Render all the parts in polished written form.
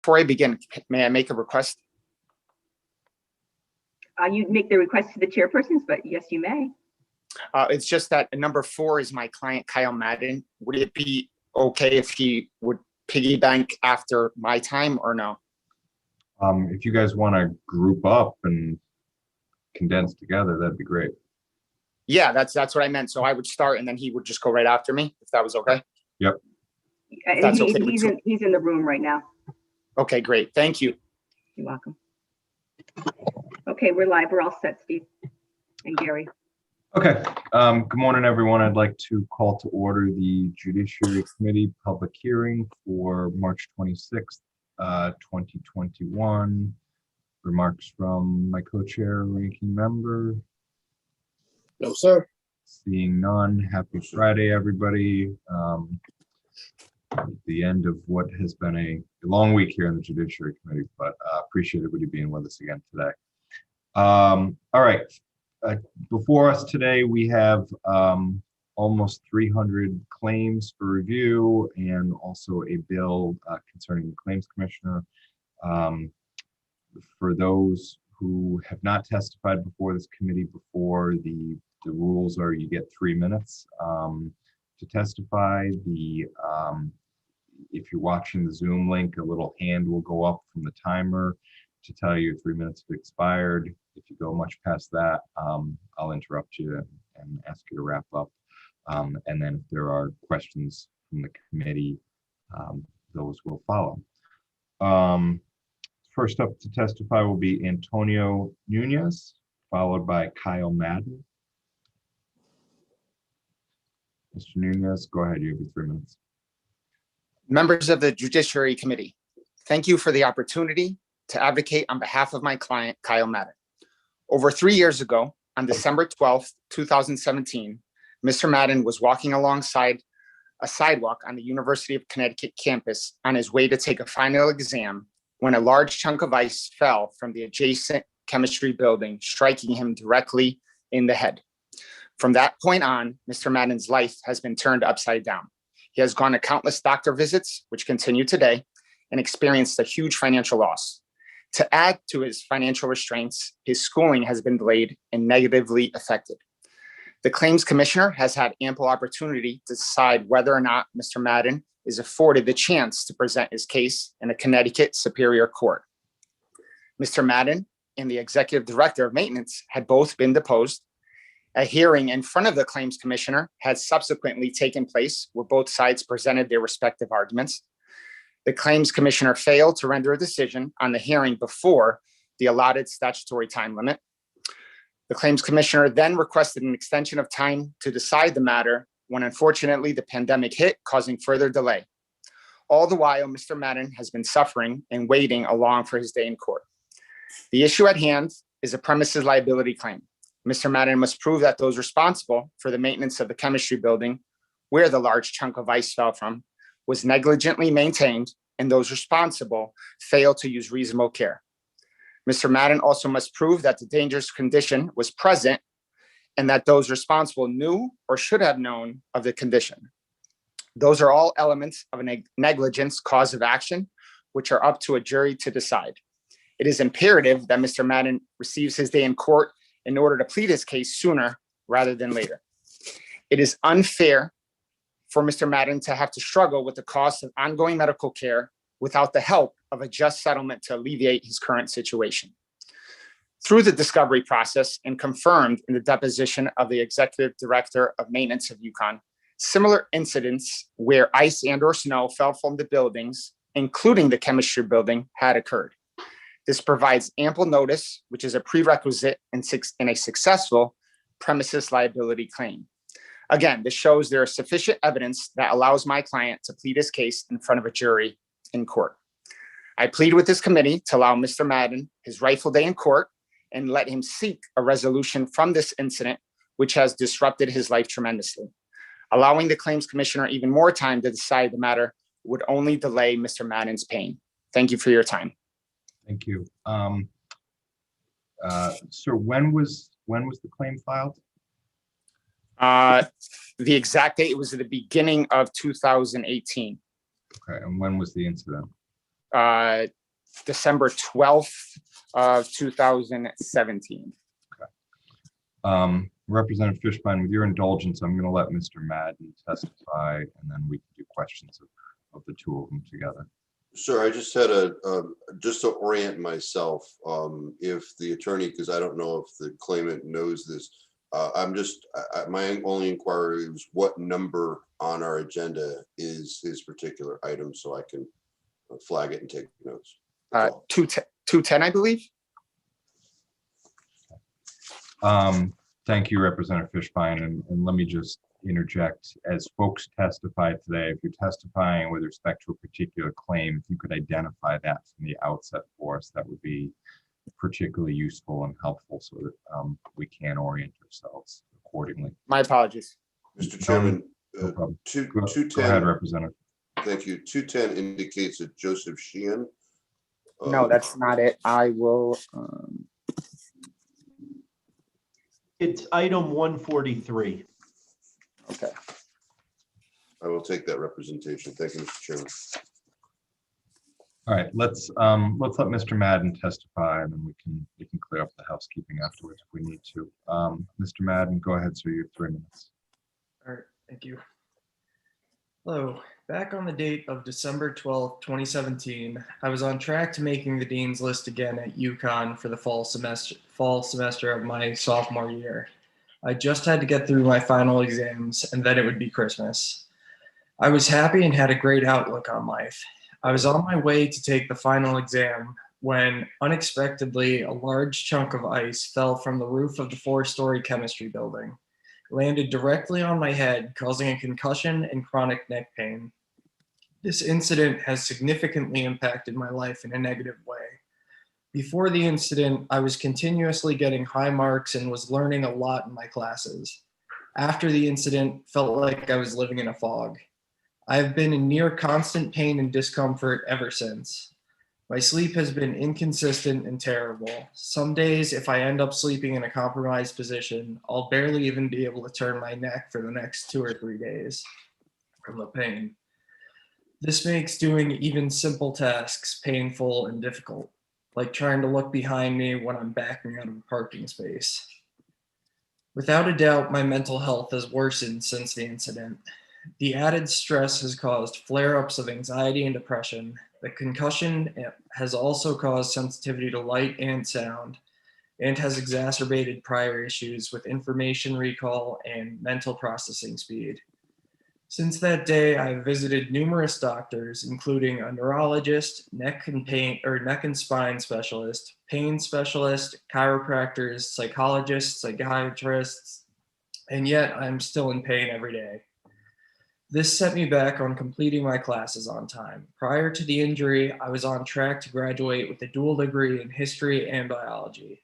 Before I begin, may I make a request? You make the request to the chairpersons, but yes, you may. It's just that number 4 is my client, Kyle Madden. Would it be okay if he would piggy bank after my time or no? If you guys want to group up and condense together, that'd be great. Yeah, that's what I meant. So I would start and then he would just go right after me, if that was okay. Yep. That's okay He's in the room right now. Okay, great. Thank you. You're welcome. Okay, we're live. We're all set, Steve and Gary. Okay. Good morning, everyone. I'd like to call to order the Judiciary Committee public hearing for March 26th, 2021. Remarks from my co-chair, ranking member. No, sir. Seeing none. Happy Friday, everybody. At the end of what has been a long week here in the Judiciary Committee, but appreciate everybody being with us again today. All right. Before us today, we have almost 300 claims for review and also a bill concerning the Claims Commissioner. For those who have not testified before this committee before, the rules are you get 3 minutes to testify. If you're watching the Zoom link, a little hand will go up from the timer to tell you 3 minutes have expired. If you go much past that, I'll interrupt you and ask you to wrap up. And then if there are questions from the committee, those will follow. First up to testify will be Antonio Nunez, followed by Kyle Madden. Mr. Nunez, go ahead. You have your 3 minutes. Members of the Judiciary Committee, thank you for the opportunity to advocate on behalf of my client, Kyle Madden. Over 3 years ago, on December 12th, 2017, Mr. Madden was walking alongside a sidewalk on the University of Connecticut campus on his way to take a final exam when a large chunk of ice fell from the adjacent chemistry building, striking him directly in the head. From that point on, Mr. Madden's life has been turned upside down. He has gone to countless doctor visits, which continue today, and experienced a huge financial loss. To add to his financial restraints, his schooling has been delayed and negatively affected. The Claims Commissioner has had ample opportunity to decide whether or not Mr. Madden is afforded the chance to present his case in a Connecticut Superior Court. Mr. Madden and the Executive Director of Maintenance had both been deposed. A hearing in front of the Claims Commissioner had subsequently taken place where both sides presented their respective arguments. The Claims Commissioner failed to render a decision on the hearing before the allotted statutory time limit. The Claims Commissioner then requested an extension of time to decide the matter when unfortunately the pandemic hit, causing further delay. All the while, Mr. Madden has been suffering and waiting along for his day in court. The issue at hand is a premises liability claim. Mr. Madden must prove that those responsible for the maintenance of the chemistry building, where the large chunk of ice fell from, was negligently maintained, and those responsible failed to use reasonable care. Mr. Madden also must prove that the dangerous condition was present and that those responsible knew or should have known of the condition. Those are all elements of a negligence cause of action, which are up to a jury to decide. It is imperative that Mr. Madden receives his day in court in order to plead his case sooner rather than later. It is unfair for Mr. Madden to have to struggle with the cost of ongoing medical care without the help of a just settlement to alleviate his current situation. Through the discovery process and confirmed in the deposition of the Executive Director of Maintenance of UConn, similar incidents where ice and or snow fell from the buildings, including the chemistry building, had occurred. This provides ample notice, which is a prerequisite in a successful premises liability claim. Again, this shows there is sufficient evidence that allows my client to plead his case in front of a jury in court. I plead with this committee to allow Mr. Madden his rightful day in court and let him seek a resolution from this incident, which has disrupted his life tremendously. Allowing the Claims Commissioner even more time to decide the matter would only delay Mr. Madden's pain. Thank you for your time. Thank you. Sir, when was the claim filed? The exact date was at the beginning of 2018. Okay, and when was the incident? December 12th of 2017. Representative Fishbein, with your indulgence, I'm going to let Mr. Madden testify, and then we can do questions of the two of them together. Sir, I just had just to orient myself, if the attorney, because I don't know if the claimant knows this, my only inquiry is what number on our agenda is his particular item, so I can flag it and take notes. That's all. 210, I believe. Thank you, Representative Fishbein, and let me just interject. As folks testify today, if you're testifying with respect to a particular claim, if you could identify that from the outset for us, that would be particularly useful and helpful so that we can orient ourselves accordingly. My apologies. Mr. Chairman, No problem. Go ahead, 210, Representative. thank you. 210 indicates a Joseph Sheehan. No, that's not it. I will. It's item 143. Okay. I will take that representation. Thank you, Mr. Chairman. All right, let's let Mr. Madden testify, and then we can clear up the housekeeping afterwards if we need to. Mr. Madden, go ahead, sir. You have 3 minutes. All right, thank you. Hello. Back on the date of December 12th, 2017, I was on track to making the dean's list again at UConn for the fall semester of my sophomore year. I just had to get through my final exams, and then it would be Christmas. I was happy and had a great outlook on life. I was on my way to take the final exam when unexpectedly a large chunk of ice fell from the roof of the 4-story chemistry building. It landed directly on my head, causing a concussion and chronic neck pain. This incident has significantly impacted my life in a negative way. Before the incident, I was continuously getting high marks and was learning a lot in my classes. After the incident, felt like I was living in a fog. I have been in near constant pain and discomfort ever since. My sleep has been inconsistent and terrible. Some days, if I end up sleeping in a compromised position, I'll barely even be able to turn my neck for the next 2 or 3 days from the pain. This makes doing even simple tasks painful and difficult, like trying to look behind me when I'm backing out of a parking space. Without a doubt, my mental health has worsened since the incident. The added stress has caused flare-ups of anxiety and depression. The concussion has also caused sensitivity to light and sound, and has exacerbated prior issues with information recall and mental processing speed. Since that day, I've visited numerous doctors, including a neurologist, neck and spine specialist, pain specialist, chiropractors, psychologists, psychiatrists, and yet I'm still in pain every day. This set me back on completing my classes on time. Prior to the injury, I was on track to graduate with a dual degree in history and biology.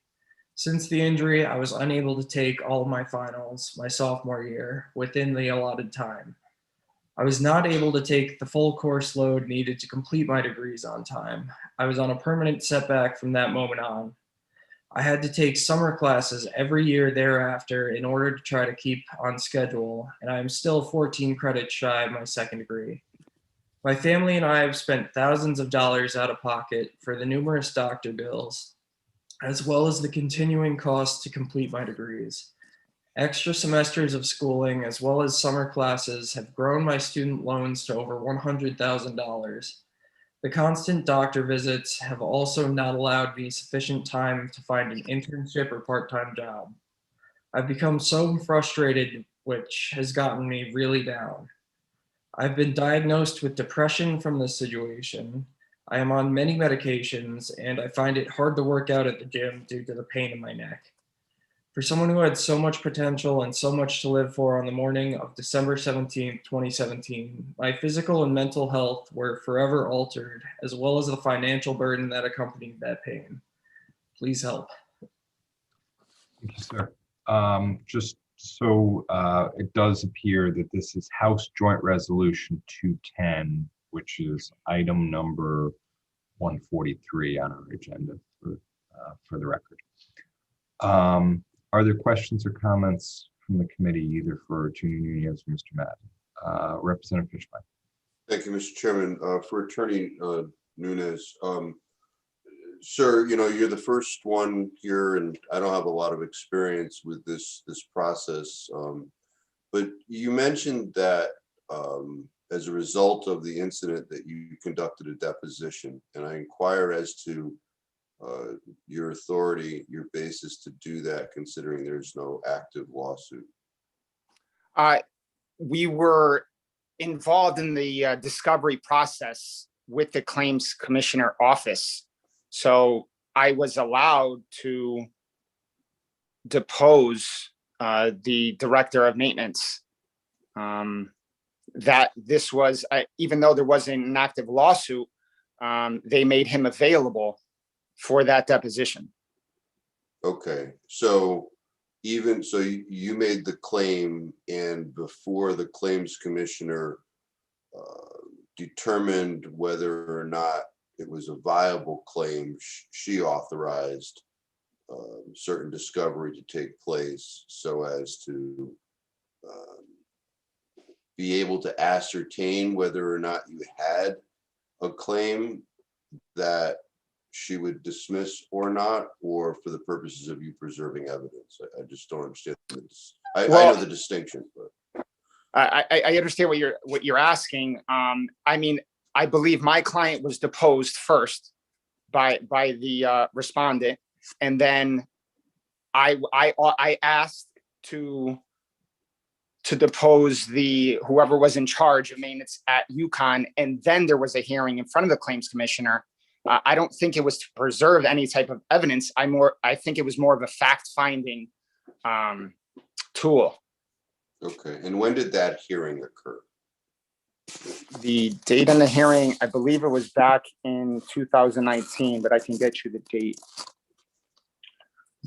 Since the injury, I was unable to take all of my finals my sophomore year within the allotted time. I was not able to take the full course load needed to complete my degrees on time. I was on a permanent setback from that moment on. I had to take summer classes every year thereafter in order to try to keep on schedule, and I am still 14 credits shy of my second degree. My family and I have spent thousands of dollars out of pocket for the numerous doctor bills, as well as the continuing costs to complete my degrees. Extra semesters of schooling, as well as summer classes, have grown my student loans to over $100,000. The constant doctor visits have also not allowed me sufficient time to find an internship or part-time job. I've become so frustrated, which has gotten me really down. I've been diagnosed with depression from this situation. I am on many medications, and I find it hard to work out at the gym due to the pain in my neck. For someone who had so much potential and so much to live for on the morning of December 17, 2017, my physical and mental health were forever altered, as well as the financial burden that accompanied that pain. Please help. Thank you, sir. Just so it does appear that this is House Joint Resolution 210, which is item number 143 on our agenda for the record. Are there questions or comments from the committee, either for Attorney Nunez or Mr. Madden? Representative Fishbein. Thank you, Mr. Chairman. For Attorney Nunes. Sir, you're the first one here, and I don't have a lot of experience with this process. But you mentioned that as a result of the incident that you conducted a deposition, and I inquire as to your authority, your basis to do that, considering there's no active lawsuit. We were involved in the discovery process with the Claims Commissioner office. So I was allowed to depose the Director of Maintenance. That this was, even though there wasn't an active lawsuit, they made him available for that deposition. Okay, so you made the claim, and before the Claims Commissioner determined whether or not it was a viable claim, she authorized certain discovery to take place so as to be able to ascertain whether or not you had a claim that she would dismiss or not, or for the purposes of you preserving evidence. I just don't understand this. I know the distinction, but I understand what you're asking. I mean, I believe my client was deposed first by the respondent, and then I asked to depose whoever was in charge of maintenance at UConn, and then there was a hearing in front of the Claims Commissioner. I don't think it was to preserve any type of evidence. I think it was more of a fact-finding tool. okay. And when did that hearing occur? The date on the hearing, I believe it was back in 2019, but I can get you the date.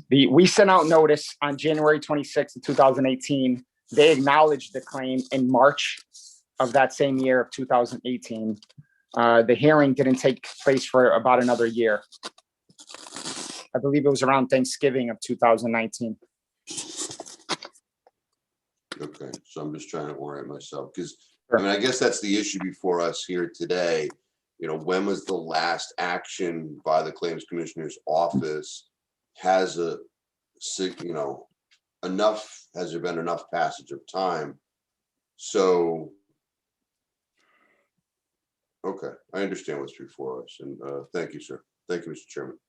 We sent out notice on January 26th of 2018. They acknowledged the claim in March of that same year of 2018. The hearing didn't take place for about another year. I believe it was around Thanksgiving of 2019. Okay, so I'm just trying to orient myself, because Sure. I mean, I guess that's the issue before us here today. When was the last action by the Claims Commissioner's office? Has there been enough passage of time? So, okay, I understand what's before us, and thank you, sir. Thank you, Mr. Chairman.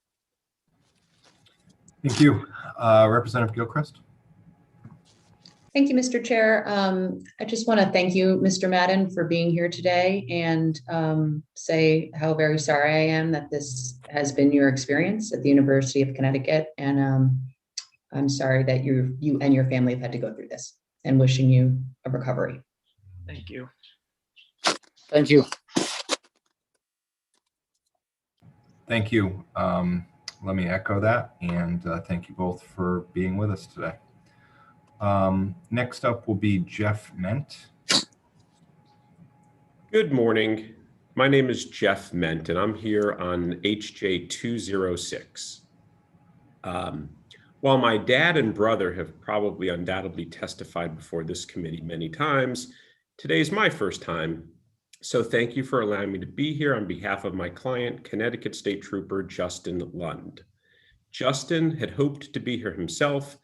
Thank you. Representative Gilchrist. Thank you, Mr. Chair. I just want to thank you, Mr. Madden, for being here today and say how very sorry I am that this has been your experience at the University of Connecticut. And I'm sorry that you and your family have had to go through this, and wishing you a recovery. Thank you. Thank you. Thank you. Let me echo that, and thank you both for being with us today. Next up will be Jeff Ment. Good morning. My name is Jeff Ment, and I'm here on HJ 206. While my dad and brother have probably undoubtedly testified before this committee many times, today is my first time. So thank you for allowing me to be here on behalf of my client, Connecticut State Trooper Justin Lund. Justin had hoped to be here himself,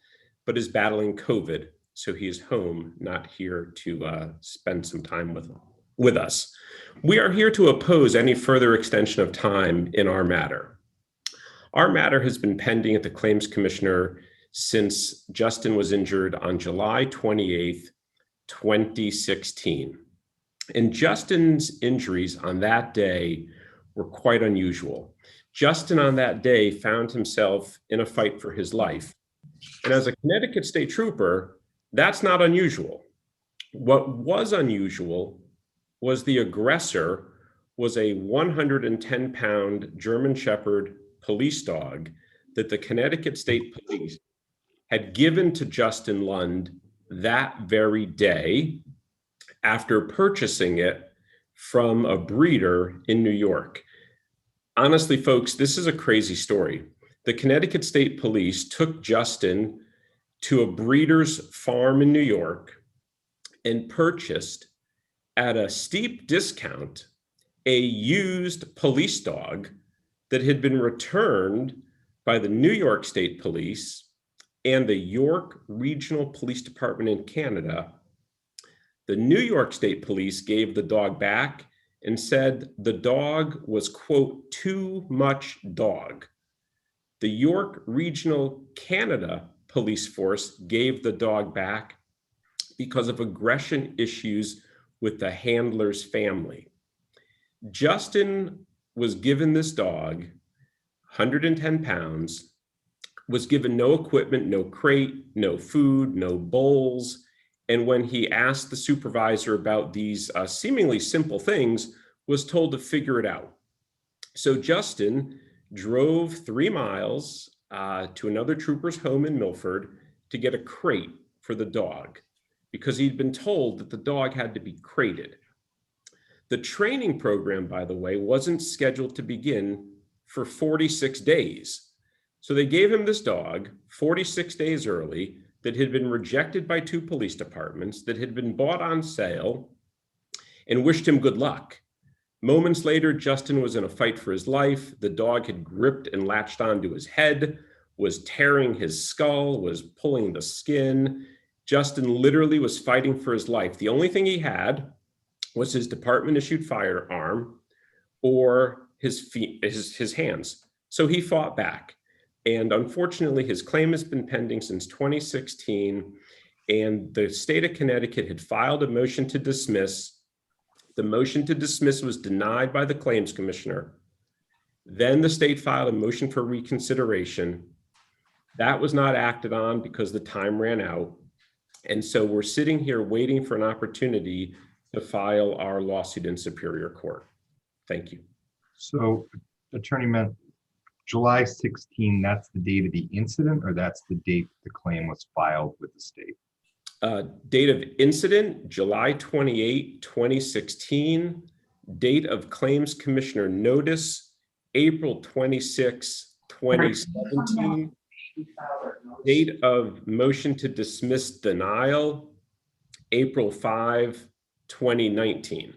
but is battling COVID, so he is home, not here to spend some time with us. We are here to oppose any further extension of time in our matter. Our matter has been pending at the Claims Commissioner since Justin was injured on July 28th, 2016. And Justin's injuries on that day were quite unusual. Justin on that day found himself in a fight for his life. And as a Connecticut State Trooper, that's not unusual. What was unusual was the aggressor was a 110-pound German Shepherd police dog that the Connecticut State Police had given to Justin Lund that very day after purchasing it from a breeder in New York. Honestly, folks, this is a crazy story. The Connecticut State Police took Justin to a breeder's farm in New York and purchased at a steep discount a used police dog that had been returned by the New York State Police and the York Regional Police Department in Canada. The New York State Police gave the dog back and said the dog was, quote, too much dog. The York Regional Canada Police Force gave the dog back because of aggression issues with the handler's family. Justin was given this dog, 110 pounds, was given no equipment, no crate, no food, no bowls. And when he asked the supervisor about these seemingly simple things, was told to figure it out. So Justin drove 3 miles to another trooper's home in Milford to get a crate for the dog because he'd been told that the dog had to be crated. The training program, by the way, wasn't scheduled to begin for 46 days. So they gave him this dog 46 days early that had been rejected by 2 police departments, that had been bought on sale, and wished him good luck. Moments later, Justin was in a fight for his life. The dog had gripped and latched onto his head, was tearing his skull, was pulling the skin. Justin literally was fighting for his life. The only thing he had was his department-issued firearm or his hands. So he fought back. And unfortunately, his claim has been pending since 2016. And the state of Connecticut had filed a motion to dismiss. The motion to dismiss was denied by the claims commissioner. Then the state filed a motion for reconsideration. That was not acted on because the time ran out. And so we're sitting here waiting for an opportunity to file our lawsuit in Superior Court. Thank you. So, Attorney Matt, July 16, that's the date of the incident, or that's the date the claim was filed with the state? Date of incident, July 28, 2016. Date of claims commissioner notice, April 26, 2017. Date of motion to dismiss denial, April 5, 2019.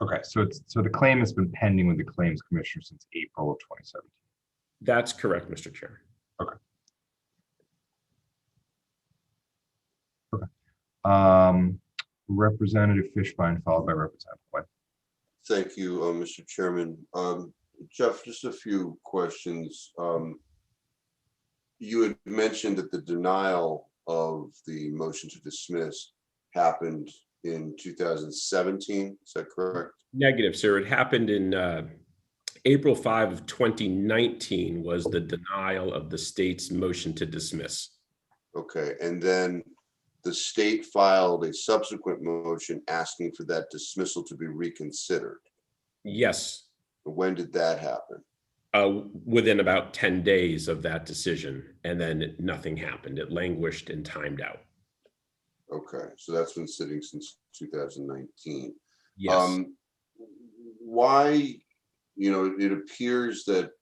Okay, so the claim has been pending with the claims commissioner since April of 2017. That's correct, Mr. Chair. Okay. Representative Fishbein, followed by Representative White. Thank you, Mr. Chairman. Jeff, just a few questions. You had mentioned that the denial of the motion to dismiss happened in 2017. Is that correct? Negative, sir. It happened in April 5 of 2019 was the denial of the state's motion to dismiss. Okay, and then the state filed a subsequent motion asking for that dismissal to be reconsidered. Yes. When did that happen? Within about 10 days of that decision, and then nothing happened. It languished and timed out. Okay, so that's been sitting since 2019. Yes. Why, it appears that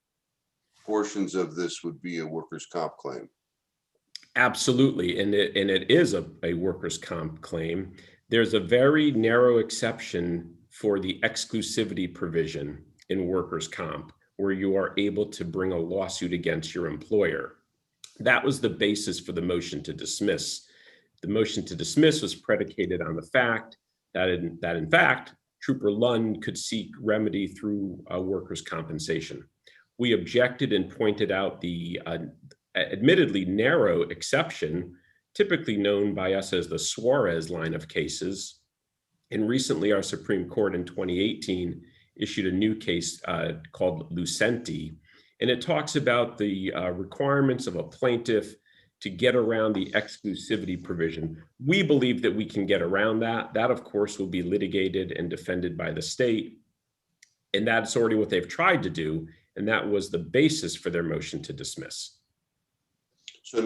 portions of this would be a workers' comp claim. Absolutely, and it is a workers' comp claim. There's a very narrow exception for the exclusivity provision in workers' comp, where you are able to bring a lawsuit against your employer. That was the basis for the motion to dismiss. The motion to dismiss was predicated on the fact that in fact, Trooper Lund could seek remedy through workers' compensation. We objected and pointed out the admittedly narrow exception, typically known by us as the Suarez line of cases. And recently, our Supreme Court in 2018 issued a new case called Lucenti, and it talks about the requirements of a plaintiff to get around the exclusivity provision. We believe that we can get around that. That, of course, will be litigated and defended by the state. And that's already what they've tried to do. And that was the basis for their motion to dismiss. So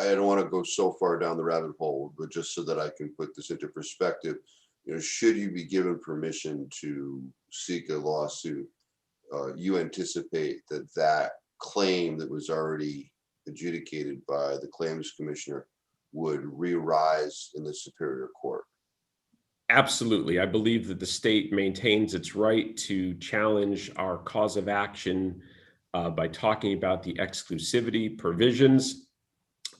I don't want to go so far down the rabbit hole, but just so that I can put this into perspective, should you be given permission to seek a lawsuit, you anticipate that claim that was already adjudicated by the claims commissioner would re-rise in the Superior Court? Absolutely. I believe that the state maintains its right to challenge our cause of action by talking about the exclusivity provisions.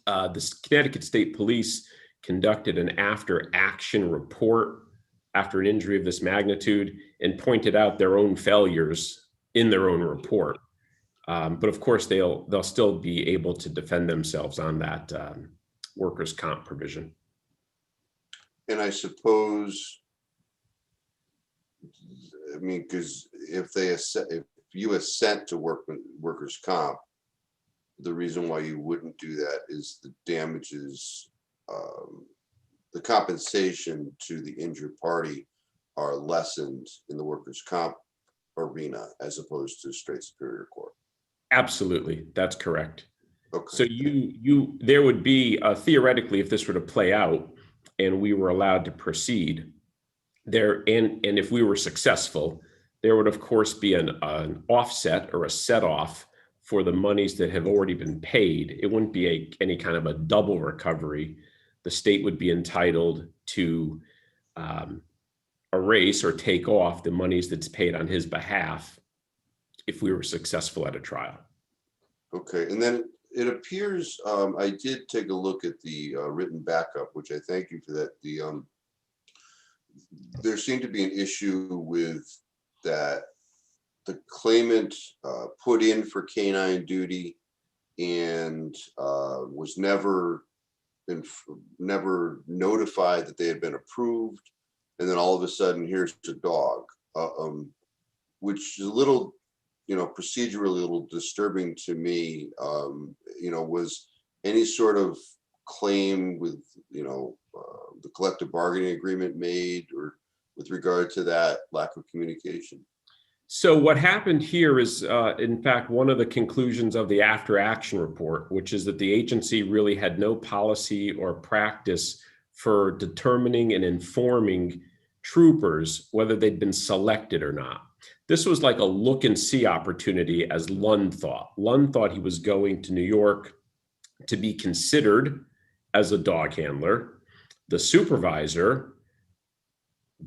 The Connecticut State Police conducted an after-action report after an injury of this magnitude and pointed out their own failures in their own report. But of course, they'll still be able to defend themselves on that workers' comp provision. And I suppose, I mean, because if you assent to workers' comp, the reason why you wouldn't do that is the damages, the compensation to the injured party are lessened in the workers' comp arena as opposed to straight superior court. Absolutely, that's correct. Okay. So there would be theoretically, if this were to play out and we were allowed to proceed there, and if we were successful, there would of course be an offset or a set off for the monies that have already been paid. It wouldn't be any kind of a double recovery. The state would be entitled to erase or take off the monies that's paid on his behalf if we were successful at a trial. Okay, and then it appears, I did take a look at the written backup, which I thank you for that. There seemed to be an issue with that the claimant put in for canine duty and was never notified that they had been approved. And then all of a sudden, here's a dog, which is a little, procedurally a little disturbing to me. Was any sort of claim with, the collective bargaining agreement made or with regard to that lack of communication? So what happened here is, in fact, one of the conclusions of the after action report, which is that the agency really had no policy or practice for determining and informing troopers whether they'd been selected or not. This was like a look and see opportunity, as Lund thought. Lund thought he was going to New York to be considered as a dog handler. The supervisor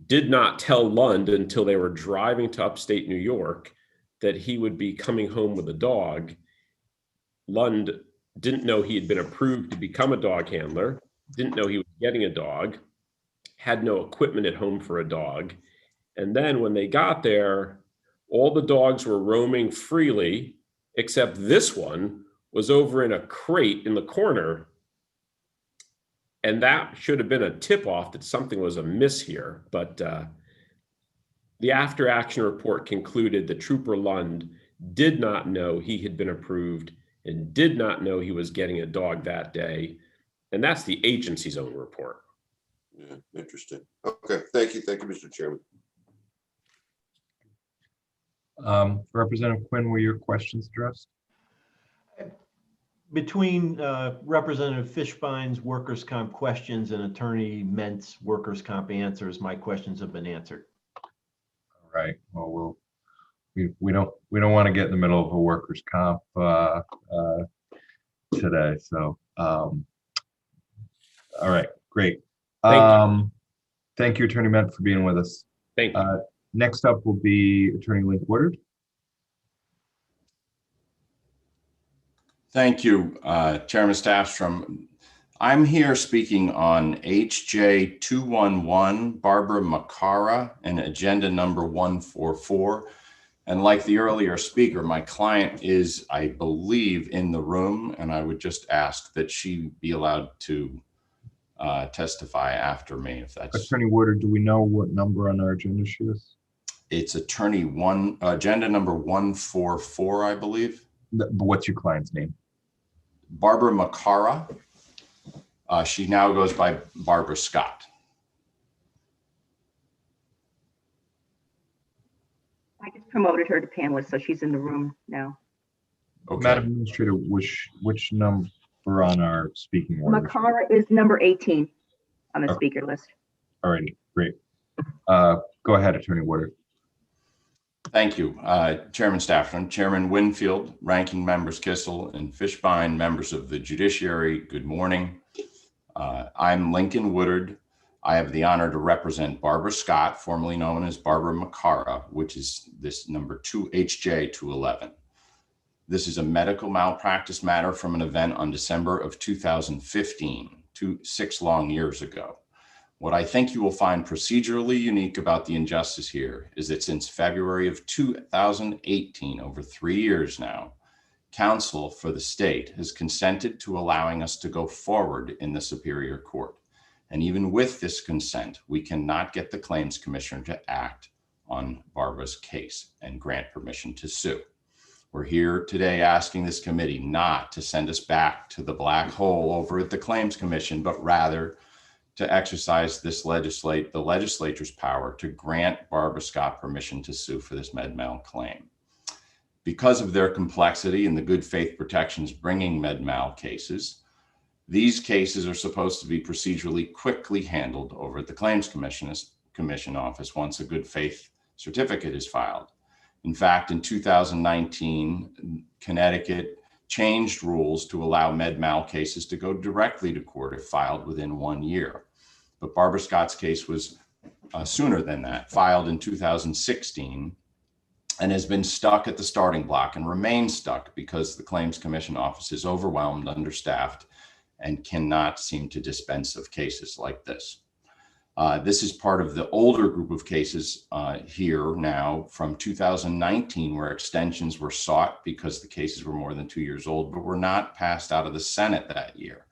did not tell Lund until they were driving to upstate New York that he would be coming home with a dog. Lund didn't know he had been approved to become a dog handler, didn't know he was getting a dog, had no equipment at home for a dog. And then when they got there, all the dogs were roaming freely, except this one was over in a crate in the corner. And that should have been a tip-off that something was amiss here. But the after-action report concluded that Trooper Lund did not know he had been approved and did not know he was getting a dog that day. And that's the agency's own report. Yeah, interesting. Okay, thank you, Mr. Chairman. Representative Quinn, were your questions addressed? Between Representative Fishbein's workers' comp questions and Attorney Ment's workers' comp answers, my questions have been answered. All right. Well, we don't want to get in the middle of a workers' comp today. So, all right, great. Thank you, Attorney Ment, for being with us. Thank you. Next up will be Attorney Link Woodard. Thank you, Chairman Staffstrom. I'm here speaking on HJ 211, Barbara Macara, and agenda number 144. And like the earlier speaker, my client is, I believe, in the room, and I would just ask that she be allowed to testify after me, if that's. Attorney Woodard, do we know what number on our agenda she is? It's agenda number 144, I believe. What's your client's name? Barbara Macara. She now goes by Barbara Scott. I just promoted her to panelist, so she's in the room now. Okay. Madam Administrator, which number on our speaking order? Makara is number 18 on the speaker list. All righty, great. Go ahead, Attorney Woodard. Thank you, Chairman Stafford, Chairman Winfield, Ranking Members Kissel and Fishbein, members of the Judiciary. Good morning. I'm Lincoln Woodard. I have the honor to represent Barbara Scott, formerly known as Barbara Macara, which is this number 2HJ211. This is a medical malpractice matter from an event on December of 2015, 6 long years ago. What I think you will find procedurally unique about the injustice here is that since February of 2018, over 3 years now, counsel for the state has consented to allowing us to go forward in the Superior Court. And even with this consent, we cannot get the Claims Commissioner to act on Barbara's case and grant permission to sue. We're here today asking this committee not to send us back to the black hole over at the Claims Commission, but rather to exercise the legislature's power to grant Barbara Scott permission to sue for this med-mal claim. Because of their complexity and the good faith protections bringing med-mal cases, these cases are supposed to be procedurally quickly handled over at the Claims Commission office once a good faith certificate is filed. In fact, in 2019, Connecticut changed rules to allow med-mal cases to go directly to court if filed within 1 year. But Barbara Scott's case was sooner than that, filed in 2016, and has been stuck at the starting block and remains stuck because the Claims Commission office is overwhelmed, understaffed, and cannot seem to dispense of cases like this. This is part of the older group of cases here now from 2019, where extensions were sought because the cases were more than 2 years old, but were not passed out of the Senate that year.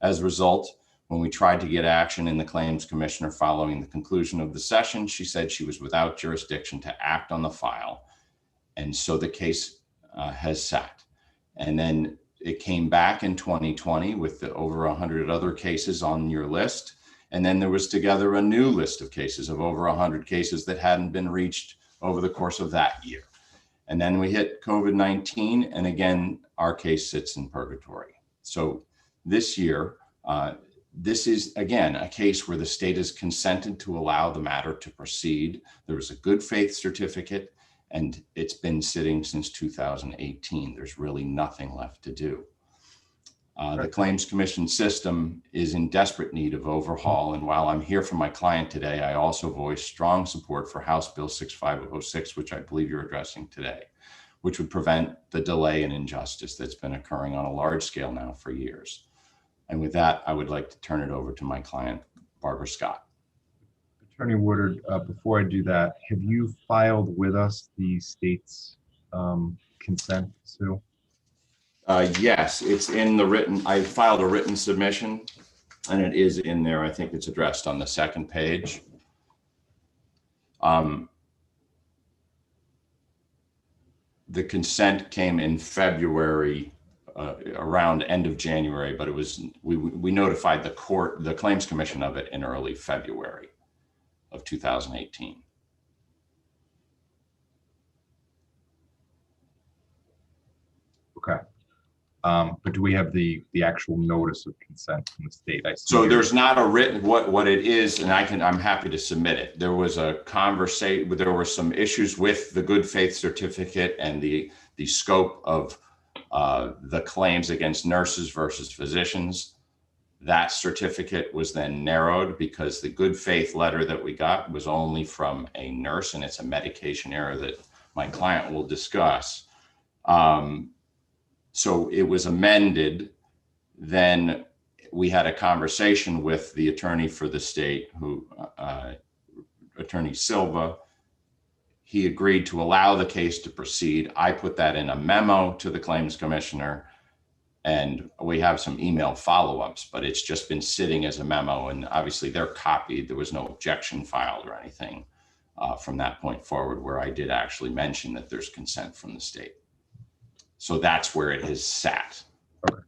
As a result, when we tried to get action in the Claims Commissioner following the conclusion of the session, she said she was without jurisdiction to act on the file. And so the case has sat. And then it came back in 2020 with the over 100 other cases on your list. And then there was together a new list of cases of over 100 cases that hadn't been reached over the course of that year. And then we hit COVID-19, and again, our case sits in purgatory. So this year, this is, again, a case where the state has consented to allow the matter to proceed. There was a good faith certificate, and it's been sitting since 2018. There's really nothing left to do. The Claims Commission system is in desperate need of overhaul. And while I'm here for my client today, I also voice strong support for House Bill 6506, which I believe you're addressing today, which would prevent the delay and injustice that's been occurring on a large scale now for years. And with that, I would like to turn it over to my client, Barbara Scott. Attorney Woodard, before I do that, have you filed with us the state's consent to sue? Yes, it's in the written, I filed a written submission and it is in there. I think it's addressed on the second page. The consent came in February, around end of January, but it was, we notified the court, the Claims Commission of it in early February of 2018. Okay. But do we have the actual notice of consent from the state? So there's not a written, what it is, and I'm happy to submit it. There was a conversation, there were some issues with the good faith certificate and the scope of the claims against nurses versus physicians. That certificate was then narrowed because the good faith letter that we got was only from a nurse, and it's a medication error that my client will discuss. So it was amended. Then we had a conversation with the attorney for the state, Attorney Silva. He agreed to allow the case to proceed. I put that in a memo to the Claims Commissioner, and we have some email follow-ups, but it's just been sitting as a memo, and obviously they're copied. There was no objection filed or anything from that point forward, where I did actually mention that there's consent from the state. So that's where it has sat. Okay.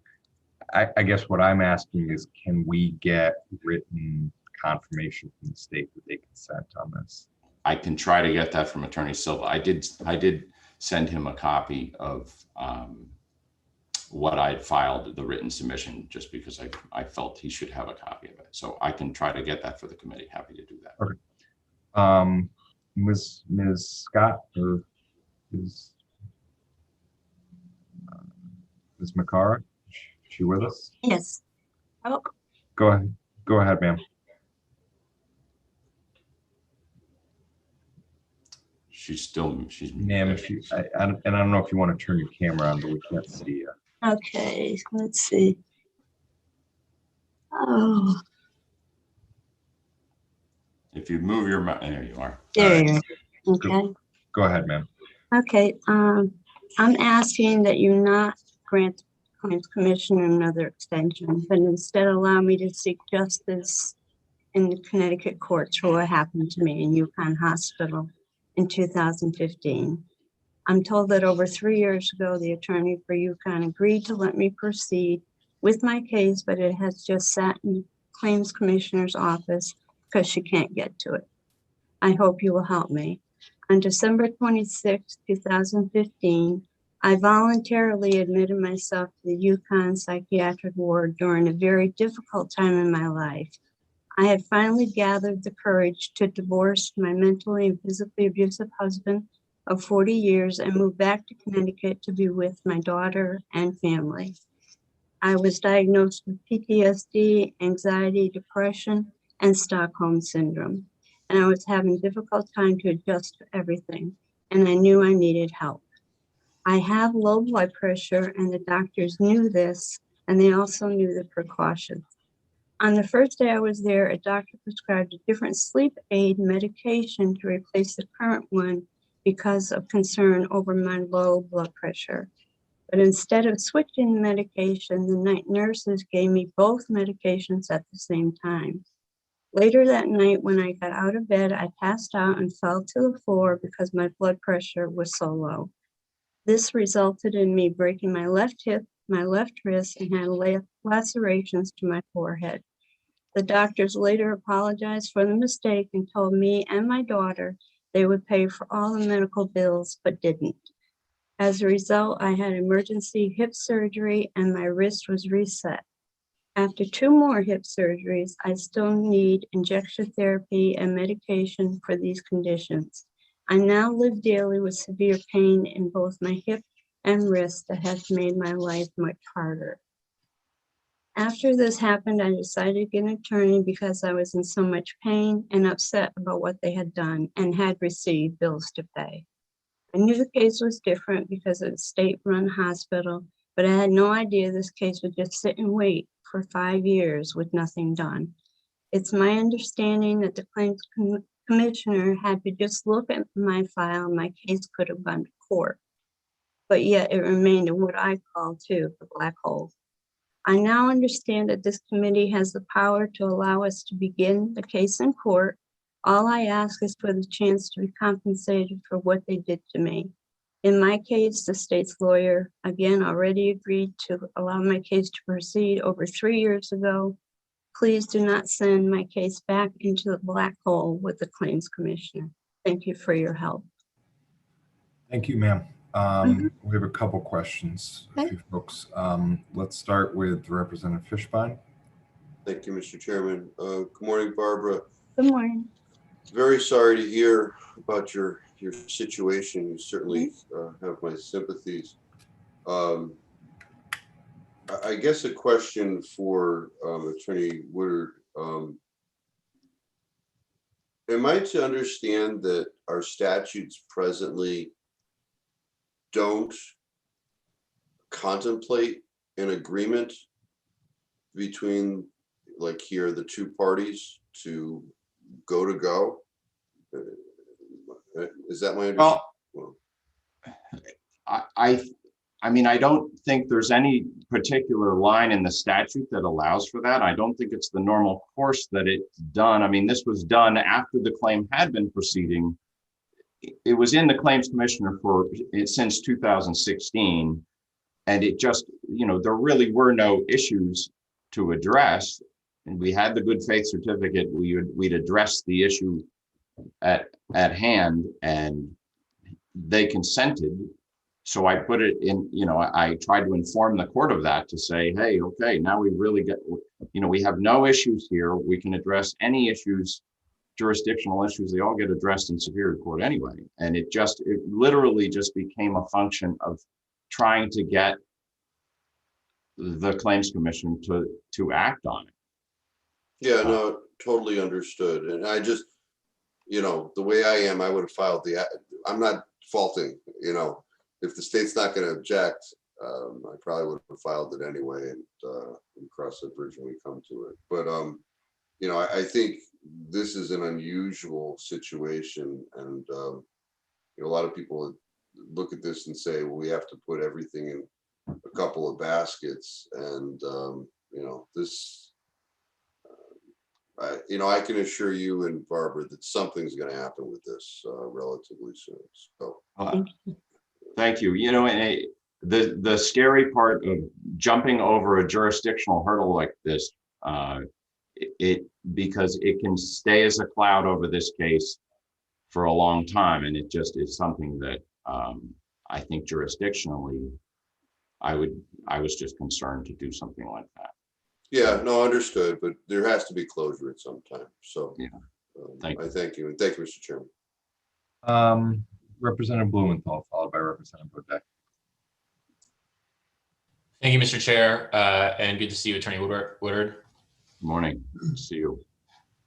I guess what I'm asking is, can we get written confirmation from the state that they consent on this? I can try to get that from Attorney Silva. I did send him a copy of what I'd filed, the written submission, just because I felt he should have a copy of it. So I can try to get that for the committee. Happy to do that. Okay. Ms. Scott, or is Ms. Macara, is she with us? Yes. Oh, Go ahead, ma'am. she's Ma'am, if you, and I don't know if you want to turn your camera on, but we can't see you. Okay, let's see. Oh, if you move your mouth, there you are. there All you are. Okay. Go ahead, ma'am. Okay, I'm asking that you not grant the Claims Commission another extension, but instead allow me to seek justice in the Connecticut courts for what happened to me in UConn Hospital in 2015. I'm told that over 3 years ago, the attorney for UConn agreed to let me proceed with my case, but it has just sat in the Claims Commissioner's office because she can't get to it. I hope you will help me. On December 26, 2015, I voluntarily admitted myself to the UConn psychiatric ward during a very difficult time in my life. I had finally gathered the courage to divorce my mentally and physically abusive husband of 40 years and move back to Connecticut to be with my daughter and family. I was diagnosed with PTSD, anxiety, depression, and Stockholm syndrome, and I was having a difficult time to adjust to everything, and I knew I needed help. I have low blood pressure, and the doctors knew this, and they also knew the precautions. On the first day I was there, a doctor prescribed a different sleep aid medication to replace the current one because of concern over my low blood pressure. But instead of switching the medication, the night nurses gave me both medications at the same time. Later that night, when I got out of bed, I passed out and fell to the floor because my blood pressure was so low. This resulted in me breaking my left hip, my left wrist, and had lacerations to my forehead. The doctors later apologized for the mistake and told me and my daughter they would pay for all the medical bills, but didn't. As a result, I had emergency hip surgery and my wrist was reset. After 2 more hip surgeries, I still need injection therapy and medication for these conditions. I now live daily with severe pain in both my hip and wrist that has made my life much harder. After this happened, I decided to get an attorney because I was in so much pain and upset about what they had done and had received bills to pay. I knew the case was different because it's a state-run hospital, but I had no idea this case would just sit and wait for 5 years with nothing done. It's my understanding that the Claims Commissioner had to just look at my file, my case could have gone to court, but yet it remained in what I call too the black hole. I now understand that this committee has the power to allow us to begin the case in court. All I ask is for the chance to be compensated for what they did to me. In my case, the state's lawyer, again, already agreed to allow my case to proceed over 3 years ago. Please do not send my case back into the black hole with the Claims Commissioner. Thank you for your help. Thank you, ma'am. We have a couple questions, a few folks. Let's start with Representative Fishbein. Thank you, Mr. Chairman. Good morning, Barbara. Good morning. Very sorry to hear about your situation. You certainly have my sympathies. I guess a question for Attorney Woodard. Am I to understand that our statutes presently don't contemplate an agreement between, like here, the 2 parties to go? Is that my understanding? Well, I mean, I don't think there's any particular line in the statute that allows for that. I don't think it's the normal course that it's done. I mean, this was done after the claim had been proceeding. It was in the Claims Commissioner since 2016. And it just, there really were no issues to address. And we had the good faith certificate. We'd address the issue at hand, and they consented. So I put it in, I tried to inform the court of that to say, hey, okay, now we really get, we have no issues here. We can address any issues, jurisdictional issues. They all get addressed in Superior Court anyway. And it literally just became a function of trying to get the Claims Commission to act on it. Yeah, no, totally understood. And I just, the way I am, I would have filed I'm not faulting, you know, if the state's not going to object, I probably would have filed it anyway and cross the bridge when we come to it. But, you know, I think this is an unusual situation. And, you know, a lot of people look at this and say, well, we have to put everything in a couple of baskets. And, you know, this, you know, I can assure you and Barbara that something's going to happen with this relatively soon. So, thank you. You know, and the scary part of jumping over a jurisdictional hurdle like this, because it can stay as a cloud over this case for a long time, and it just is something that I think jurisdictionally, I was just concerned to do something like that. yeah, no, understood, but there has to be closure at some time. So, Yeah, I thank you, and thank you, Mr. Chairman. Representative Blumenthal, followed by Representative Bodek. Thank you, Mr. Chair, and good to see you, Attorney Woodard. Good morning. Good to see you.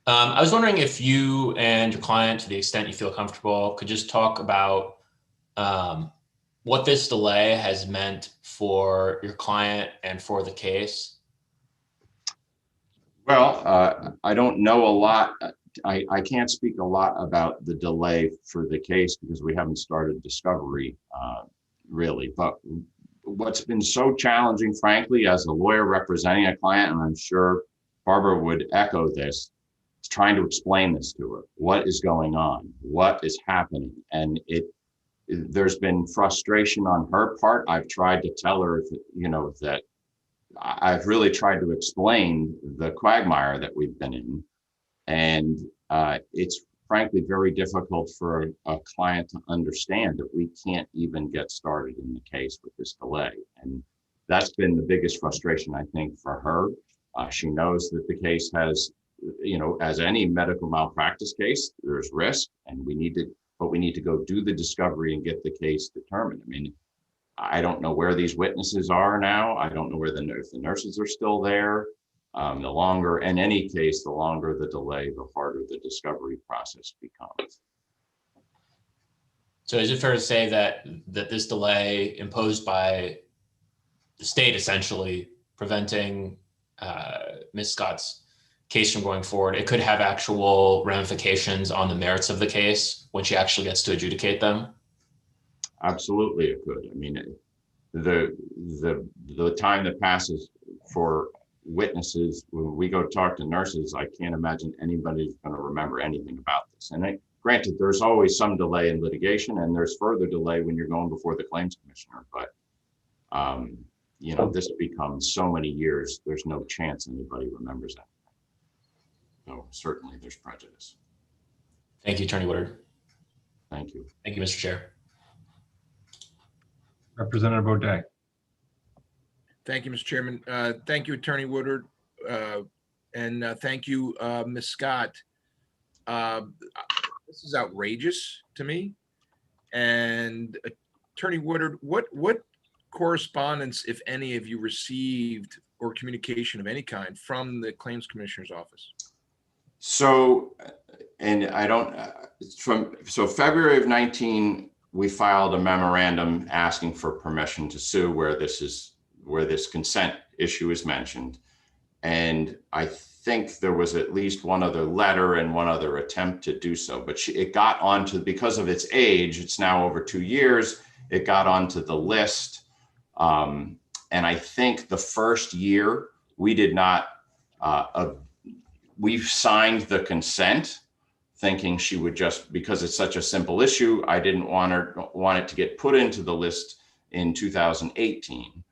I was wondering if you and your client, to the extent you feel comfortable, could just talk about what this delay has meant for your client and for the case. Well, I don't know a lot. I can't speak a lot about the delay for the case because we haven't started discovery really. But what's been so challenging, frankly, as a lawyer representing a client, and I'm sure Barbara would echo this, is trying to explain this to her. What is going on? What is happening? And there's been frustration on her part. I've tried to tell her, you know, that I've really tried to explain the quagmire that we've been in. And it's frankly very difficult for a client to understand that we can't even get started in the case with this delay. And that's been the biggest frustration, I think, for her. She knows that the case has, you know, as any medical malpractice case, there's risk, and we need to go do the discovery and get the case determined. I mean, I don't know where these witnesses are now. I don't know where if the nurses are still there. The longer, in any case, the longer the delay, the harder the discovery process becomes. So is it fair to say that this delay imposed by the state, essentially preventing Ms. Scott's case from going forward, it could have actual ramifications on the merits of the case when she actually gets to adjudicate them? Absolutely, it could. I mean, the time that passes for witnesses, when we go talk to nurses, I can't imagine anybody's going to remember anything about this. And granted, there's always some delay in litigation, and there's further delay when you're going before the claims commissioner. But you know, this becomes so many years, there's no chance anybody remembers that. So certainly there's prejudice. Thank you, Attorney Woodard. Thank you. Thank you, Mr. Chair. Representative Bodek. Thank you, Mr. Chairman. Thank you, Attorney Woodard. And thank you, Ms. Scott. This is outrageous to me. And Attorney Woodard, what correspondence, if any, have you received or communication of any kind from the Claims Commissioner's office? So, and I don't, so February of 19, we filed a memorandum asking for permission to sue where this consent issue is mentioned. And I think there was at least one other letter and one other attempt to do so, but it got onto, because of its age, it's now over 2 years, it got onto the list. And I think the first year we did not, we've signed the consent thinking she would just, because it's such a simple issue, I didn't want it to get put into the list in 2018.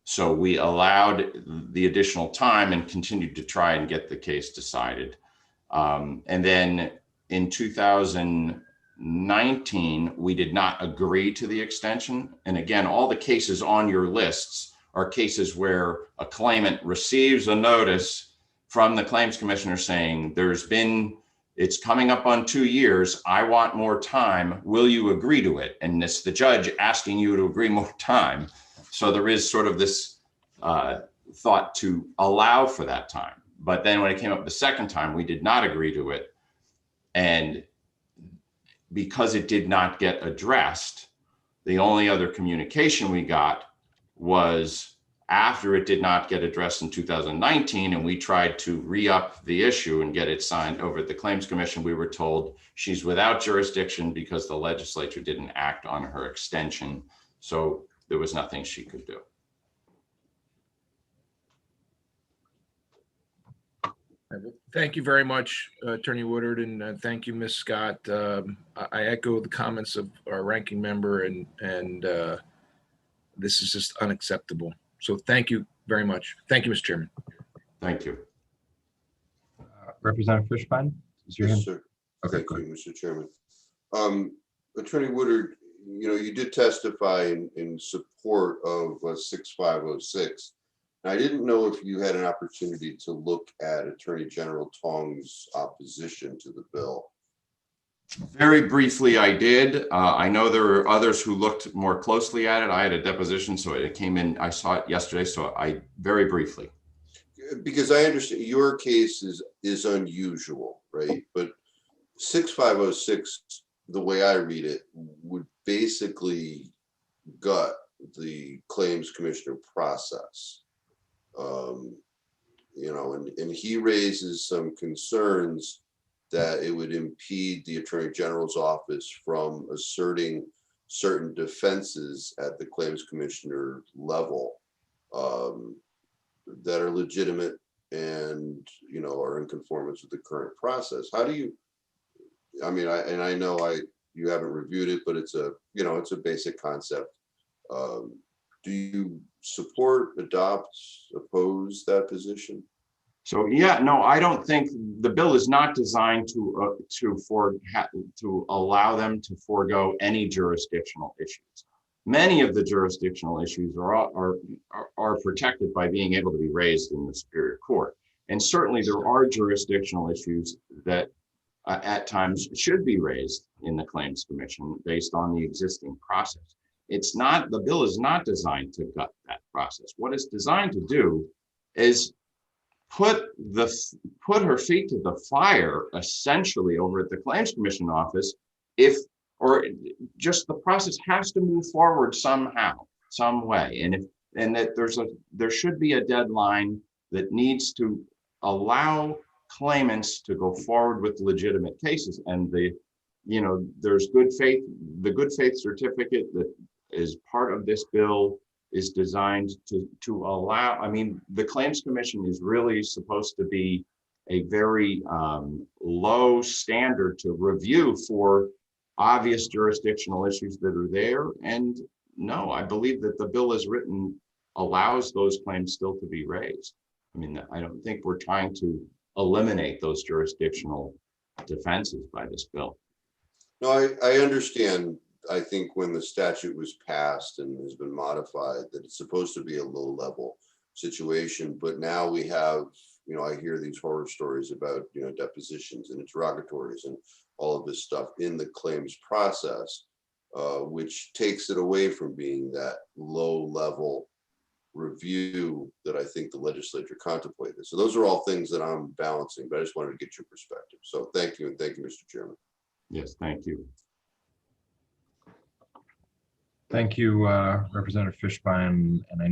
So we allowed the additional time and continued to try and get the case decided. And then in 2019, we did not agree to the extension. And again, all the cases on your lists are cases where a claimant receives a notice from the claims commissioner saying, it's coming up on 2 years. I want more time. Will you agree to it? And it's the judge asking you to agree more time. So there is sort of this thought to allow for that time. But then when it came up the second time, we did not agree to it. And because it did not get addressed, the only other communication we got was after it did not get addressed in 2019, and we tried to re-up the issue and get it signed over at the Claims Commission. We were told she's without jurisdiction because the legislature didn't act on her extension. So there was nothing she could do. Thank you very much, Attorney Woodard, and thank you, Ms. Scott. I echo the comments of our ranking member, and this is just unacceptable. So thank you very much. Thank you, Mr. Chairman. Thank you. Representative Fishbein? Is your Yes, hand? sir. Okay, Thank go you, Mr. Chairman. Attorney Woodard, you did testify in support of 6506. I didn't know if you had an opportunity to look at Attorney General Tong's opposition to the bill. Very briefly, I did. I know there are others who looked more closely at it. I had a deposition, so it came in. I saw it yesterday, so I very briefly. Because I understand your case is unusual, right? But 6506, the way I read it, would basically gut the claims commissioner process. And he raises some concerns that it would impede the Attorney General's office from asserting certain defenses at the claims commissioner level that are legitimate and are in conformance with the current process. How do you? I mean, I know you haven't reviewed it, but it's a basic concept. Do you support, adopt, oppose that position? So yeah, no, I don't think the bill is not designed to allow them to forego any jurisdictional issues. Many of the jurisdictional issues are protected by being able to be raised in the Superior Court, and certainly there are jurisdictional issues that at times should be raised in the Claims Commission based on the existing process. The bill is not designed to gut that process. What it's designed to do is put her feet to the fire essentially over at the Claims Commission office just the process has to move forward somehow, some way. And that there should be a deadline that needs to allow claimants to go forward with legitimate cases. And there's good faith. The good faith certificate that is part of this bill is designed to allow, the Claims Commission is really supposed to be a very low standard to review for obvious jurisdictional issues that are there. And no, I believe that the bill as written allows those claims still to be raised. I don't think we're trying to eliminate those jurisdictional defenses by this bill. No, I understand. I think when the statute was passed and has been modified, that it's supposed to be a low level situation, but now we have, I hear these horror stories about, depositions and interrogatories and all of this stuff in the claims process, which takes it away from being that low level review that I think the legislature contemplated. So those are all things that I'm balancing, but I just wanted to get your perspective. So thank you. And thank you, Mr. Chairman. Yes, thank you. Thank you, Representative Fishbein. And I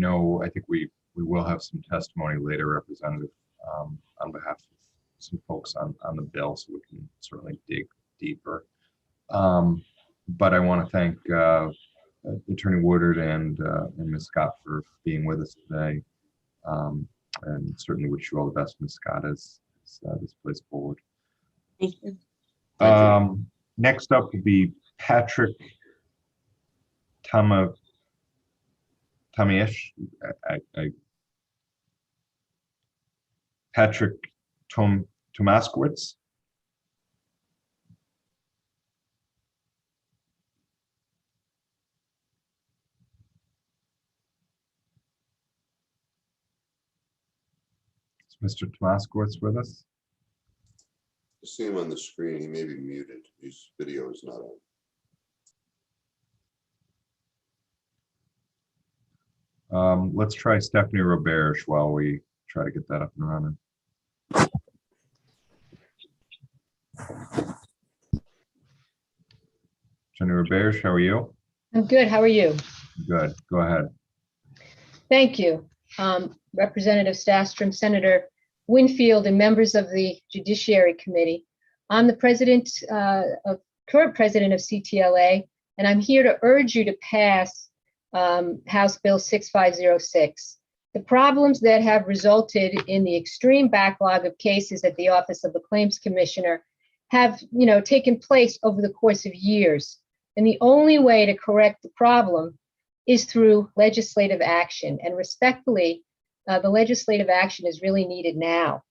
think we will have some testimony later, Representative, on behalf of some folks on the bill, so we can certainly dig deeper. But I want to thank Attorney Woodard and Ms. Scott for being with us today. And certainly wish you all the best, Ms. Scott, as this plays forward. Thank you. Next up will be Patrick Tamiesh. Patrick Tomaskowitz. Is Mr. Tomaskowitz with us? I see him on the screen. He may be muted. His video is not on. Let's try Stephanie Roberge while we try to get that up and running. Attorney Roberge, how are you? I'm good. How are you? Good. Go ahead. Thank you. Representative Stastrom, Senator Winfield, and members of the Judiciary Committee. I'm the current president of CTLA, and I'm here to urge you to pass House Bill 6506. The problems that have resulted in the extreme backlog of cases at the Office of the Claims Commissioner have, taken place over the course of years. And the only way to correct the problem is through legislative action. And respectfully, the legislative action is really needed now.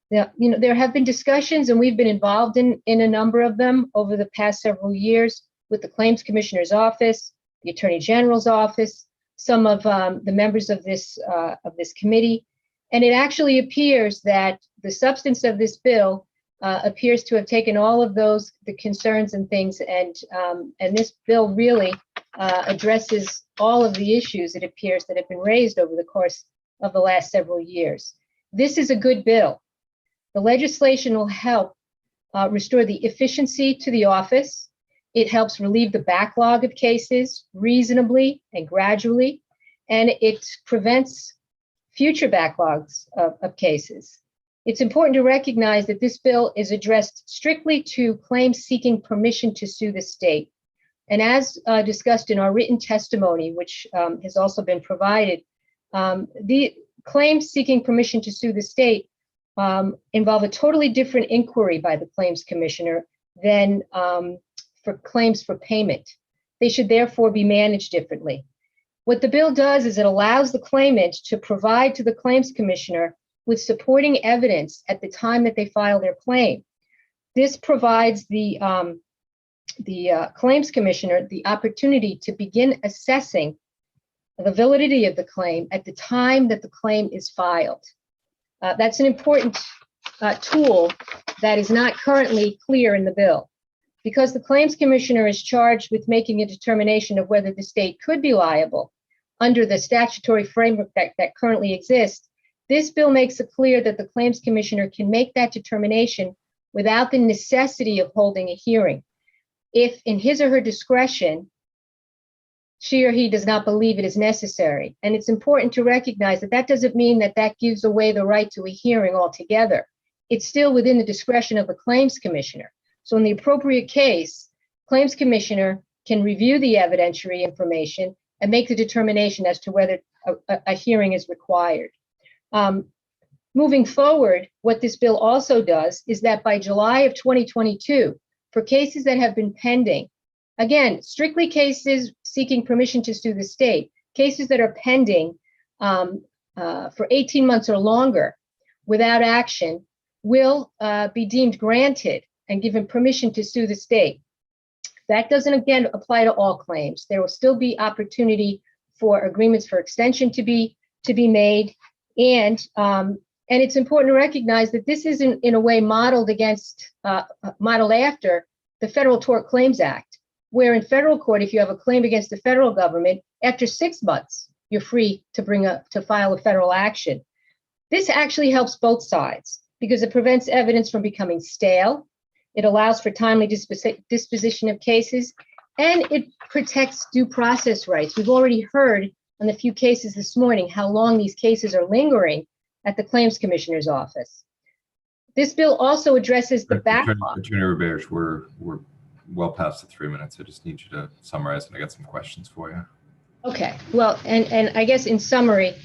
Now, there have been discussions, and we've been involved in a number of them over the past several years with the Claims Commissioner's Office, the Attorney General's Office, some of the members of this committee. And it actually appears that the substance of this bill appears to have taken all of the concerns and things, and this bill really addresses all of the issues, it appears, that have been raised over the course of the last several years. This is a good bill. The legislation will help restore the efficiency to the office. It helps relieve the backlog of cases reasonably and gradually, and it prevents future backlogs of cases. It's important to recognize that this bill is addressed strictly to claims seeking permission to sue the state. And as discussed in our written testimony, which has also been provided, the claims seeking permission to sue the state involve a totally different inquiry by the Claims Commissioner than for claims for payment. They should therefore be managed differently. What the bill does is it allows the claimant to provide to the Claims Commissioner with supporting evidence at the time that they file their claim. This provides the Claims Commissioner the opportunity to begin assessing the validity of the claim at the time that the claim is filed. That's an important tool that is not currently clear in the bill. Because the Claims Commissioner is charged with making a determination of whether the state could be liable under the statutory framework that currently exists, this bill makes it clear that the Claims Commissioner can make that determination without the necessity of holding a hearing. If in his or her discretion, she or he does not believe it is necessary. And it's important to recognize that that doesn't mean that that gives away the right to a hearing altogether. It's still within the discretion of the Claims Commissioner. So in the appropriate case, Claims Commissioner can review the evidentiary information and make the determination as to whether a hearing is required. Moving forward, what this bill also does is that by July of 2022, for cases that have been pending, again, strictly cases seeking permission to sue the state, cases that are pending for 18 months or longer without action will be deemed granted and given permission to sue the state. That doesn't, again, apply to all claims. There will still be opportunity for agreements for extension to be made. And it's important to recognize that this isn't in a way modeled after the Federal Tort Claims Act, where in federal court, if you have a claim against the federal government, after 6 months, you're free to file a federal action. This actually helps both sides because it prevents evidence from becoming stale. It allows for timely disposition of cases, and it protects due process rights. We've already heard on the few cases this morning how long these cases are lingering at the Claims Commissioner's office. This bill also addresses the backlog. Attorney Roberge, we're well past the 3 minutes. I just need you to summarize, and I got some questions for you. Okay, well, and I guess in summary,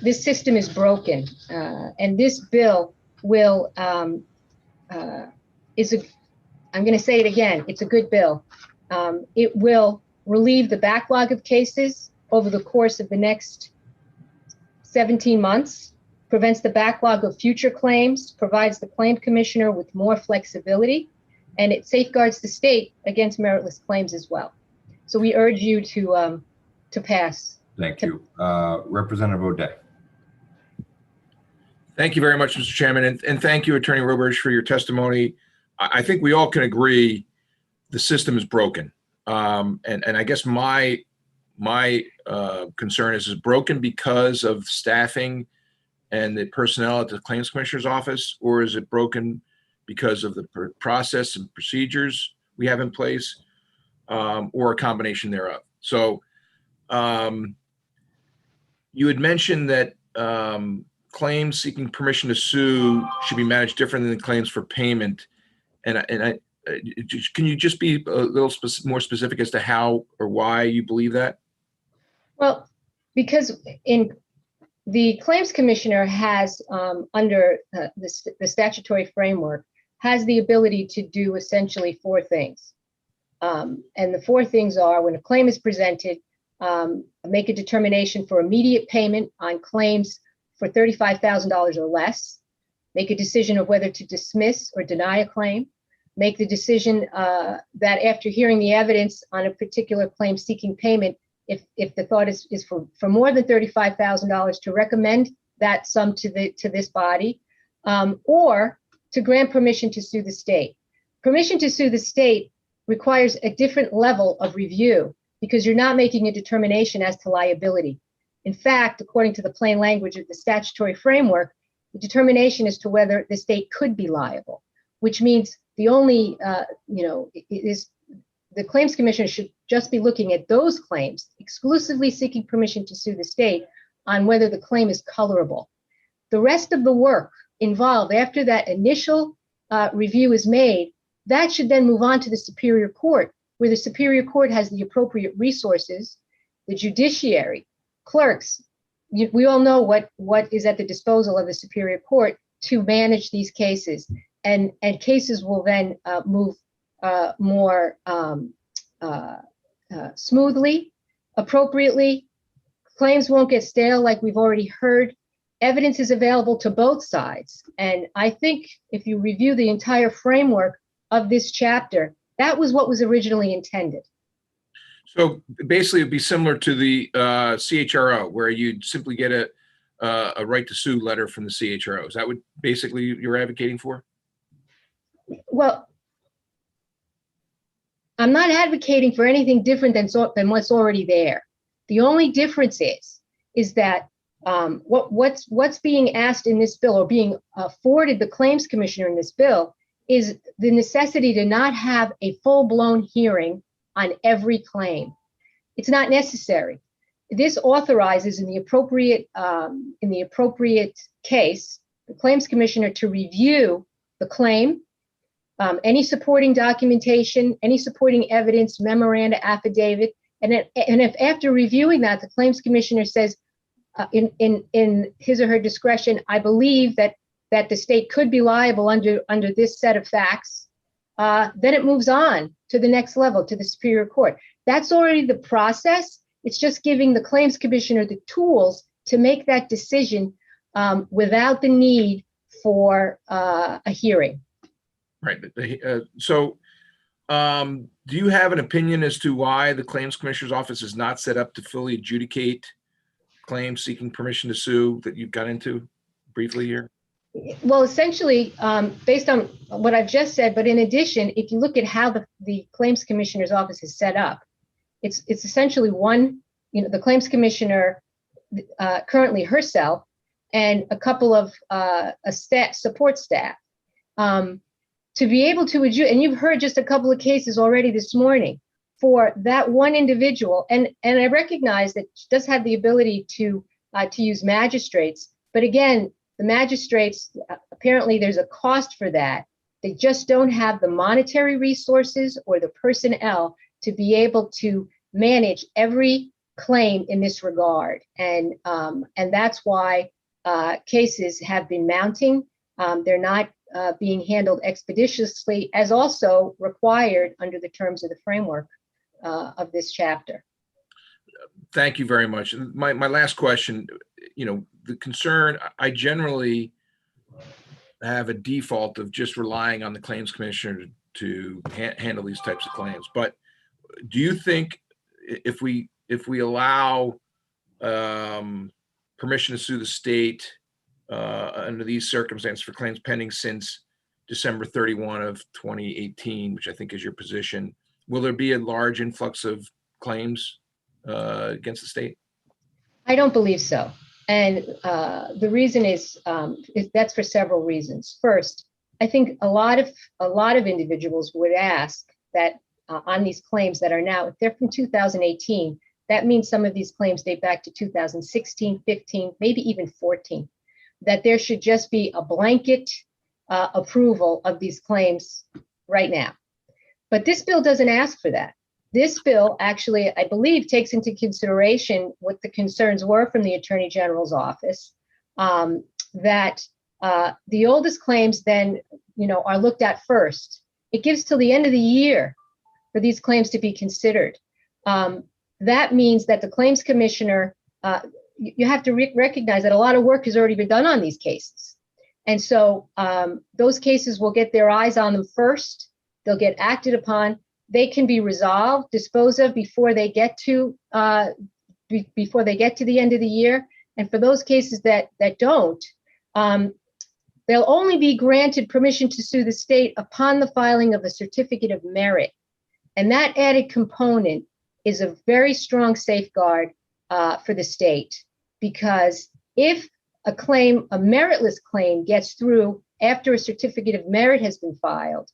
this system is broken, and this bill will, I'm going to say it again, it's a good bill. It will relieve the backlog of cases over the course of the next 17 months, prevents the backlog of future claims, provides the Claim Commissioner with more flexibility, and it safeguards the state against meritless claims as well. So we urge you to pass. Thank you. Representative O'Day. Thank you very much, Mr. Chairman, and thank you, Attorney Roberge, for your testimony. I think we all can agree the system is broken. And I guess my concern is broken because of staffing and the personnel at the Claims Commissioner's office, or is it broken because of the process and procedures we have in place? or a combination thereof. So you had mentioned that claims seeking permission to sue should be managed differently than claims for payment. And can you just be a little more specific as to how or why you believe that? Well, because the claims commissioner has, under the statutory framework, has the ability to do essentially four things. And the four things are: when a claim is presented, make a determination for immediate payment on claims for $35,000 or less, make a decision of whether to dismiss or deny a claim, make the decision that after hearing the evidence on a particular claim seeking payment, if the thought is for more than $35,000, to recommend that sum to this body, or to grant permission to sue the state. Permission to sue the state requires a different level of review because you're not making a determination as to liability. In fact, according to the plain language of the statutory framework, the determination as to whether the state could be liable, which means the only, is the claims commissioner should just be looking at those claims, exclusively seeking permission to sue the state on whether the claim is colorable. The rest of the work involved after that initial review is made, that should then move on to the Superior Court, where the Superior Court has the appropriate resources, the judiciary, clerks. We all know what is at the disposal of the Superior Court to manage these cases, and cases will then move more smoothly, appropriately. Claims won't get stale, like we've already heard. Evidence is available to both sides, and I think if you review the entire framework of this chapter, that was what was originally intended. So basically, it'd be similar to the CHRO, where you'd simply get a right to sue letter from the CHRO. Is that what basically you're advocating for? Well, I'm not advocating for anything different than what's already there. The only difference is that what's being asked in this bill, or being afforded the claims commissioner in this bill, is the necessity to not have a full-blown hearing on every claim. It's not necessary. This authorizes in the appropriate case, the claims commissioner to review the claim, any supporting documentation, any supporting evidence, memoranda, affidavit, and if after reviewing that, the claims commissioner says, in his or her discretion, I believe that the state could be liable under this set of facts, then it moves on to the next level, to the Superior Court. That's already the process. It's just giving the claims commissioner the tools to make that decision without the need for a hearing. Right. So do you have an opinion as to why the claims commissioner's office is not set up to fully adjudicate claims seeking permission to sue that you've got into briefly here? Well, essentially, based on what I've just said, but in addition, if you look at how the claims commissioner's office is set up, it's essentially one, the claims commissioner currently herself and a couple of support staff to be able to adjudicate. And you've heard just a couple of cases already this morning for that one individual. And I recognize that she does have the ability to use magistrates, but again, the magistrates, apparently there's a cost for that. They just don't have the monetary resources or the personnel to be able to manage every claim in this regard. And that's why cases have been mounting. They're not being handled expeditiously, as also required under the terms of the framework of this chapter. Thank you very much. My last question, the concern, I generally have a default of just relying on the claims commissioner to handle these types of claims. But do you think if we allow permission to sue the state under these circumstances for claims pending since December 31 of 2018, which I think is your position, will there be a large influx of claims against the state? I don't believe so. And the reason is that's for several reasons. First, I think a lot of individuals would ask that on these claims that are now, if they're from 2018, that means some of these claims date back to 2016, 15, maybe even 14, that there should just be a blanket approval of these claims right now. But this bill doesn't ask for that. This bill actually, I believe, takes into consideration what the concerns were from the Attorney General's office, that the oldest claims then, are looked at first. It gives till the end of the year for these claims to be considered. That means that the claims commissioner, you have to recognize that a lot of work has already been done on these cases. And so those cases will get their eyes on them first. They'll get acted upon. They can be resolved, disposed of before they get to the end of the year. And for those cases that don't, they'll only be granted permission to sue the state upon the filing of a certificate of merit. And that added component is a very strong safeguard for the state, because if a meritless claim gets through after a certificate of merit has been filed,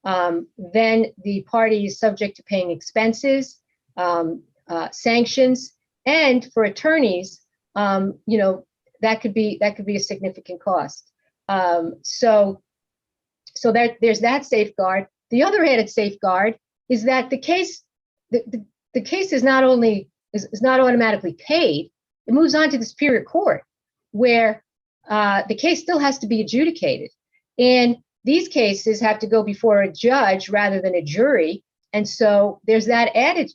then the party is subject to paying expenses, sanctions, and for attorneys, that could be a significant cost. So there's that safeguard. The other added safeguard is that the case is not automatically paid. It moves on to the Superior Court, where the case still has to be adjudicated. And these cases have to go before a judge rather than a jury. And so there's that added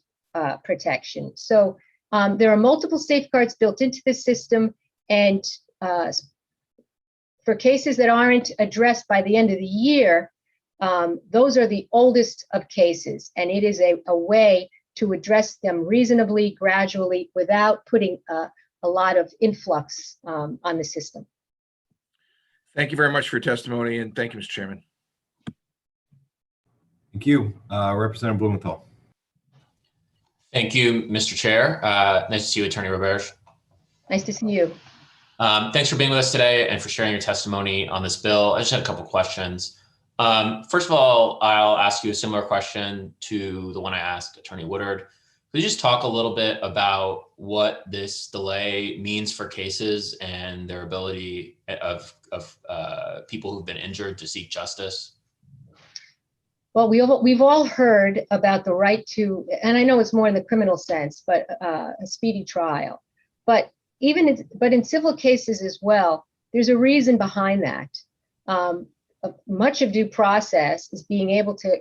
protection. So there are multiple safeguards built into the system. And for cases that aren't addressed by the end of the year, those are the oldest of cases. And it is a way to address them reasonably, gradually, without putting a lot of influx on the system. Thank you very much for your testimony, and thank you, Mr. Chairman. Thank you. Representative Blumenthal. Thank you, Mr. Chair. Nice to see you, Attorney Roberge. Nice to see you. Thanks for being with us today and for sharing your testimony on this bill. I just had a couple questions. First of all, I'll ask you a similar question to the one I asked Attorney Woodard. Could you just talk a little bit about what this delay means for cases and their ability of people who've been injured to seek justice? Well, we've all heard about the right to, and I know it's more in the criminal sense, but a speedy trial. But in civil cases as well, there's a reason behind that. Much of due process is being able to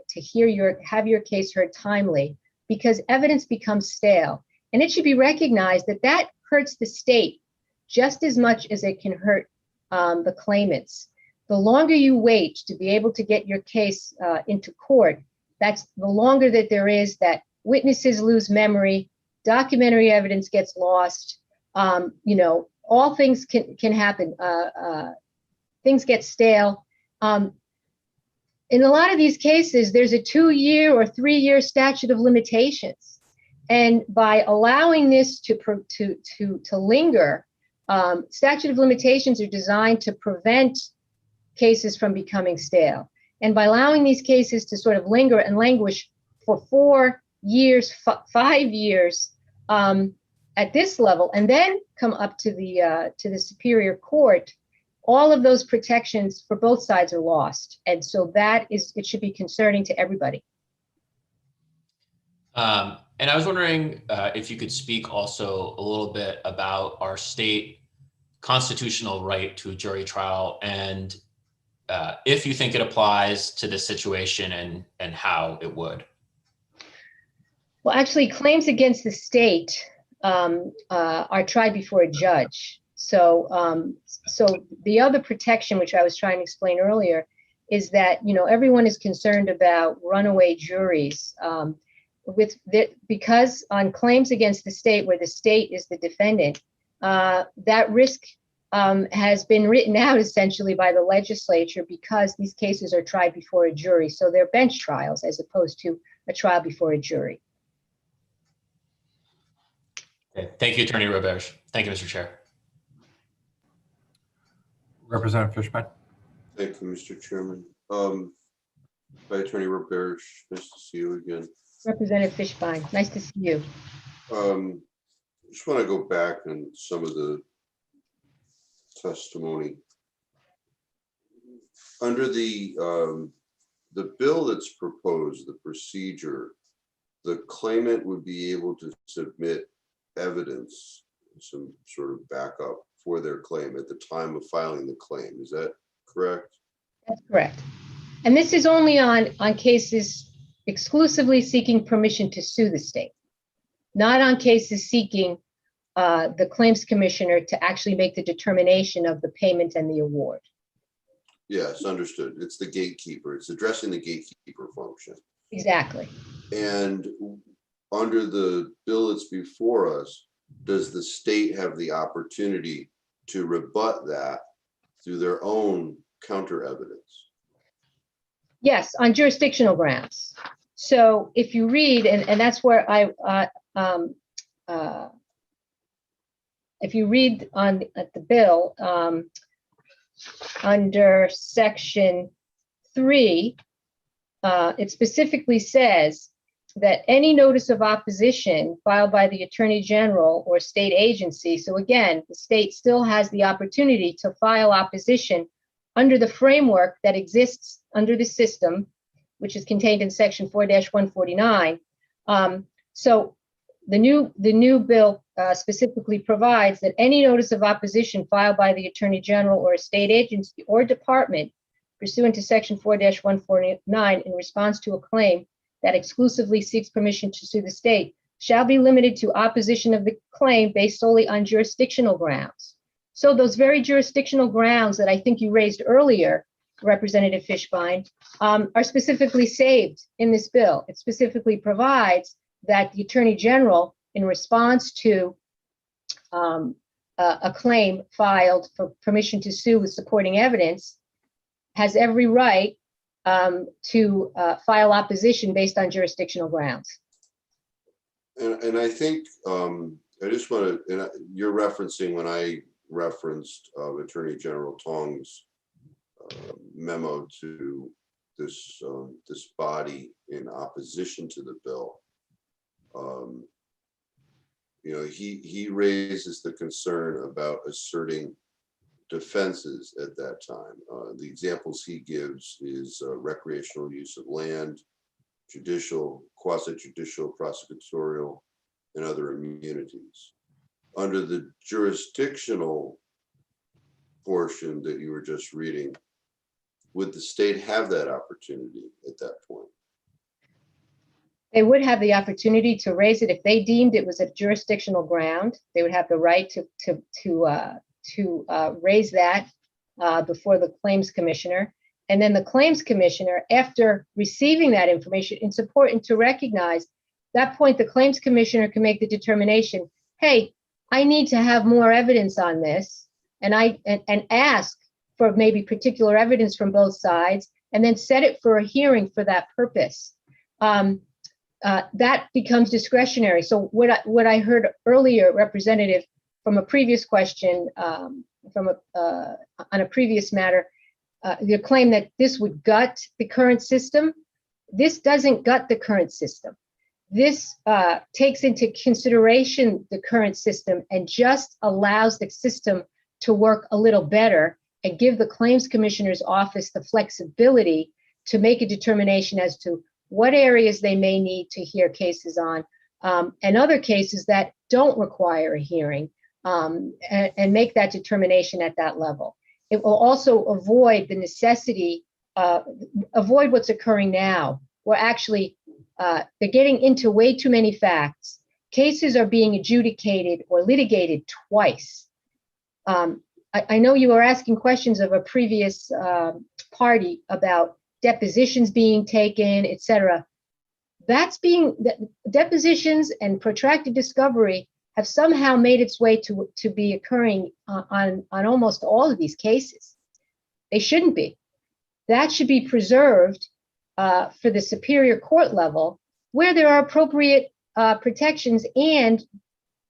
have your case heard timely, because evidence becomes stale. And it should be recognized that hurts the state just as much as it can hurt the claimants. The longer you wait to be able to get your case into court, that's the longer that there is that witnesses lose memory, documentary evidence gets lost, all things can happen. Things get stale. In a lot of these cases, there's a 2-year or 3-year statute of limitations. And by allowing this to linger, statute of limitations are designed to prevent cases from becoming stale. And by allowing these cases to sort of linger and languish for 4 years, 5 years at this level, and then come up to the Superior Court, all of those protections for both sides are lost. And so it should be concerning to everybody. And I was wondering if you could speak also a little bit about our state constitutional right to a jury trial, and if you think it applies to this situation and how it would. Well, actually, claims against the state are tried before a judge. So the other protection, which I was trying to explain earlier, is that everyone is concerned about runaway juries. Because on claims against the state, where the state is the defendant, that risk has been written out essentially by the legislature, because these cases are tried before a jury. So they're bench trials as opposed to a trial before a jury. Okay. Thank you, Attorney Roberge. Thank you, Mr. Chair. Representative Fishman. Thank you, Mr. Chairman. By Attorney Roberge, nice to see you again. Representative Fishbein, nice to see you. Just want to go back on some of the testimony. Under the bill that's proposed, the procedure, the claimant would be able to submit evidence, some sort of backup for their claim at the time of filing the claim. Is that correct? That's correct. And this is only on cases exclusively seeking permission to sue the state, not on cases seeking the claims commissioner to actually make the determination of the payment and the award. Yes, understood. It's the gatekeeper. It's addressing the gatekeeper function. Exactly. And under the bill that's before us, does the state have the opportunity to rebut that through their own counter evidence? Yes, on jurisdictional grounds. So if you read, and that's where if you read at the bill, under section 3, it specifically says that any notice of opposition filed by the Attorney General or state agency, so again, the state still has the opportunity to file opposition under the framework that exists under the system, which is contained in section 4-149. So the new bill specifically provides that any notice of opposition filed by the Attorney General or a state agency or department pursuant to section 4-149 in response to a claim that exclusively seeks permission to sue the state shall be limited to opposition of the claim based solely on jurisdictional grounds. So those very jurisdictional grounds that I think you raised earlier, Representative Fishbein, are specifically saved in this bill. It specifically provides that the Attorney General, in response to a claim filed for permission to sue with supporting evidence, has every right to file opposition based on jurisdictional grounds. And I think I just want to, and you're referencing when I referenced Attorney General Tong's memo to this this body in opposition to the bill. You know, he raises the concern about asserting defenses at that time. The examples he gives is recreational use of land, judicial, quasi-judicial, prosecutorial, and other immunities. Under the jurisdictional portion that you were just reading, would the state have that opportunity at that point? They would have the opportunity to raise it if they deemed it was a jurisdictional ground. They would have the right to raise that before the claims commissioner. And then the claims commissioner, after receiving that information, it's important to recognize that point the claims commissioner can make the determination, hey, I need to have more evidence on this, and ask for maybe particular evidence from both sides, and then set it for a hearing for that purpose. That becomes discretionary. So what I heard earlier, Representative, from a previous question, on a previous matter, the claim that this would gut the current system. This doesn't gut the current system. This takes into consideration the current system and just allows the system to work a little better and give the claims commissioner's office the flexibility to make a determination as to what areas they may need to hear cases on, and other cases that don't require a hearing, and make that determination at that level. It will also avoid the necessity, avoid what's occurring now, where actually they're getting into way too many facts. Cases are being adjudicated or litigated twice. I know you were asking questions of a previous party about depositions being taken, et cetera. Depositions and protracted discovery have somehow made its way to be occurring on almost all of these cases. They shouldn't be. That should be preserved for the superior court level, where there are appropriate protections, and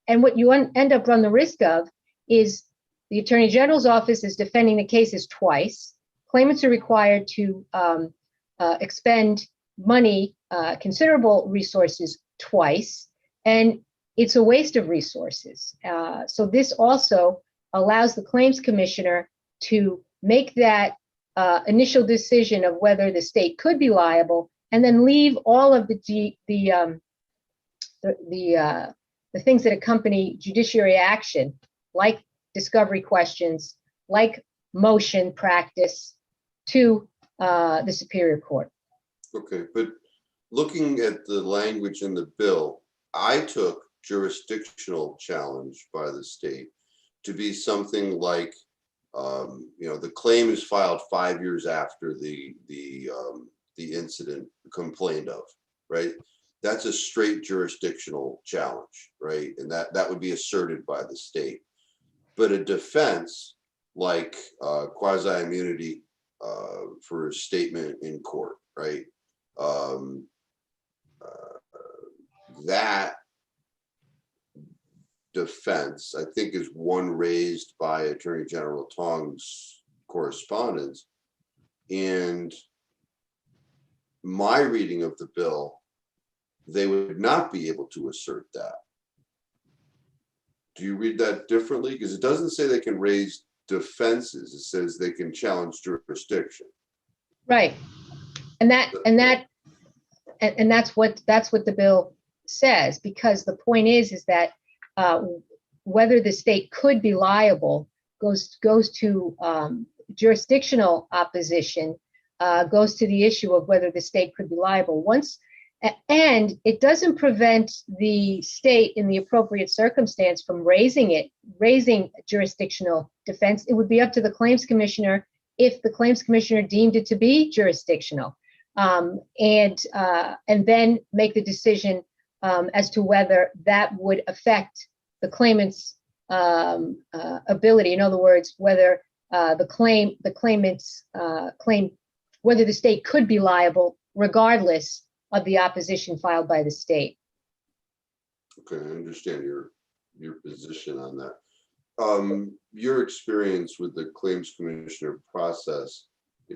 what you end up run the risk of is the Attorney General's office is defending the cases twice. Claimants are required to expend money, considerable resources twice, and it's a waste of resources. So this also allows the claims commissioner to make that initial decision of whether the state could be liable, and then leave all of the things that accompany judiciary action, like discovery questions, like motion practice, to the Superior Court. Okay, but looking at the language in the bill, I took jurisdictional challenge by the state to be something like, the claim is filed 5 years after the incident complained of, right? That's a straight jurisdictional challenge, right? And that would be asserted by the state. But a defense like quasi immunity for a statement in court, right? That defense, I think, is one raised by Attorney General Tong's correspondence. And my reading of the bill, they would not be able to assert that. Do you read that differently? Because it doesn't say they can raise defenses. It says they can challenge jurisdiction. Right. And that's what the bill says, because the point is that whether the state could be liable goes to jurisdictional opposition, goes to the issue of whether the state could be liable. And it doesn't prevent the state in the appropriate circumstance from raising jurisdictional defense. It would be up to the claims commissioner if the claims commissioner deemed it to be jurisdictional, and then make the decision as to whether that would affect the claimant's ability. In other words, whether the claimant's claim, whether the state could be liable regardless of the opposition filed by the state. Okay, I understand your position on that. Your experience with the claims commissioner process,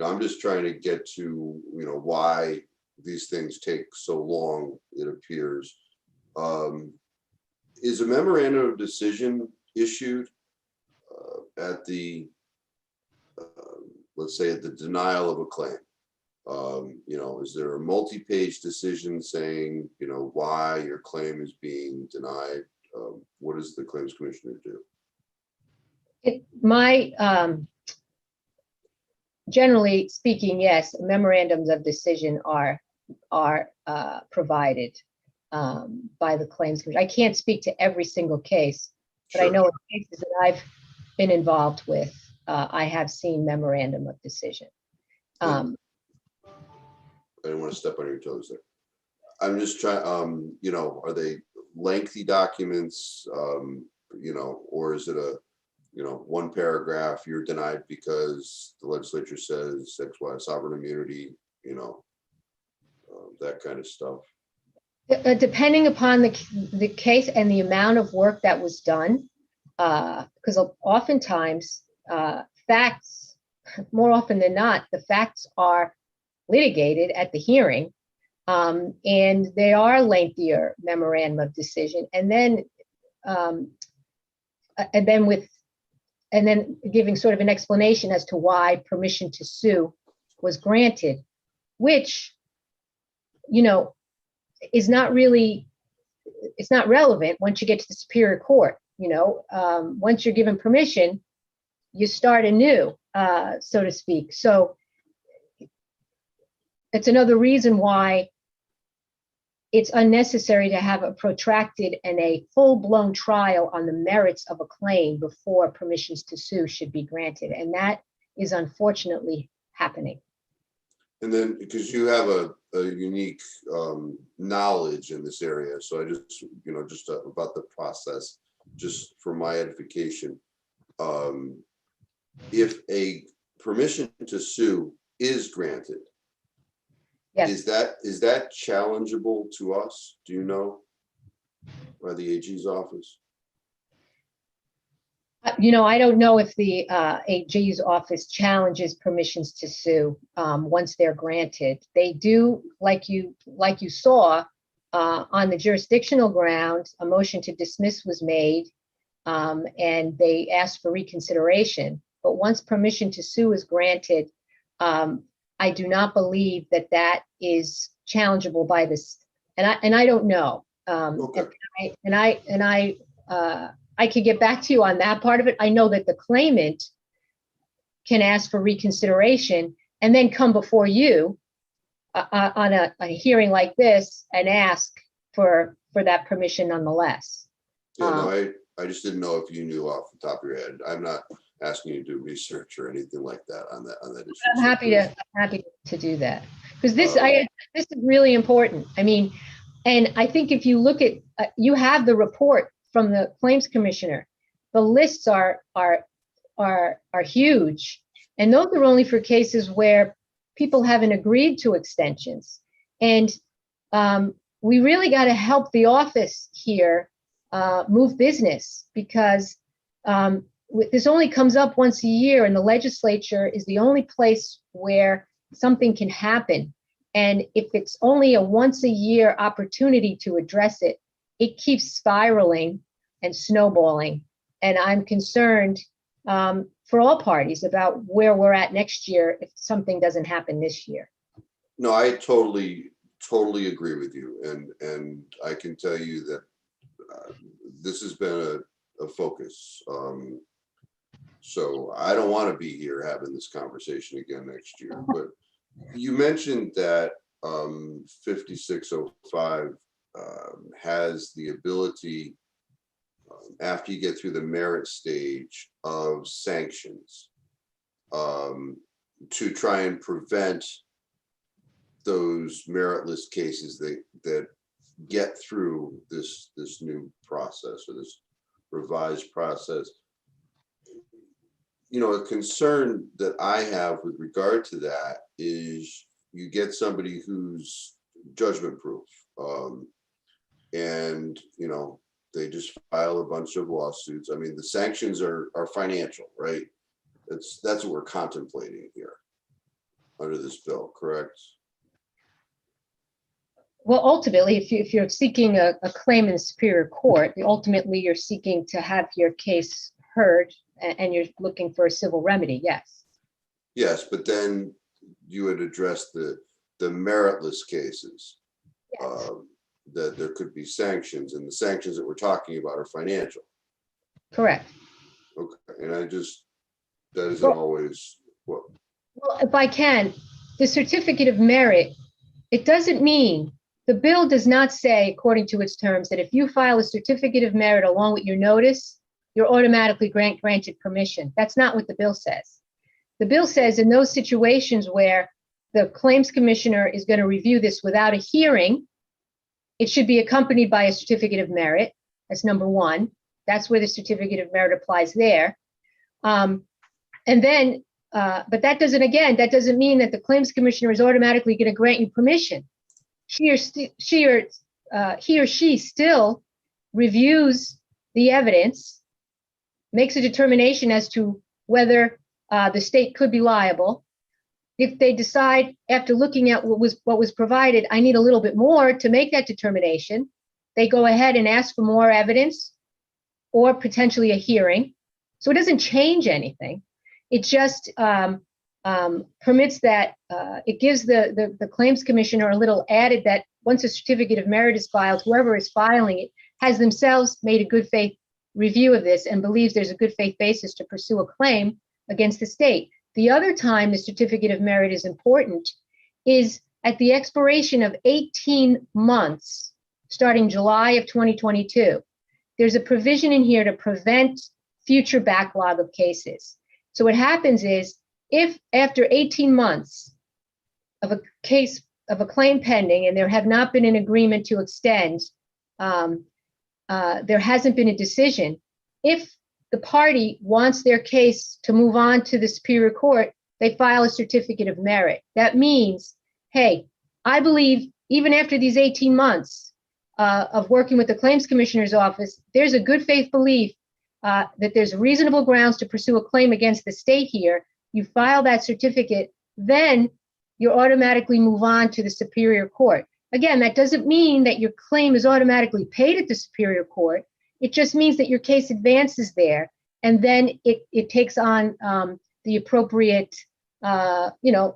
I'm just trying to get to, why these things take so long, it appears. Is a memorandum of decision issued at the, let's say, at the denial of a claim? Is there a multi-page decision saying, why your claim is being denied? What does the claims commissioner do? Generally speaking, yes, memorandums of decision are provided by the claims commissioner. I can't speak to every single case, but Sure. I know in cases that I've been involved with, I have seen memorandum of decision. I didn't want to step on your toes there. I'm just trying, are they lengthy documents, or is it a, one paragraph, you're denied because the legislature says X, Y, sovereign immunity, that kind of stuff? Depending upon the case and the amount of work that was done, because oftentimes facts, more often than not, the facts are litigated at the hearing, and they are lengthier memorandum of decision, and then giving sort of an explanation as to why permission to sue was granted, which is not really, it's not relevant once you get to the Superior Court. Once you're given permission, you start anew, so to speak. So it's another reason why it's unnecessary to have a protracted and a full-blown trial on the merits of a claim before permissions to sue should be granted. And that is unfortunately happening. And then, because you have a unique knowledge in this area, so I just, just about the process, just for my edification, if a permission to sue is granted, yes, is that challengeable to us? Do you know, by the AG's office? I don't know if the AG's office challenges permissions to sue once they're granted. They do, like you saw, on the jurisdictional ground, a motion to dismiss was made, and they asked for reconsideration. But once permission to sue is granted, I do not believe that that is challengeable by this. And I don't know. Okay. I could get back to you on that part of it. I know that the claimant can ask for reconsideration and then come before you on a hearing like this and ask for that permission nonetheless. Yeah, no, I just didn't know if you knew off the top of your head. I'm not asking you to do research or anything like that on that issue. I'm happy to do that, because this is really important. I mean, and I think if you look at you have the report from the claims commissioner, the lists are huge, and those are only for cases where people haven't agreed to extensions. And we really got to help the office here move business, because this only comes up once a year, and the legislature is the only place where something can happen. And if it's only a once a year opportunity to address it, it keeps spiraling and snowballing. And I'm concerned for all parties about where we're at next year if something doesn't happen this year. No, I totally agree with you. And I can tell you that this has been a focus. So I don't want to be here having this conversation again next year. But you mentioned that 5605 has the ability, after you get through the merit stage of sanctions, to try and prevent those meritless cases that get through this new process or this revised process. A concern that I have with regard to that is you get somebody who's judgment proof, and they just file a bunch of lawsuits. I mean, the sanctions are financial, right? That's what we're contemplating here under this bill, correct? Well, ultimately, if you're seeking a claim in the Superior Court, ultimately you're seeking to have your case heard, and you're looking for a civil remedy, yes. Yes, but then you would address the meritless cases, Yes. that there could be sanctions, and the sanctions that we're talking about are financial. Correct. Okay, and that isn't Well- always what. Well, if I can, the certificate of merit, it doesn't mean, the bill does not say, according to its terms, that if you file a certificate of merit along with your notice, you're automatically granted permission. That's not what the bill says. The bill says in those situations where the claims commissioner is going to review this without a hearing, it should be accompanied by a certificate of merit. That's number one. That's where the certificate of merit applies there. And then, but that doesn't mean that the claims commissioner is automatically going to grant you permission. He or she still reviews the evidence, makes a determination as to whether the state could be liable. If they decide, after looking at what was provided, I need a little bit more to make that determination, they go ahead and ask for more evidence or potentially a hearing. So it doesn't change anything. It just permits that, it gives the claims commissioner a little added that once a certificate of merit is filed, whoever is filing it has themselves made a good faith review of this and believes there's a good faith basis to pursue a claim against the state. The other time the certificate of merit is important is at the expiration of 18 months, starting July of 2022. There's a provision in here to prevent future backlog of cases. So what happens is, if after 18 months of a case of a claim pending and there have not been an agreement to extend, there hasn't been a decision, if the party wants their case to move on to the Superior Court, they file a certificate of merit. That means, hey, I believe even after these 18 months of working with the Claims Commissioner's office, there's a good faith belief that there's reasonable grounds to pursue a claim against the state here, you file that certificate, then you automatically move on to the Superior Court. Again, that doesn't mean that your claim is automatically paid at the Superior Court. It just means that your case advances there, and then it takes on the appropriate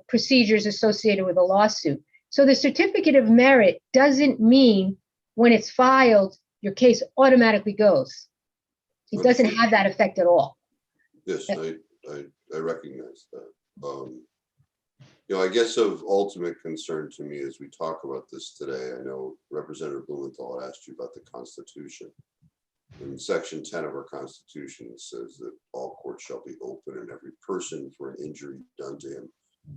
procedures associated with a lawsuit. So the certificate of merit doesn't mean when it's filed, your case automatically goes. It doesn't have that effect at all. Yes, I recognize that. I guess of ultimate concern to me as we talk about this today, I know Representative Blumenthal asked you about the Constitution. In Section 10 of our Constitution, it says that all courts shall be open, and every person for an injury done to him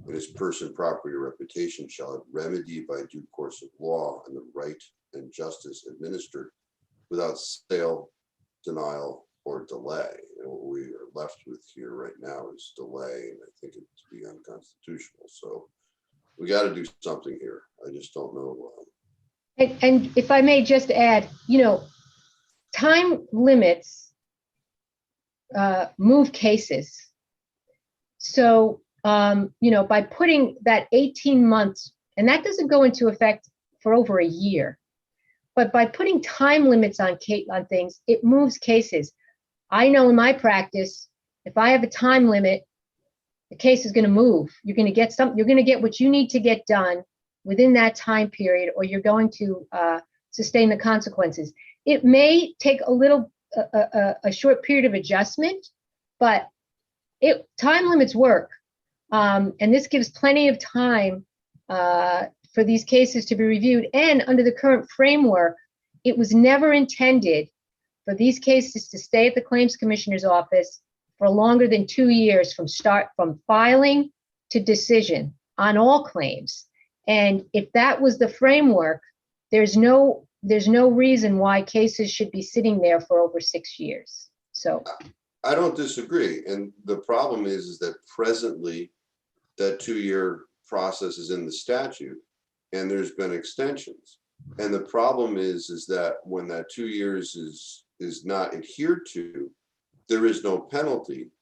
and his person, property, or reputation shall have remedy by due course of law, and the right and justice administered without sale, denial, or delay. And what we are left with here right now is delay, and I think it to be unconstitutional. So we got to do something here. I just don't know. And if I may just add, time limits move cases. So, by putting that 18 months, and that doesn't go into effect for over a year, but by putting time limits on things, it moves cases. I know in my practice, if I have a time limit, the case is going to move. You're going to get you're going to get what you need to get done within that time period, or you're going to sustain the consequences. It may take a short period of adjustment, but time limits work. And this gives plenty of time for these cases to be reviewed. And under the current framework, it was never intended for these cases to stay at the Claims Commissioner's office for longer than 2 years from filing to decision on all claims. And if that was the framework, there's no reason why cases should be sitting there for over 6 years. So I don't disagree. And the problem is that presently that 2-year process is in the statute, and there's been extensions. And the problem is that when that 2 years is not adhered to, there is no penalty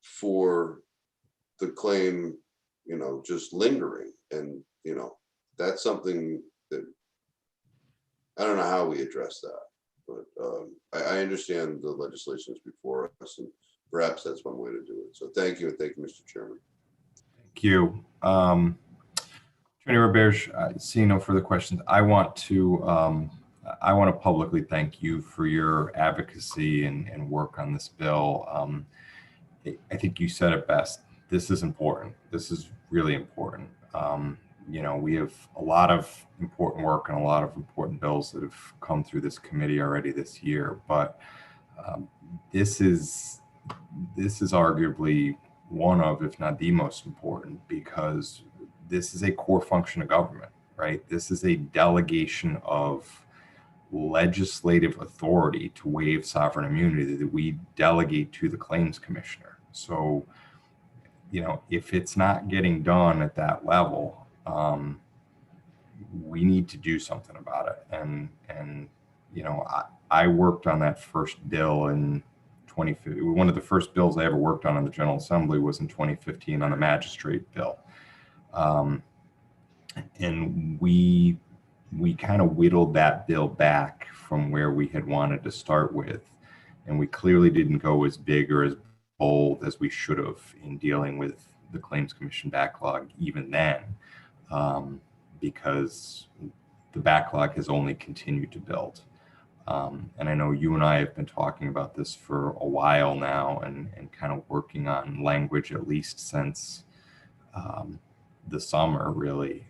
for the claim, just lingering. And, that's something that I don't know how we address that, but I understand the legislation is before us, and perhaps that's one way to do it. So thank you, and thank you, Mr. Chairman. Thank you. Attorney Roberge, seeing no further questions, I want to publicly thank you for your advocacy and work on this bill. I think you said it best. This is important. This is really important. We have a lot of important work and a lot of important bills that have come through this committee already this year, but this is arguably one of, if not the most important, because this is a core function of government, right? This is a delegation of legislative authority to waive sovereign immunity that we delegate to the Claims Commissioner. So, if it's not getting done at that level, we need to do something about it. And I worked on that first bill in 2015. One of the first bills I ever worked on in the General Assembly was in 2015 on the magistrate bill. And we kind of whittled that bill back from where we had wanted to start with. And we clearly didn't go as big or as bold as we should have in dealing with the Claims Commission backlog even then, because the backlog has only continued to build. And I know you and I have been talking about this for a while now, and kind of working on language at least since the summer, really.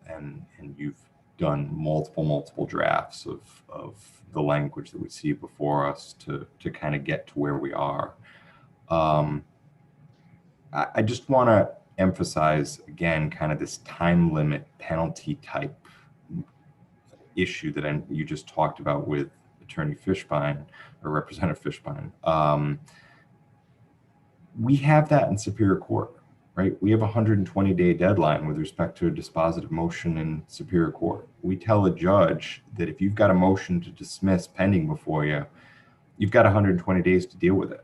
And you've done multiple drafts of the language that we see before us to kind of get to where we are. I just want to emphasize again, kind of this time limit penalty type issue that you just talked about with Attorney Fishbein or Representative Fishbein. We have that in Superior Court, right? We have a 120-day deadline with respect to a dispositive motion in Superior Court. We tell a judge that if you've got a motion to dismiss pending before you, you've got 120 days to deal with it.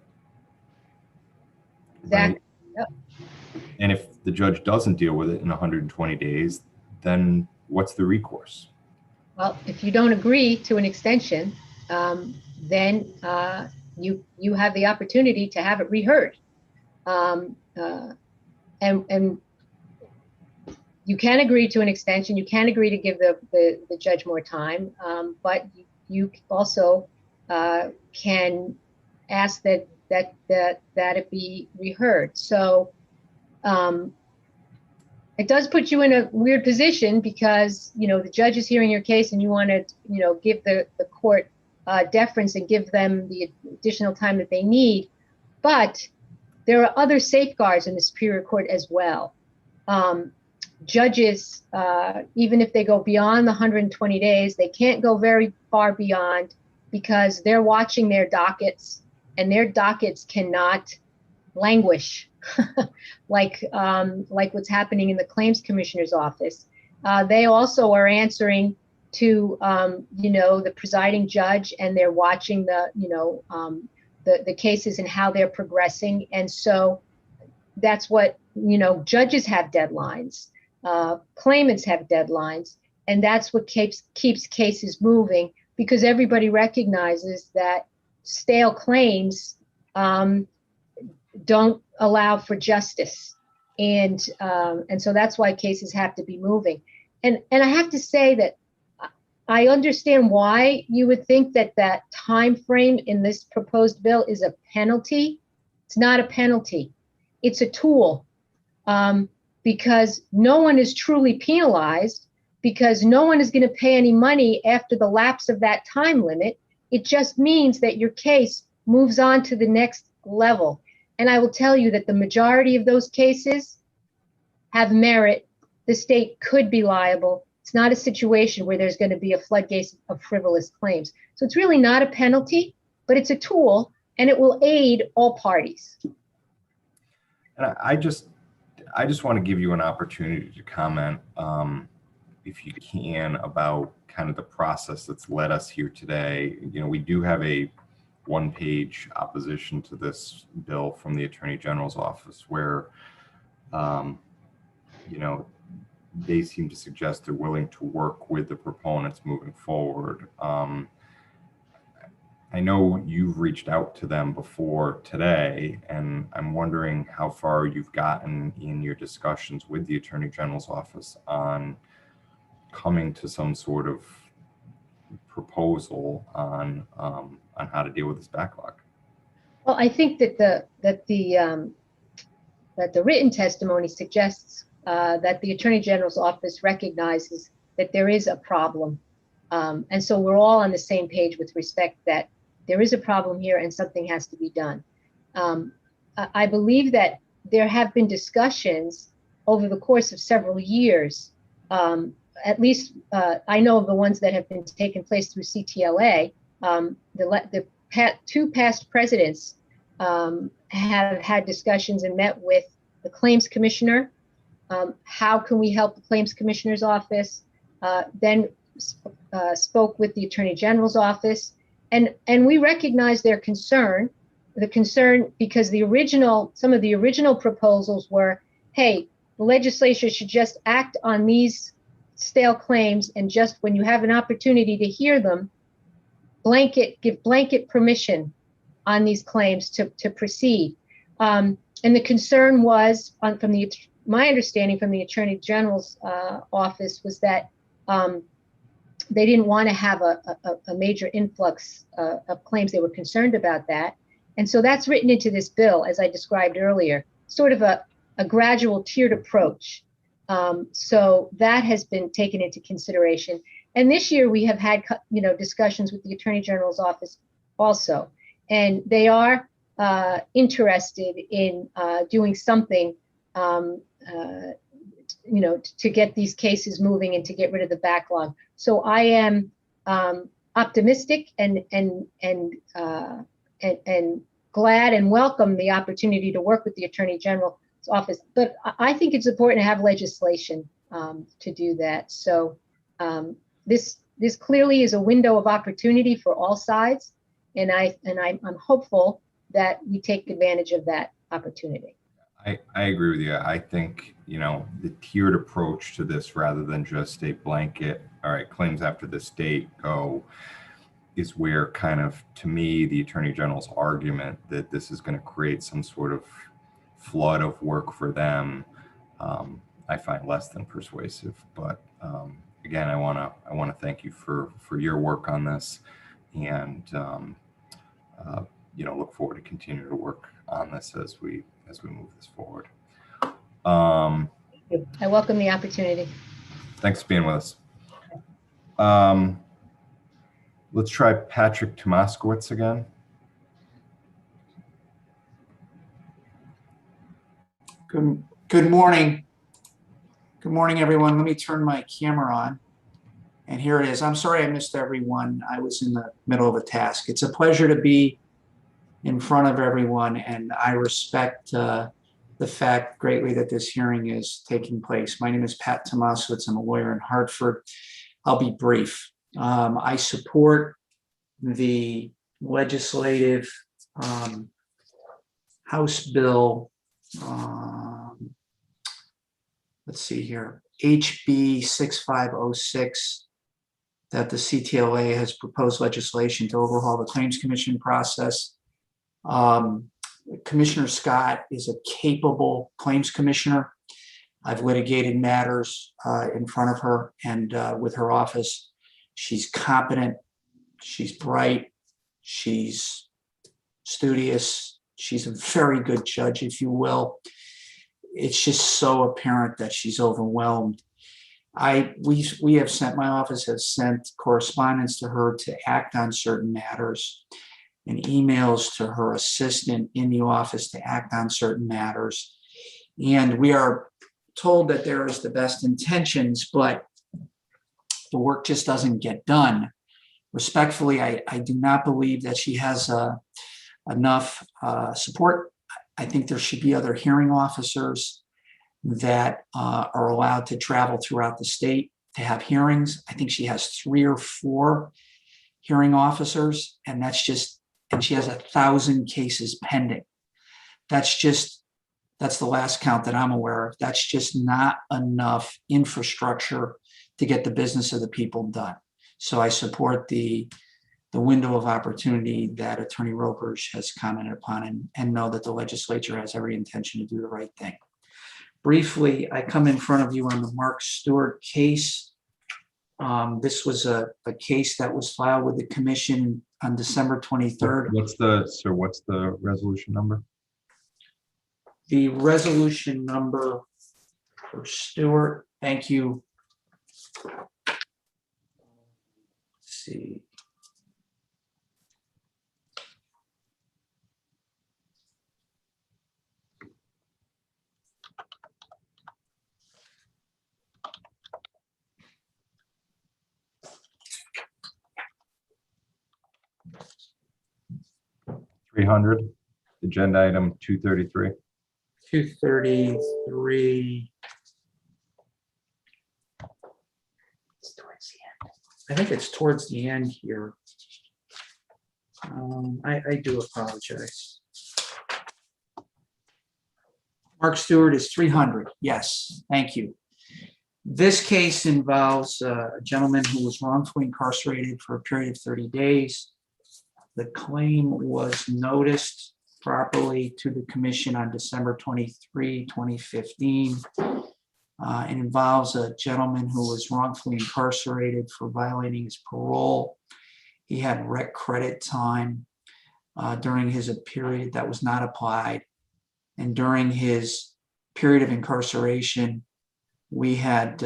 Exactly. Right? And if the judge doesn't deal with it in 120 days, then what's the recourse? Well, if you don't agree to an extension, then you have the opportunity to have it reheard. And you can agree to an extension. You can agree to give the judge more time, but you also can ask that it be reheard. So it does put you in a weird position because, you know, the judge is hearing your case and you want to, you know, give the court deference and give them the additional time that they need. But there are other safeguards in the Superior Court as well. Judges, even if they go beyond the 120 days, they can't go very far beyond because they're watching their dockets, and their dockets cannot languish like what's happening in the Claims Commissioner's office. They also are answering to you know, the presiding judge, and they're watching the, you know, the cases and how they're progressing. And so that's what, you know, judges have deadlines, claimants have deadlines, and that's what keeps cases moving, because everybody recognizes that stale claims don't allow for justice. And so that's why cases have to be moving. And I have to say that I understand why you would think that time frame in this proposed bill is a penalty. It's not a penalty. It's a tool, because no one is truly penalized, because no one is going to pay any money after the lapse of that time limit. It just means that your case moves on to the next level. And I will tell you that the majority of those cases have merit. The state could be liable. It's not a situation where there's going to be a floodgate of frivolous claims. So it's really not a penalty, but it's a tool, and it will aid all parties. And I just want to give you an opportunity to comment, if you can, about kind of the process that's led us here today. You know, we do have a one-page opposition to this bill from the Attorney General's office where, you know, they seem to suggest they're willing to work with the proponents moving forward. I know you've reached out to them before today, and I'm wondering how far you've gotten in your discussions with the Attorney General's office on coming to some sort of proposal on how to deal with this backlog. Well, I think that the written testimony suggests that the Attorney General's office recognizes that there is a problem. And so we're all on the same page with respect that there is a problem here and something has to be done. I believe that there have been discussions over the course of several years. At least I know of the ones that have been taking place through CTLA. The two past presidents have had discussions and met with the Claims Commissioner. How can we help the Claims Commissioner's office? Then spoke with the Attorney General's office, and we recognize their concern. The concern because some of the original proposals were, hey, the legislature should just act on these stale claims, and just when you have an opportunity to hear them, give blanket permission on these claims to proceed. And the concern was, my understanding from the Attorney General's office was that they didn't want to have a major influx of claims. They were concerned about that. And so that's written into this bill, as I described earlier, sort of a gradual tiered approach. So that has been taken into consideration. And this year we have had, you know, discussions with the Attorney General's office also, and they are interested in doing something, you know, to get these cases moving and to get rid of the backlog. So I am optimistic and glad and welcome the opportunity to work with the Attorney General's office. But I think it's important to have legislation to do that. So this clearly is a window of opportunity for all sides. And I'm hopeful that we take advantage of that opportunity. I agree with you. I think, the tiered approach to this rather than just a blanket, all right, claims after this date go, is where kind of, to me, the Attorney General's argument that this is going to create some sort of flood of work for them, I find less than persuasive. But again, I want to thank you for your work on this, and look forward to continue to work on this as we move this forward. I welcome the opportunity. Thanks for being with us. Let's try Patrick Tomaskowitz again. Good morning. Good morning, everyone. Let me turn my camera on. And here it is. I'm sorry I missed everyone. I was in the middle of a task. It's a pleasure to be in front of everyone, and I respect the fact greatly that this hearing is taking place. My name is Pat Tomaskowitz. I'm a lawyer in Hartford. I'll be brief. I support the legislative House bill, let's see here, HB 6506, that the CTLA has proposed legislation to overhaul the Claims Commission process. Commissioner Scott is a capable claims commissioner. I've litigated matters in front of her and with her office. She's competent, she's bright, she's studious, she's a very good judge, if you will. It's just so apparent that she's overwhelmed. We have sent, my office has sent correspondence to her to act on certain matters, and emails to her assistant in the office to act on certain matters. And we are told that there is the best intentions, but the work just doesn't get done. Respectfully, I do not believe that she has enough support. I think there should be other hearing officers that are allowed to travel throughout the state to have hearings. I think she has 3 or 4 hearing officers, and she has 1,000 cases pending. That's the last count that I'm aware of. That's just not enough infrastructure to get the business of the people done. So I support the window of opportunity that Attorney Roperge has commented upon, and know that the legislature has every intention to do the right thing. Briefly, I come in front of you on the Mark Stewart case. This was a case that was filed with the commission on December 23rd. What's the resolution number? The resolution number for Stewart, thank you. Let's see. $300, agenda item 233. 233. I think it's towards the end here. I do apologize. Mark Stewart is 300. Yes, thank you. This case involves a gentleman who was wrongfully incarcerated for a period of 30 days. The claim was noticed properly to the commission on December 23, 2015. It involves a gentleman who was wrongfully incarcerated for violating his parole. He had rec credit time during his period that was not applied. And during his period of incarceration, we had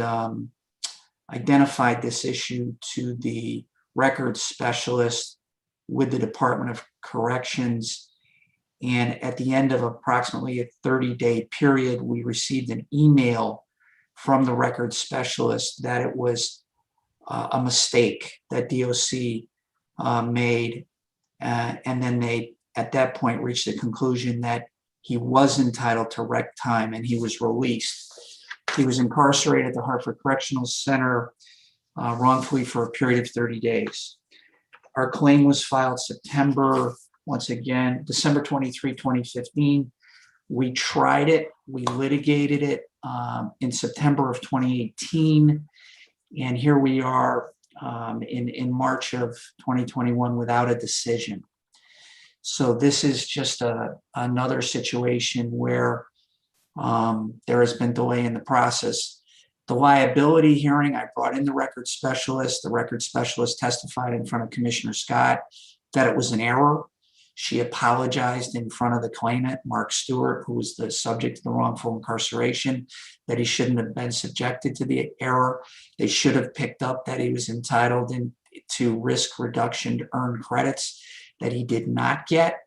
identified this issue to the records specialist with the Department of Corrections. And at the end of approximately a 30-day period, we received an email from the records specialist that it was a mistake that DOC made. And then they, at that point, reached the conclusion that he was entitled to rec time and he was released. He was incarcerated at the Hartford Correctional Center wrongfully for a period of 30 days. Our claim was filed September, once again, December 23, 2015. We tried it, we litigated it in September of 2018. And here we are in March of 2021 without a decision. So this is just another situation where there has been delay in the process. The liability hearing, I brought in the record specialist. The record specialist testified in front of Commissioner Scott that it was an error. She apologized in front of the claimant, Mark Stewart, who was the subject of the wrongful incarceration, that he shouldn't have been subjected to the error. They should have picked up that he was entitled to risk reduction to earn credits that he did not get.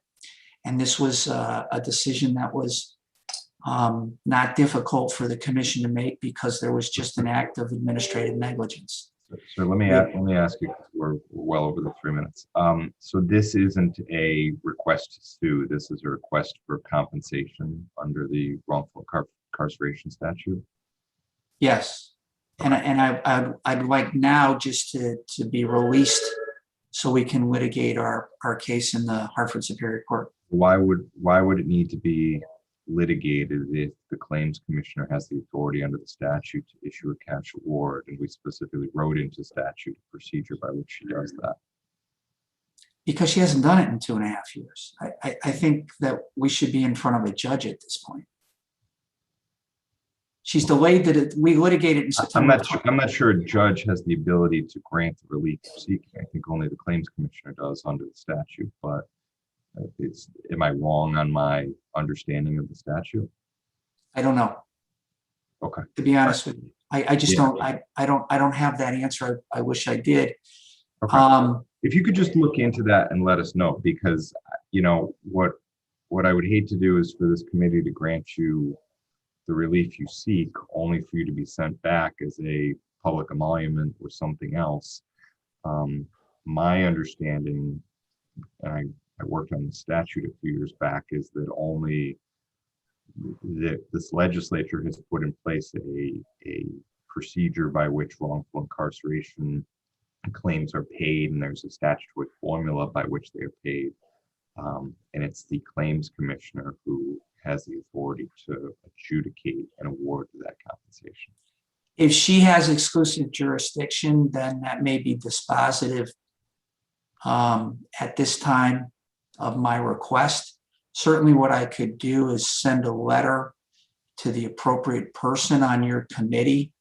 And this was a decision that was not difficult for the commission to make because there was just an act of administrative negligence. So let me ask you, 'cause we're well over the 3 minutes. So this isn't a request to sue. This is a request for compensation under the wrongful incarceration statute. Yes, and I'd like now just to be released so we can litigate our case in the Hartford Superior Court. Why would it need to be litigated if the claims commissioner has the authority under the statute to issue a cash award, and we specifically wrote into statute a procedure by which she does that? Because she hasn't done it in 2.5 years. I think that we should be in front of a judge at this point. She's delayed that we litigated in September. I'm not sure a judge has the ability to grant the relief you're seeking. I think only the claims commissioner does under the statute, but am I wrong on my understanding of the statute? I don't know. Okay. To be honest with you, I just don't. I don't have that answer. I wish I did. Okay. If you could just look into that and let us know, because what I would hate to do is for this committee to grant you the relief you seek, only for you to be sent back as a public emolument or something else. My understanding, and I worked on the statute a few years back, is that only this legislature has put in place a procedure by which wrongful incarceration claims are paid, and there's a statutory formula by which they are paid. And it's the claims commissioner who has the authority to adjudicate and award that compensation. If she has exclusive jurisdiction, then that may be dispositive at this time of my request. Certainly what I could do is send a letter to the appropriate person on your committee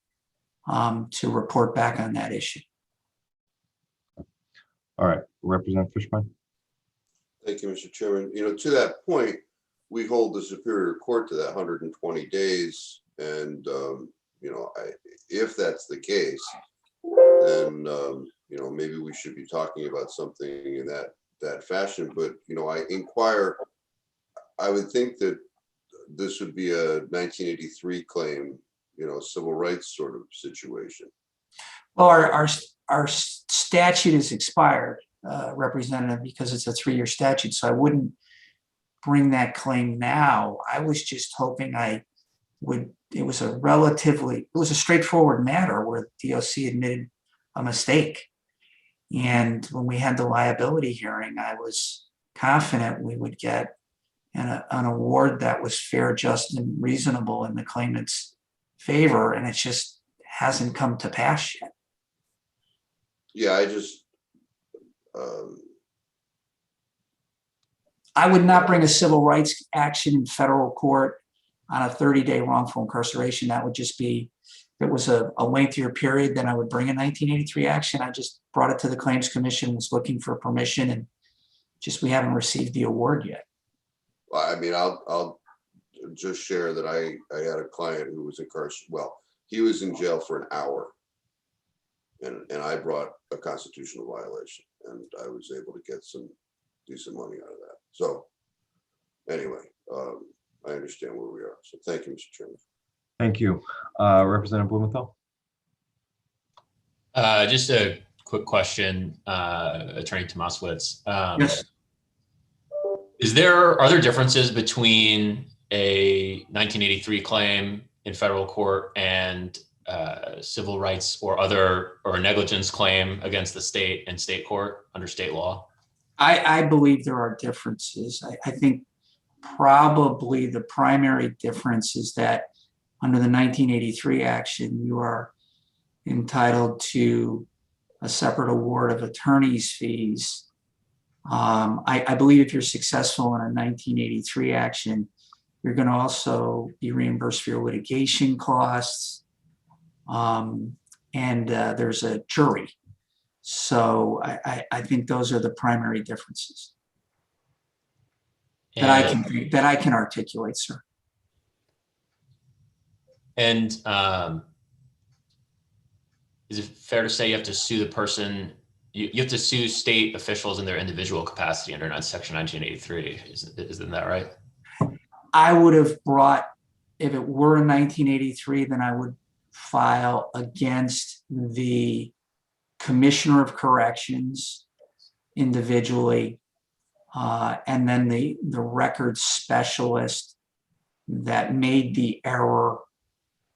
to report back on that issue. All right, Representative Fishbein. Thank you, Mr. Chairman. To that point, we hold the Superior Court to that 120 days. And, if that's the case, then, maybe we should be talking about something in that fashion. But, I would think that this would be a 1983 claim, civil rights sort of situation. Well, our statute is expired, Representative, because it's a 3-year statute. So I wouldn't bring that claim now. I was just hoping it was a straightforward matter where DOC admitted a mistake. And when we had the liability hearing, I was confident we would get an award that was fair, just, and reasonable in the claimant's favor. And it just hasn't come to pass yet. Yeah, I would not bring a civil rights action in federal court on a 30-day wrongful incarceration. That would just be, if it was a lengthier period, then I would bring a 1983 action. I just brought it to the Claims Commission, was looking for permission, and we haven't received the award yet. Well, I mean, I'll just share that I had a client who was incarcerated. Well, he was in jail for an hour, and I brought a constitutional violation, and I was able to get some decent money out of that. So anyway, I understand where we are. So thank you, Mr. Chairman. Thank you. Representative Blumenthal. Just a quick question, Attorney Tomaszewicz. Yes. Are there differences between a 1983 claim in federal court and civil rights or other or negligence claim against the state in state court under state law? I believe there are differences. I think probably the primary difference is that under the 1983 action, you are entitled to a separate award of attorney's fees. I believe if you're successful in a 1983 action, you're going to also be reimbursed for your litigation costs. And there's a jury. So I think those are the primary differences that I can articulate, sir. And is it fair to say you have to sue the person? You have to sue state officials in their individual capacity under Section 1983. Isn't that right? I would have brought, if it were in 1983, then I would file against the Commissioner of Corrections individually, and then the records specialist that made the error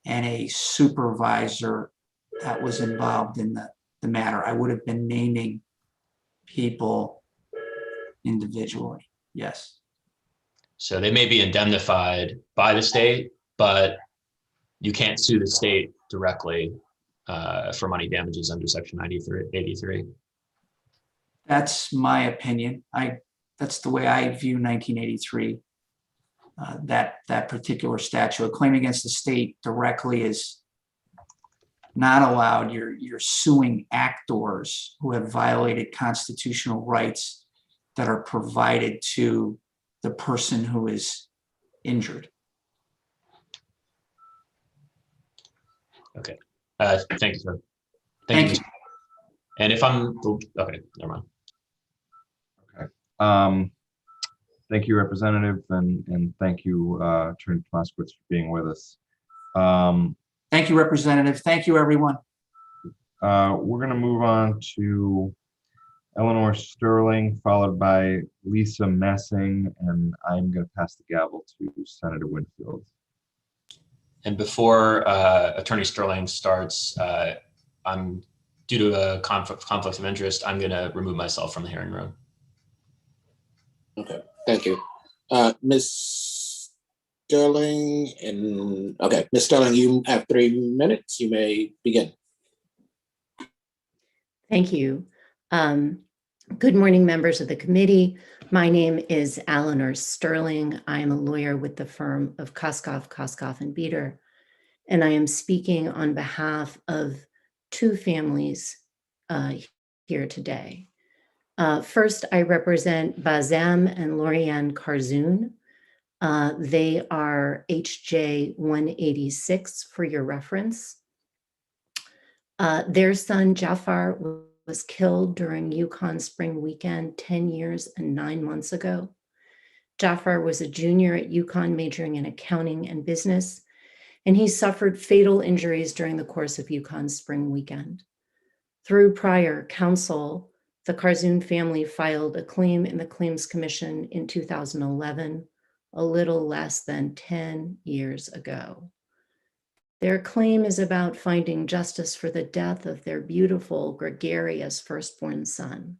and a supervisor that was involved in the matter. I would have been naming people individually, yes. So they may be indemnified by the state, but you can't sue the state directly for money damages under Section 83. That's my opinion. That's the way I view 1983. That particular statute. A claim against the state directly is not allowed. You're suing actors who have violated constitutional rights that are provided to the person who is injured. Okay. Thank you, sir. Thank you. And if I'm okay, never mind. Okay. Thank you, Representative, and thank you, Attorney Tomaskowitz, for being with us. Thank you, Representative. Thank you, everyone. We're going to move on to Eleanor Sterling, followed by Lisa Messing, and I'm going to pass the gavel to Senator Winfield. And before Attorney Sterling starts, I'm due to a conflict of interest, I'm going to remove myself from the hearing room. Okay, thank you. Ms. Sterling, and okay, Ms. Sterling, you have 3 minutes. You may begin. Thank you. Good morning, members of the committee. My name is Eleanor Sterling. I am a lawyer with the firm of Koskoff, and Beater, and I am speaking on behalf of 2 families here today. First, I represent Bazem and Lorianne Karzoun. They are HJ 186 for your reference. Their son, Jafar, was killed during Yukon Spring Weekend 10 years and 9 months ago. Jafar was a junior at Yukon majoring in accounting and business, and he suffered fatal injuries during the course of Yukon Spring Weekend. Through prior counsel, the Karzoun family filed a claim in the Claims Commission in 2011, a little less than 10 years ago. Their claim is about finding justice for the death of their beautiful, gregarious firstborn son.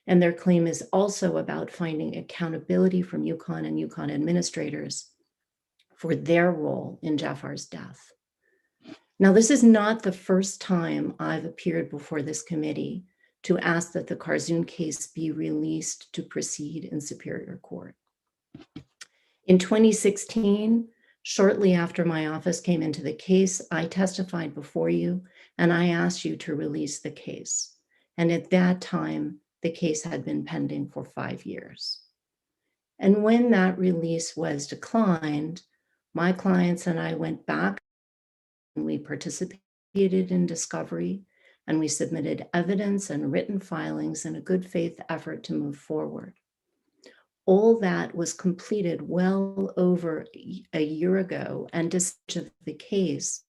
And their claim is also about finding accountability from Yukon and Yukon administrators for their role in Jafar's death. Now, this is not the first time I've appeared before this committee to ask that the Karzoun case be released to proceed in Superior Court. In 2016, shortly after my office came into the case, I testified before you and I asked you to release the case. And at that time, the case had been pending for 5 years. And when that release was declined, my clients and I went back and we participated in discovery and we submitted evidence and written filings in a good faith effort to move forward. All that was completed well over a year ago, and decision of the case,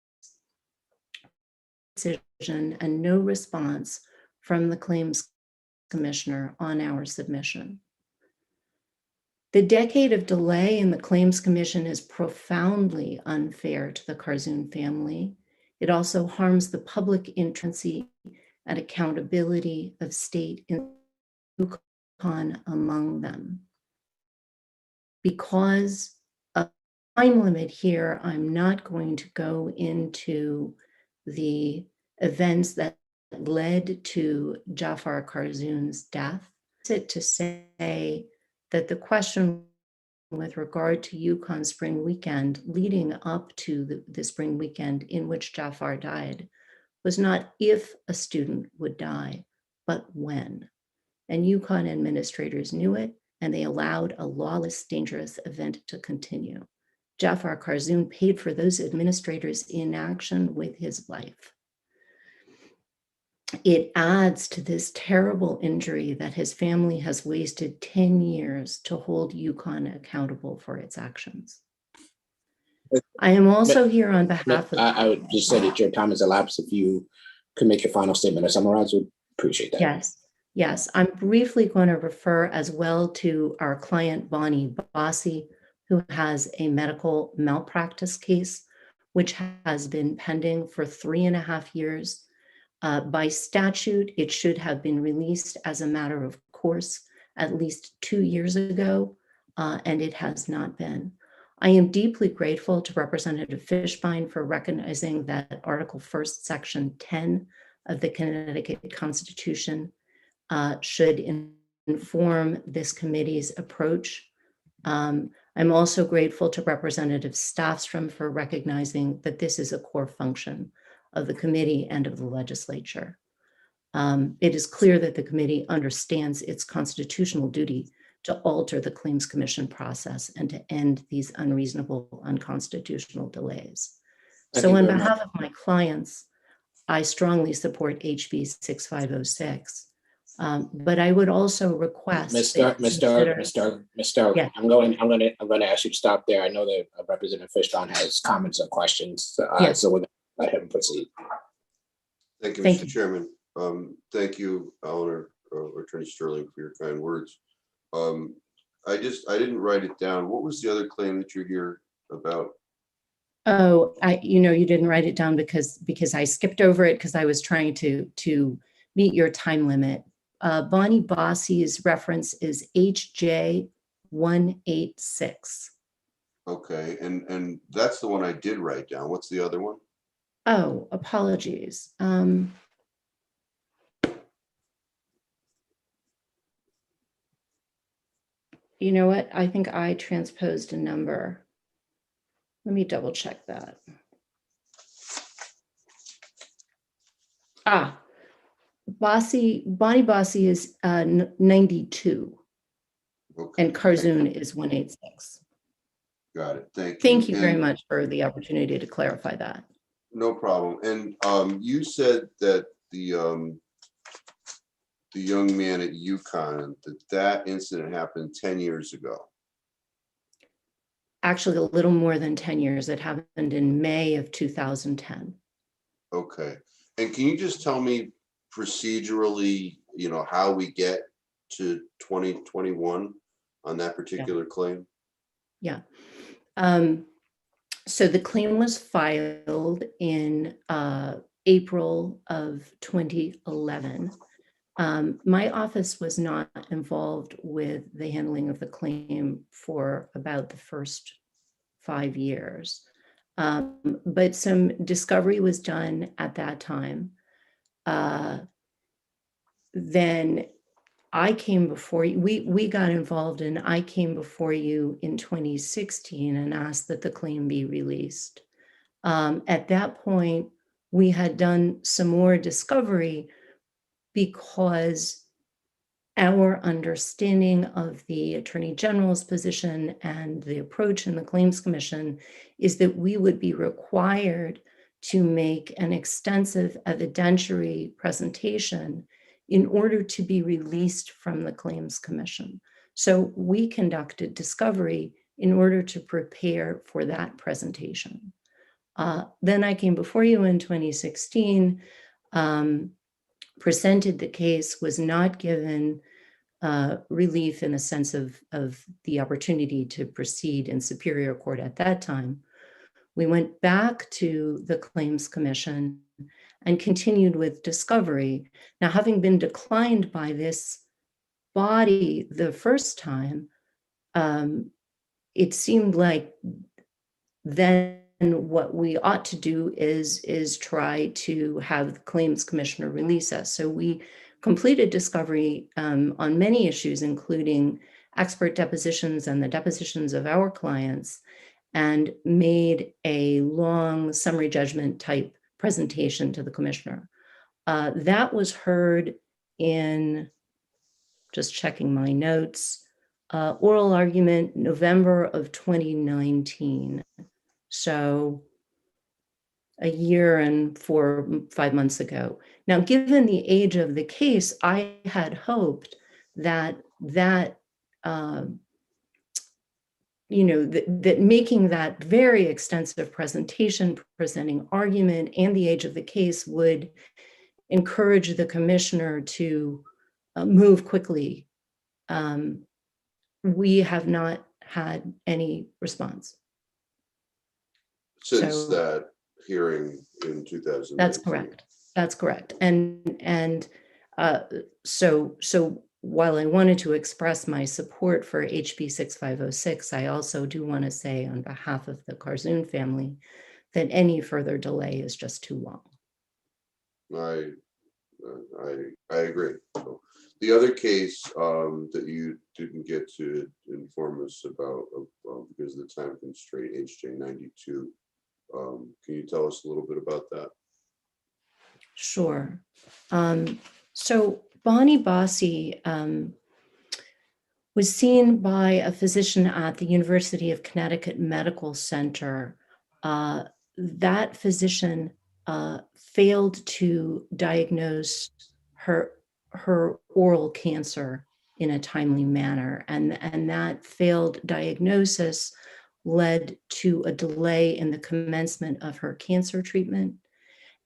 decision and no response from the Claims Commissioner on our submission. The decade of delay in the Claims Commission is profoundly unfair to the Karzoun family It also harms the public interest and accountability of state in UConn among them. Because of time limit here, I'm not going to go into the events that led to Jafar Karzoon's death. It's to say that the question with regard to UConn spring weekend leading up to the spring weekend in which Jafar died was not if a student would die, but when. And UConn administrators knew it, and they allowed a lawless, dangerous event to continue. Jafar Karzoon paid for those administrators' inaction with his life. It adds to this terrible injury that his family has wasted 10 years to hold UConn accountable for its actions. I am also here on behalf of— I would just say that your time has elapsed. If you could make your final statement or summarize, we'd appreciate that. Yes. I'm briefly going to refer as well to our client, Bonnie Bossi, who has a medical malpractice case, which has been pending for 3.5 years. By statute, it should have been released as a matter of course at least 2 years ago, and it has not been. I am deeply grateful to Representative Fishbein for recognizing that Article 1st, Section 10 of the Connecticut Constitution should inform this committee's approach. I'm also grateful to Representative Staffstrom for recognizing that this is a core function of the committee and of the legislature. It is clear that the committee understands its constitutional duty to alter the Claims Commission process and to end these unreasonable, unconstitutional delays. So on behalf of my clients, I strongly support HB 6506. But I would also request— Ms. Sterling, Yeah. I'm going to ask you to stop there. I know that Representative Fishbein has comments or questions, Yes. so we're going to let him proceed. Thank you, Thank Mr. you. Chairman. Thank you, Eleanor, Attorney Sterling, for your kind words. I didn't write it down. What was the other claim that you're here about? Oh, you didn't write it down because I skipped over it because I was trying to meet your time limit. Bonnie Bossi's reference is HJ 186. Okay, and that's the one I did write down. What's the other one? Oh, apologies. You know what? I think I transposed a number. Let me double check that. Bonnie Bossi is 92. Okay. And Karzoon is 186. Got it. Thank you. Thank you very much for the opportunity to clarify that. No problem. And you said that the young man at UConn, that incident happened 10 years ago. Actually, a little more than 10 years. It happened in May of 2010. Okay. And can you just tell me procedurally, how we get to 2021 on that particular claim? Yeah. So the claim was filed in April of 2011. My office was not involved with the handling of the claim for about the first 5 years. But some discovery was done at that time. Then I came before you, we got involved, and I came before you in 2016 and asked that the claim be released. At that point, we had done some more discovery because our understanding of the Attorney General's position and the approach in the Claims Commission is that we would be required to make an extensive evidentiary presentation in order to be released from the Claims Commission. So we conducted discovery in order to prepare for that presentation. Then I came before you in 2016, presented the case, was not given relief in a sense of the opportunity to proceed in Superior Court at that time, We went back to the Claims Commission and continued with discovery. Now, having been declined by this body the first time, it seemed like then what we ought to do is try to have the Claims Commissioner release us. So we completed discovery on many issues, including expert depositions and the depositions of our clients, and made a long summary judgment type presentation to the commissioner. That was heard in, just checking my notes, oral argument November of 2019. So a year and 4 or 5 months ago. Now, given the age of the case, I had hoped that that making that very extensive presentation, presenting argument, and the age of the case would encourage the commissioner to move quickly. We have not had any response. Since that hearing in 2000. That's correct. That's correct. And so while I wanted to express my support for HB 6506, I also do want to say on behalf of the Karzoon family that any further delay is just too long. I agree. So the other case that you didn't get to inform us about because of the time constraint, HJ 92. Can you tell us a little bit about that? Sure. So Bonnie Bossie was seen by a physician at the University of Connecticut Medical Center. That physician failed to diagnose her oral cancer in a timely manner, and that failed diagnosis led to a delay in the commencement of her cancer treatment,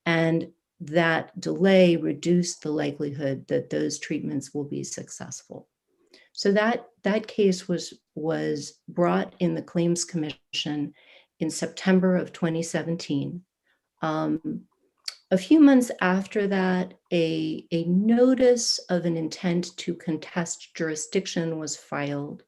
and that delay reduced the likelihood that those treatments will be successful. So that case was brought in the Claims Commission in September of 2017. A few months after that, a notice of an intent to contest jurisdiction was filed.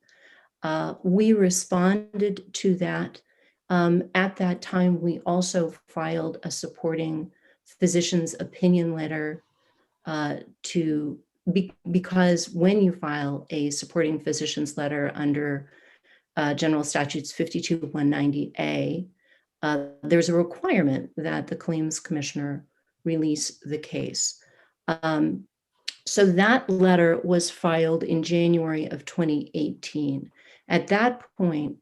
We responded to that. At that time, we also filed a supporting physician's opinion letter because when you file a supporting physician's letter under General Statutes 52-190A, there's a requirement that the Claims Commissioner release the case. So that letter was filed in January of 2018. At that point,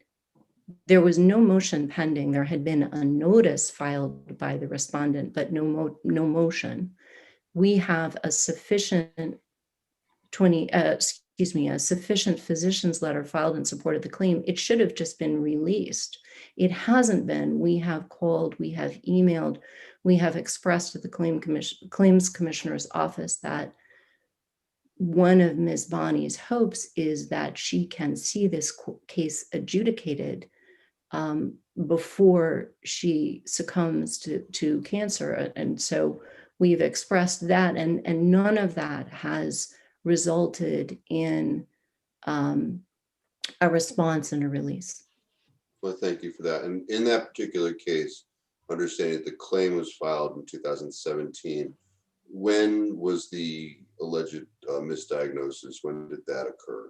there was no motion pending. There had been a notice filed by the respondent, but no motion. We have a sufficient physician's letter filed in support of the claim. It should have just been released. It hasn't been. We have called, we have emailed, we have expressed to the Claims Commissioner's office that one of Ms. Bonnie's hopes is that she can see this case adjudicated before she succumbs to cancer. And so we've expressed that, and none of that has resulted in a response and a release. Well, thank you for that. And in that particular case, understanding that the claim was filed in 2017, when was the alleged misdiagnosis? When did that occur?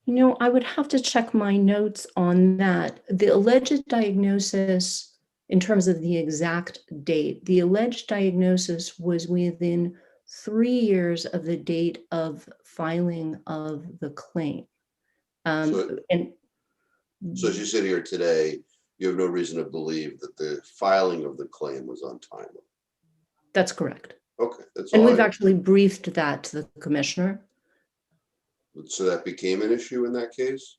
You know, I would have to check my notes on that. The alleged diagnosis, in terms of the exact date, the alleged diagnosis was within 3 years of the date of filing of the claim. So as you sit here today, you have no reason to believe that the filing of the claim was untimely. That's correct. Okay, that's And all. we've actually briefed that to the commissioner. So that became an issue in that case?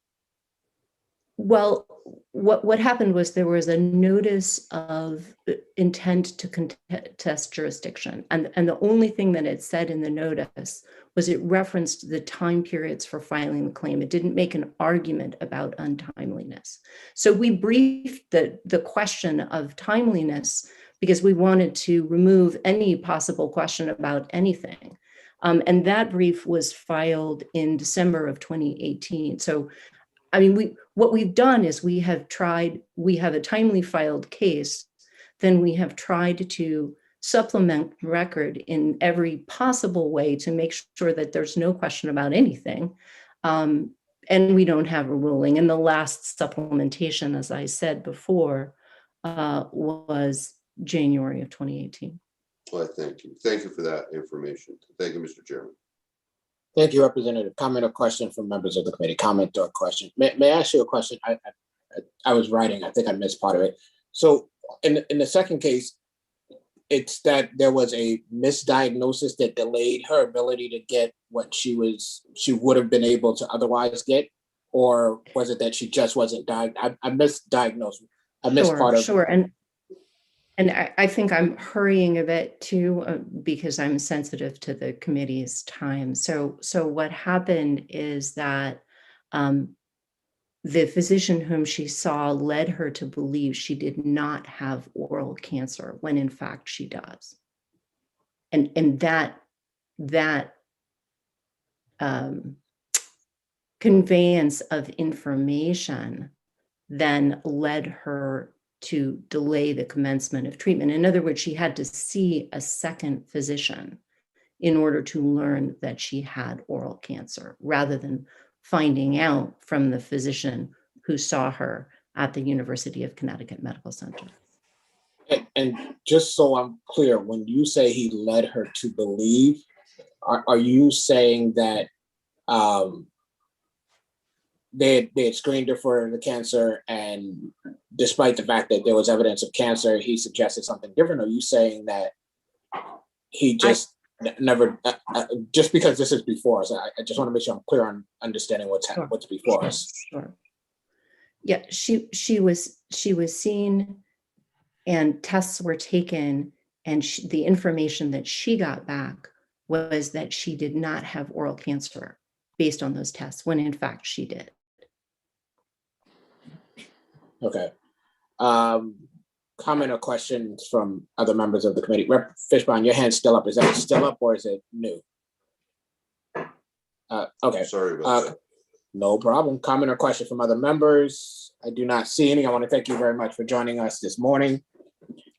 Well, what happened was there was a notice of intent to contest jurisdiction. And the only thing that it said in the notice was it referenced the time periods for filing the claim. It didn't make an argument about untimeliness. So we briefed the question of timeliness because we wanted to remove any possible question about anything. And that brief was filed in December of 2018. So, I mean, what we've done is we have a timely filed case, then we have tried to supplement the record in every possible way to make sure that there's no question about anything. And we don't have a ruling. And the last supplementation, as I said before, was January of 2018. Well, thank you. Thank you for that information. Thank you, Mr. Chairman. Thank you, Representative. Comment or question from members of the committee? Comment or question? May I ask you a question? I was writing. I think I missed part of it. So in the second case, it's that there was a misdiagnosis that delayed her ability to get what she would have been able to otherwise get, or was it that she just wasn't diagnosed? I misdiagnosed. I missed part of it. Sure. And I think I'm hurrying a bit too, because I'm sensitive to the committee's time. So what happened is that the physician whom she saw led her to believe she did not have oral cancer when in fact she does. And that conveyance of information then led her to delay the commencement of treatment. In other words, she had to see a second physician in order to learn that she had oral cancer, rather than finding out from the physician who saw her at the University of Connecticut Medical Center. And just so I'm clear, when you say he led her to believe, are you saying that they had screened her for the cancer, and despite the fact that there was evidence of cancer, he suggested something different? Or are you saying that he just never, just because this is before us, I just want to make sure I'm clear on understanding what's before us. Sure. Yeah, she was seen and tests were taken, and the information that she got back was that she did not have oral cancer based on those tests, when in fact she did. Okay. Comment or questions from other members of the committee? Rep. Fishbein, your hand's still up. Is that still up or is it new? Okay. Sorry about that. No problem. Comment or question from other members? I do not see any. I want to thank you very much for joining us this morning.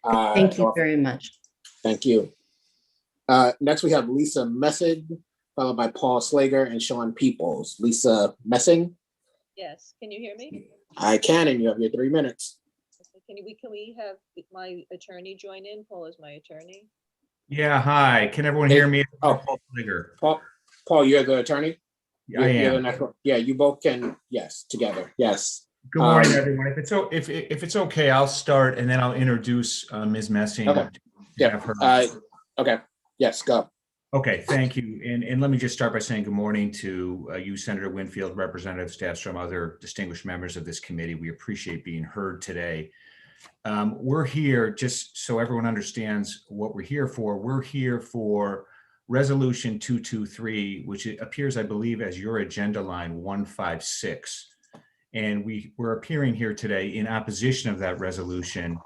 Thank you very much. Thank you. Next, we have Lisa Messing, followed by Paul Slager and Sean Peoples. Lisa Messing. Yes, can you hear me? I can, and you have your 3 minutes. Can we have my attorney join in? Paul is my attorney. Yeah, hi. Can everyone hear me? Oh, Paul Slager. Paul, you're the attorney? I am. Yeah, you both can, yes, together, yes. Good morning, everyone. If it's okay, I'll start and then I'll introduce Ms. Messing. Okay. Yeah. Okay. Yes, go. Okay, thank you. And let me just start by saying good morning to you, Senator Winfield, Representative Staffstrom, other distinguished members of this committee. We appreciate being heard today. We're here, just so everyone understands what we're here for. We're here for Resolution 223, which appears, I believe, as your agenda line 156. And we're appearing here today in opposition of that resolution.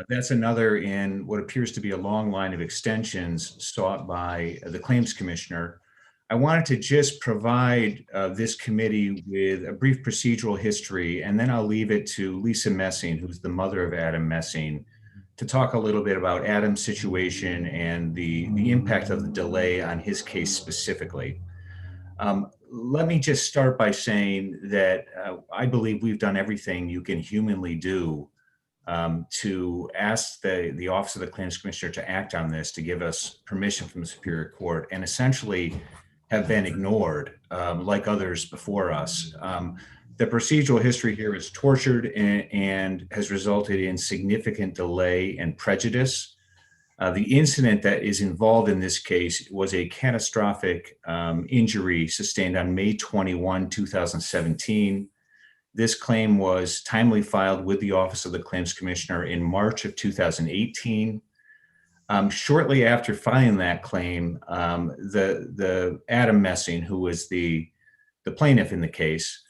That's another in what appears to be a long line of extensions sought by the Claims Commissioner. I wanted to just provide this committee with a brief procedural history, and then I'll leave it to Lisa Messing, who's the mother of Adam Messing, to talk a little bit about Adam's situation and the impact of the delay on his case specifically. Let me just start by saying that I believe we've done everything you can humanly do to ask the Office of the Claims Commissioner to act on this, to give us permission from the Superior Court, and essentially have been ignored, like others before us. The procedural history here is tortured and has resulted in significant delay and prejudice. The incident that is involved in this case was a catastrophic injury sustained on May 21, 2017. This claim was timely filed with the Office of the Claims Commissioner in March of 2018. Shortly after filing that claim, the Adam Messing, who was the plaintiff in the case,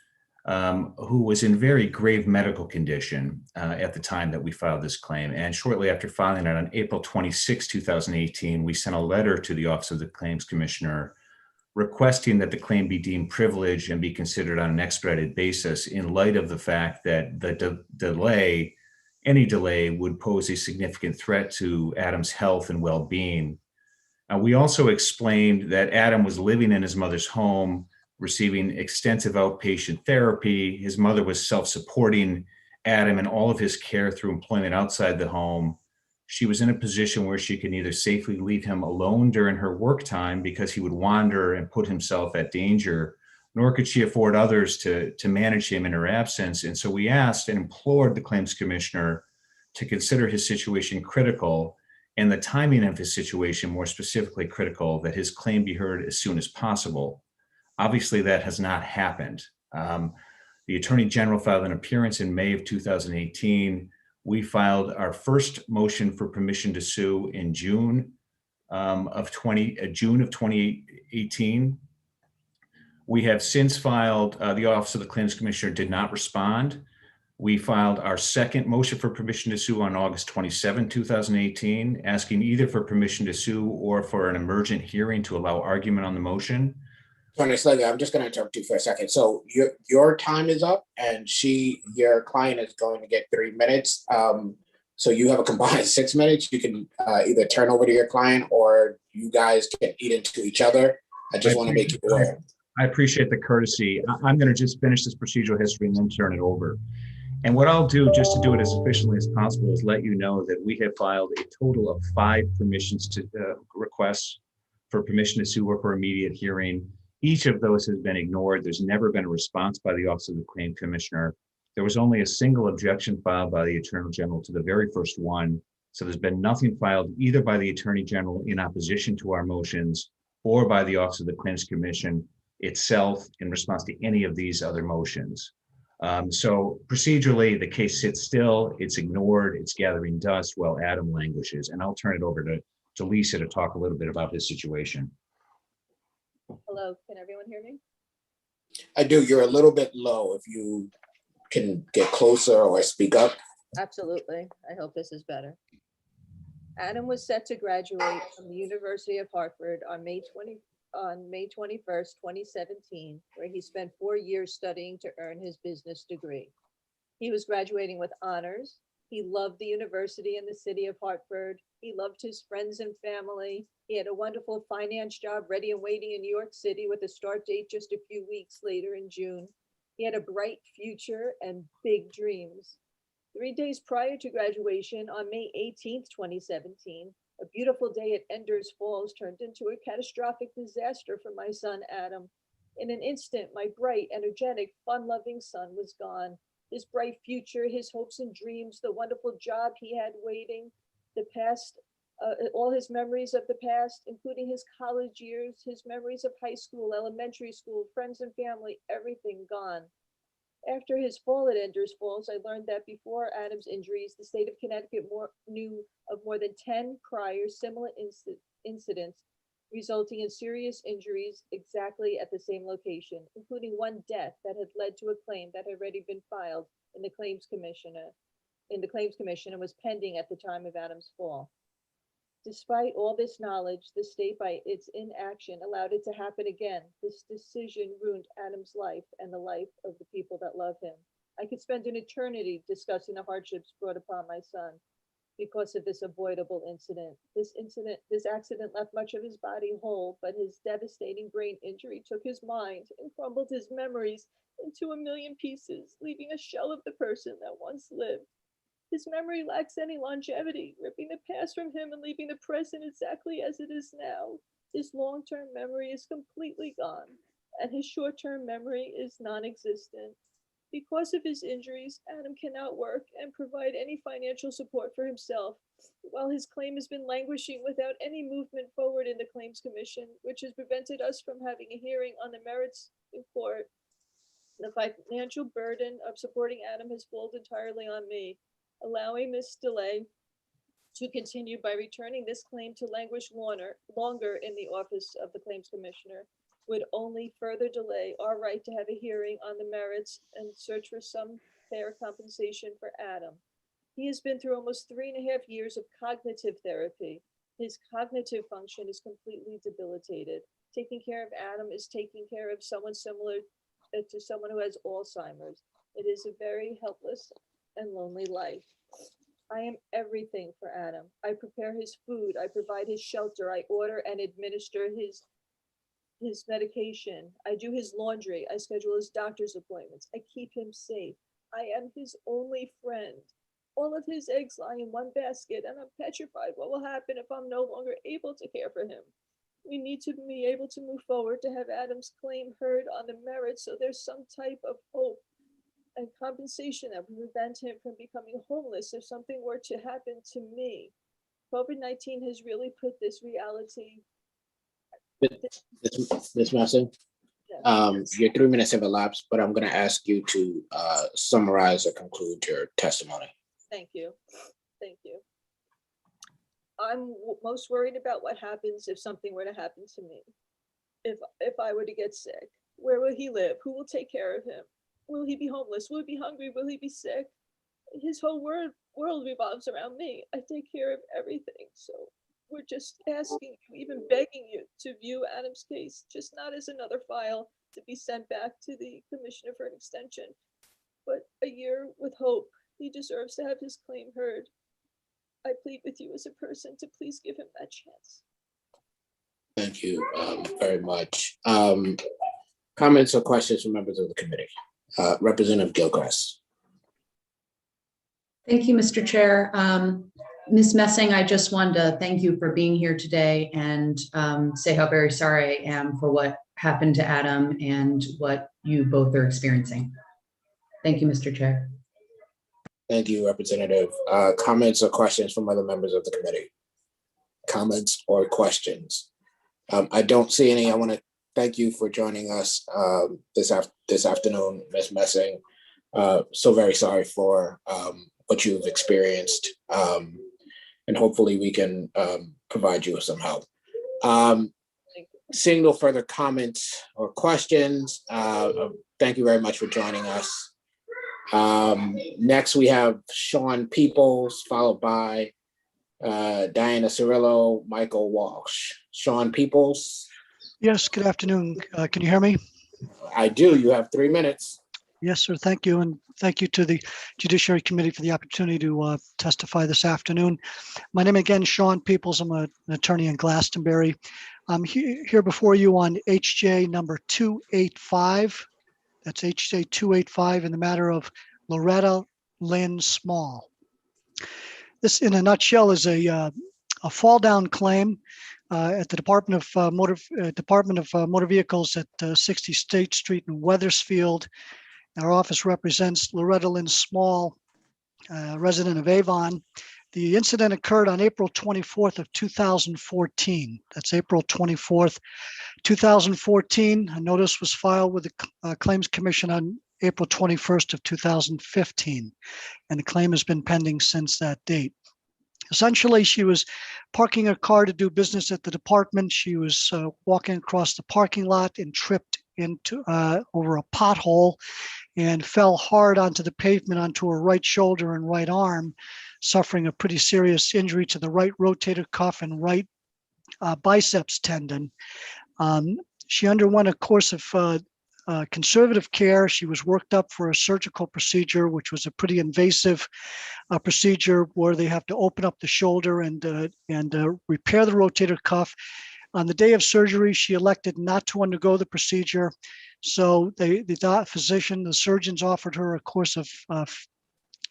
who was in very grave medical condition at the time that we filed this claim. And shortly after filing it on April 26, 2018, we sent a letter to the Office of the Claims Commissioner requesting that the claim be deemed privileged and be considered on an expedited basis in light of the fact that the any delay would pose a significant threat to Adam's health and well-being. We also explained that Adam was living in his mother's home, receiving extensive outpatient therapy. His mother was self-supporting Adam in all of his care through employment outside the home. She was in a position where she could neither safely leave him alone during her work time because he would wander and put himself at danger, nor could she afford others to manage him in her absence. And so we asked and implored the Claims Commissioner to consider his situation critical and the timing of his situation more specifically critical, that his claim be heard as soon as possible. Obviously, that has not happened. The Attorney General filed an appearance in May of 2018. We filed our first motion for permission to sue in June of 2018. We have since filed, the Office of the Claims Commissioner did not respond. We filed our second motion for permission to sue on August 27, 2018, asking either for permission to sue or for an emergent hearing to allow argument on the motion. Attorney Slager, I'm just going to interrupt you for a second. So your time is up, and your client is going to get 3 minutes. So you have a combined 6 minutes. You can either turn over to your client, or you guys can eat into each other. I just want to make you aware. I appreciate the courtesy. I'm going to just finish this procedural history and then turn it over. And what I'll do, just to do it as efficiently as possible, is let you know that we have filed a total of 5 permissions to requests for permission to sue or for immediate hearing. Each of those has been ignored. There's never been a response by the Office of the Claim Commissioner. There was only a single objection filed by the Attorney General to the very first one. So there's been nothing filed either by the Attorney General in opposition to our motions or by the Office of the Claims Commission itself in response to any of these other motions. So procedurally, the case sits still, it's ignored, it's gathering dust while Adam languishes. And I'll turn it over to Lisa to talk a little bit about his situation. Hello, can everyone hear me? I do. You're a little bit low. If you can get closer or speak up. Absolutely. I hope this is better. Adam was set to graduate from the University of Hartford on May 21st, 2017, where he spent 4 years studying to earn his business degree. He was graduating with honors. He loved the university and the city of Hartford. He loved his friends and family. He had a wonderful finance job ready and waiting in New York City with a start date just a few weeks later in June. He had a bright future and big dreams. 3 days prior to graduation, on May 18th, 2017, a beautiful day at Enders Falls turned into a catastrophic disaster for my son, Adam. In an instant, my bright, energetic, fun-loving son was gone. His bright future, his hopes and dreams, the wonderful job he had waiting, the past, all his memories of the past, including his college years, his memories of high school, elementary school, friends and family, everything gone. After his fall at Enders Falls, I learned that before Adam's injuries, the state of Connecticut knew of more than 10 prior similar incidents resulting in serious injuries exactly at the same location, including one death that had led to a claim that had already been filed in the Claims Commission and was pending at the time of Adam's fall. Despite all this knowledge, the state, by its inaction, allowed it to happen again. This decision ruined Adam's life and the life of the people that love him. I could spend an eternity discussing the hardships brought upon my son because of this avoidable incident. This accident left much of his body whole, but his devastating brain injury took his mind and crumbled his memories into a million pieces, leaving a shell of the person that once lived. His memory lacks any longevity, ripping the past from him and leaving the present exactly as it is now. His long-term memory is completely gone, and his short-term memory is non-existent. Because of his injuries, Adam cannot work and provide any financial support for himself, while his claim has been languishing without any movement forward in the Claims Commission, which has prevented us from having a hearing on the merits in court. The financial burden of supporting Adam has fallen entirely on me. Allowing this delay to continue by returning this claim to languish longer in the office of the Claims Commissioner would only further delay our right to have a hearing on the merits and search for some fair compensation for Adam. He has been through almost 3.5 years of cognitive therapy. His cognitive function is completely debilitated. Taking care of Adam is taking care of someone similar to someone who has Alzheimer's. It is a very helpless and lonely life. I am everything for Adam. I prepare his food. I provide his shelter. I order and administer his medication. I do his laundry. I schedule his doctor's appointments. I keep him safe. I am his only friend. All of his eggs lie in one basket, and I'm petrified what will happen if I'm no longer able to care for him. We need to be able to move forward to have Adam's claim heard on the merits so there's some type of hope and compensation that would prevent him from becoming homeless if something were to happen to me. COVID-19 has really put this reality. Ms. Messing, your 3 minutes have elapsed, but I'm going to ask you to summarize or conclude your testimony. Thank you. Thank you. I'm most worried about what happens if something were to happen to me. If I were to get sick, where will he live? Who will take care of him? Will he be homeless? Will he be hungry? Will he be sick? His whole world revolves around me. I take care of everything. So we're just asking you, even begging you to view Adam's case, just not as another file to be sent back to the commissioner for an extension, but a year with hope. He deserves to have his claim heard. I plead with you as a person to please give him that chance. Thank you very much. Comments or questions from members of the committee? Representative Gilchrist. Thank you, Mr. Chair. Ms. Messing, I just wanted to thank you for being here today and say how very sorry I am for what happened to Adam and what you both are experiencing. Thank you, Mr. Chair. Thank you, Representative. Comments or questions from other members of the committee? Comments or questions? I don't see any. I want to thank you for joining us this afternoon, Ms. Messing. So very sorry for what you've experienced, and hopefully we can provide you with some help. Seeing no further comments or questions, thank you very much for joining us. Next, we have Sean Peoples, followed by Diana Cirillo, Michael Walsh. Sean Peoples. Yes, good afternoon. Can you hear me? I do. You have 3 minutes. Yes, sir. Thank you. And thank you to the Judiciary Committee for the opportunity to testify this afternoon. My name again, Sean Peoples. I'm an attorney in Glastonbury. I'm here before you on HJ number 285. That's HJ 285 in the matter of Loretta Lynn Small. This, in a nutshell, is a fall down claim at the Department of Motor Vehicles at 60 State Street in Weathersfield. Our office represents Loretta Lynn Small, resident of Avon. The incident occurred on April 24th of 2014. That's April 24th, 2014. A notice was filed with the Claims Commission on April 21st of 2015, and the claim has been pending since that date. Essentially, she was parking her car to do business at the department. She was walking across the parking lot and tripped into over a pothole and fell hard onto the pavement onto her right shoulder and right arm, suffering a pretty serious injury to the right rotator cuff and right biceps tendon. She underwent a course of conservative care. She was worked up for a surgical procedure, which was a pretty invasive procedure where they have to open up the shoulder and repair the rotator cuff. On the day of surgery, she elected not to undergo the procedure. So the physician, the surgeons offered her a course of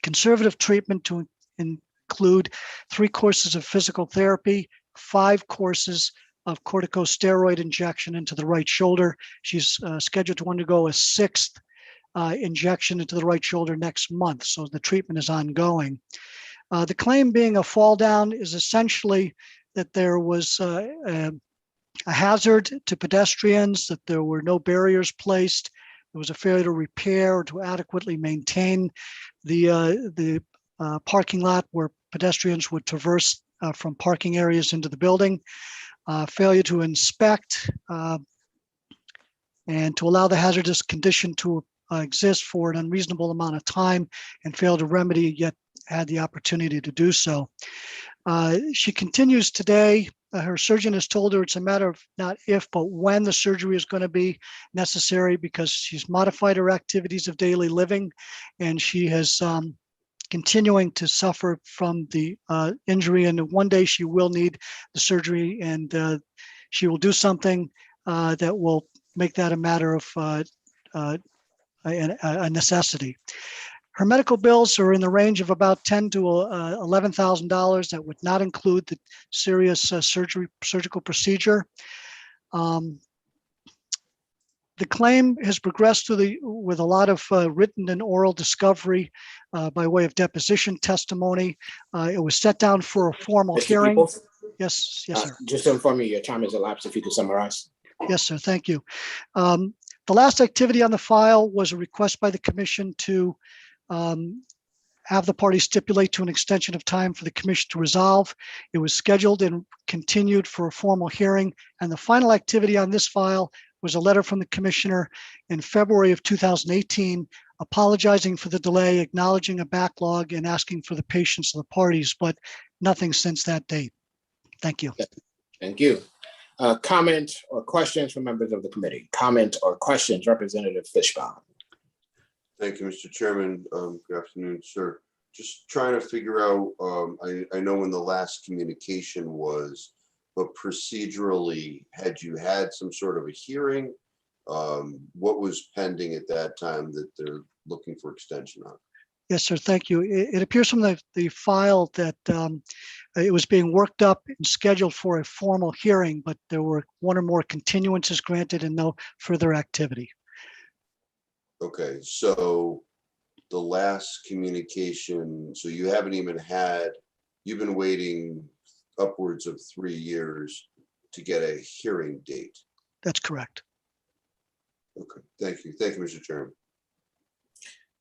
conservative treatment to include 3 courses of physical therapy, 5 courses of corticosteroid injection into the right shoulder. She's scheduled to undergo a 6th injection into the right shoulder next month. So the treatment is ongoing. The claim being a fall down is essentially that there was a hazard to pedestrians, that there were no barriers placed, There was a failure to repair or to adequately maintain the parking lot where pedestrians would traverse from parking areas into the building. Failure to inspect and to allow the hazardous condition to exist for an unreasonable amount of time, and failed to remedy, yet had the opportunity to do so. She continues today. Her surgeon has told her it's a matter of not if, but when the surgery is going to be necessary, because she's modified her activities of daily living, and she has continuing to suffer from the injury. And one day she will need the surgery, and she will do something that will make that a matter of a necessity. Her medical bills are in the range of about $10,000 to $11,000. That would not include the serious surgical procedure. The claim has progressed with a lot of written and oral discovery by way of deposition testimony. It was set down for a formal Mr. hearing. Peoples? Yes, sir. Just to inform you, your time has elapsed. If you could summarize. Yes, sir. Thank you. The last activity on the file was a request by the commission to have the parties stipulate to an extension of time for the commission to resolve. It was scheduled and continued for a formal hearing. And the final activity on this file was a letter from the commissioner in February of 2018, apologizing for the delay, acknowledging a backlog, and asking for the patience of the parties, but nothing since that date. Thank you. Thank you. Comment or questions from members of the committee? Comment or questions, Representative Fishbaum? Thank you, Mr. Chairman. Good afternoon, sir. Just trying to figure out, I know when the last communication was, but procedurally, had you had some sort of a hearing? What was pending at that time that they're looking for extension on? Yes, sir. Thank you. It appears from the file that it was being worked up and scheduled for a formal hearing, but there were one or more continuances granted and no further activity. Okay, so the last communication, so you haven't even had, you've been waiting upwards of 3 years to get a hearing date. That's correct. Okay, thank you. Thank you, Mr. Chairman.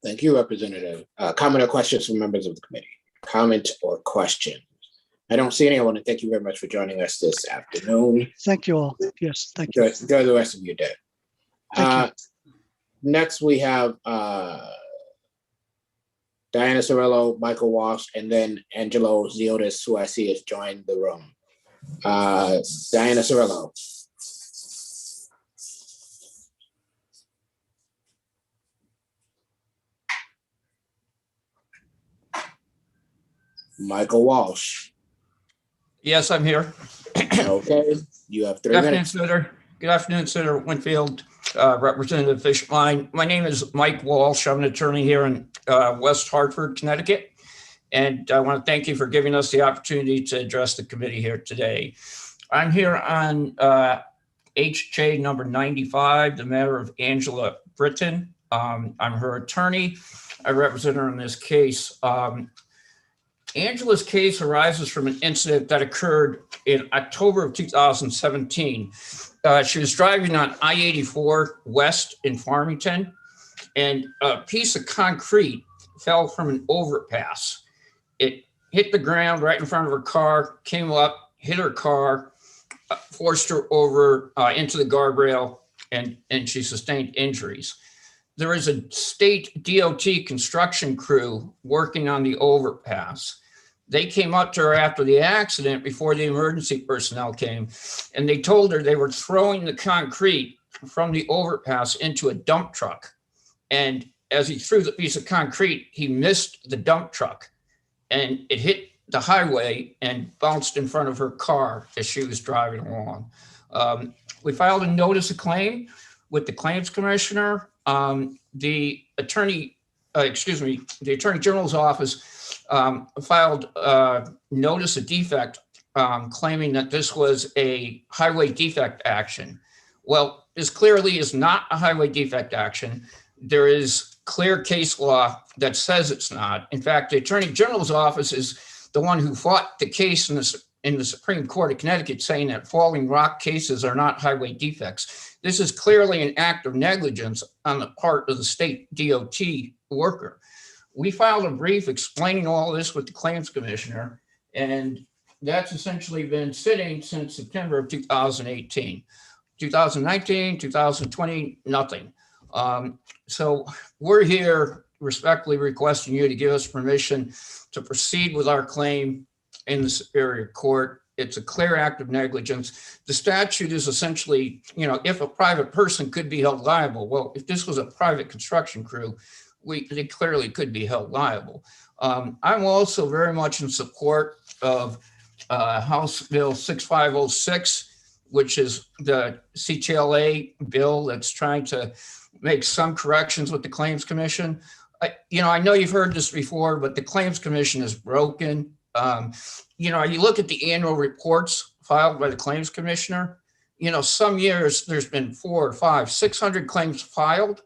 Thank you, Representative. Comment or questions from members of the committee? Comment or question? I don't see anyone. Thank you very much for joining us this afternoon. Thank you all. Yes, thank you. Enjoy the rest of your day. Next, we have Diana Cirillo, Michael Walsh, and then Angelo Ziotis, who I see has joined the room. Diana Cirillo. Michael Walsh. Yes, I'm here. Okay, you have 3 Good afternoon, minutes. Senator. Good afternoon, Senator Winfield, Representative Fishbein. My name is Mike Walsh. I'm an attorney here in West Hartford, Connecticut. And I want to thank you for giving us the opportunity to address the committee here today. I'm here on HJ number 95, the matter of Angela Britton. I'm her attorney. I represent her in this case. Angela's case arises from an incident that occurred in October of 2017. She was driving on I-84 West in Farmington, and a piece of concrete fell from an overpass. It hit the ground right in front of her car, came up, hit her car, forced her over into the guardrail, and she sustained injuries. There is a state DOT construction crew working on the overpass. They came up to her after the accident before the emergency personnel came, and they told her they were throwing the concrete from the overpass into a dump truck. And as he threw the piece of concrete, he missed the dump truck, and it hit the highway and bounced in front of her car as she was driving along. We filed a notice of claim with the claims commissioner. The attorney general's office filed a notice of defect claiming that this was a highway defect action. Well, this clearly is not a highway defect action. There is clear case law that says it's not. In fact, the attorney general's office is the one who fought the case in the Supreme Court of Connecticut, saying that falling rock cases are not highway defects. This is clearly an act of negligence on the part of the state DOT worker. We filed a brief explaining all this with the claims commissioner, and that's essentially been sitting since September of 2018. 2019, 2020, nothing. So we're here respectfully requesting you to give us permission to proceed with our claim in the Superior Court. It's a clear act of negligence. The statute is essentially, if a private person could be held liable, well, if this was a private construction crew, they clearly could be held liable. I'm also very much in support of House Bill 6506, which is the CTLA bill that's trying to make some corrections with the Claims Commission. I know you've heard this before, but the Claims Commission is broken. You look at the annual reports filed by the Claims Commissioner, some years there's been 400, 500, 600 claims filed,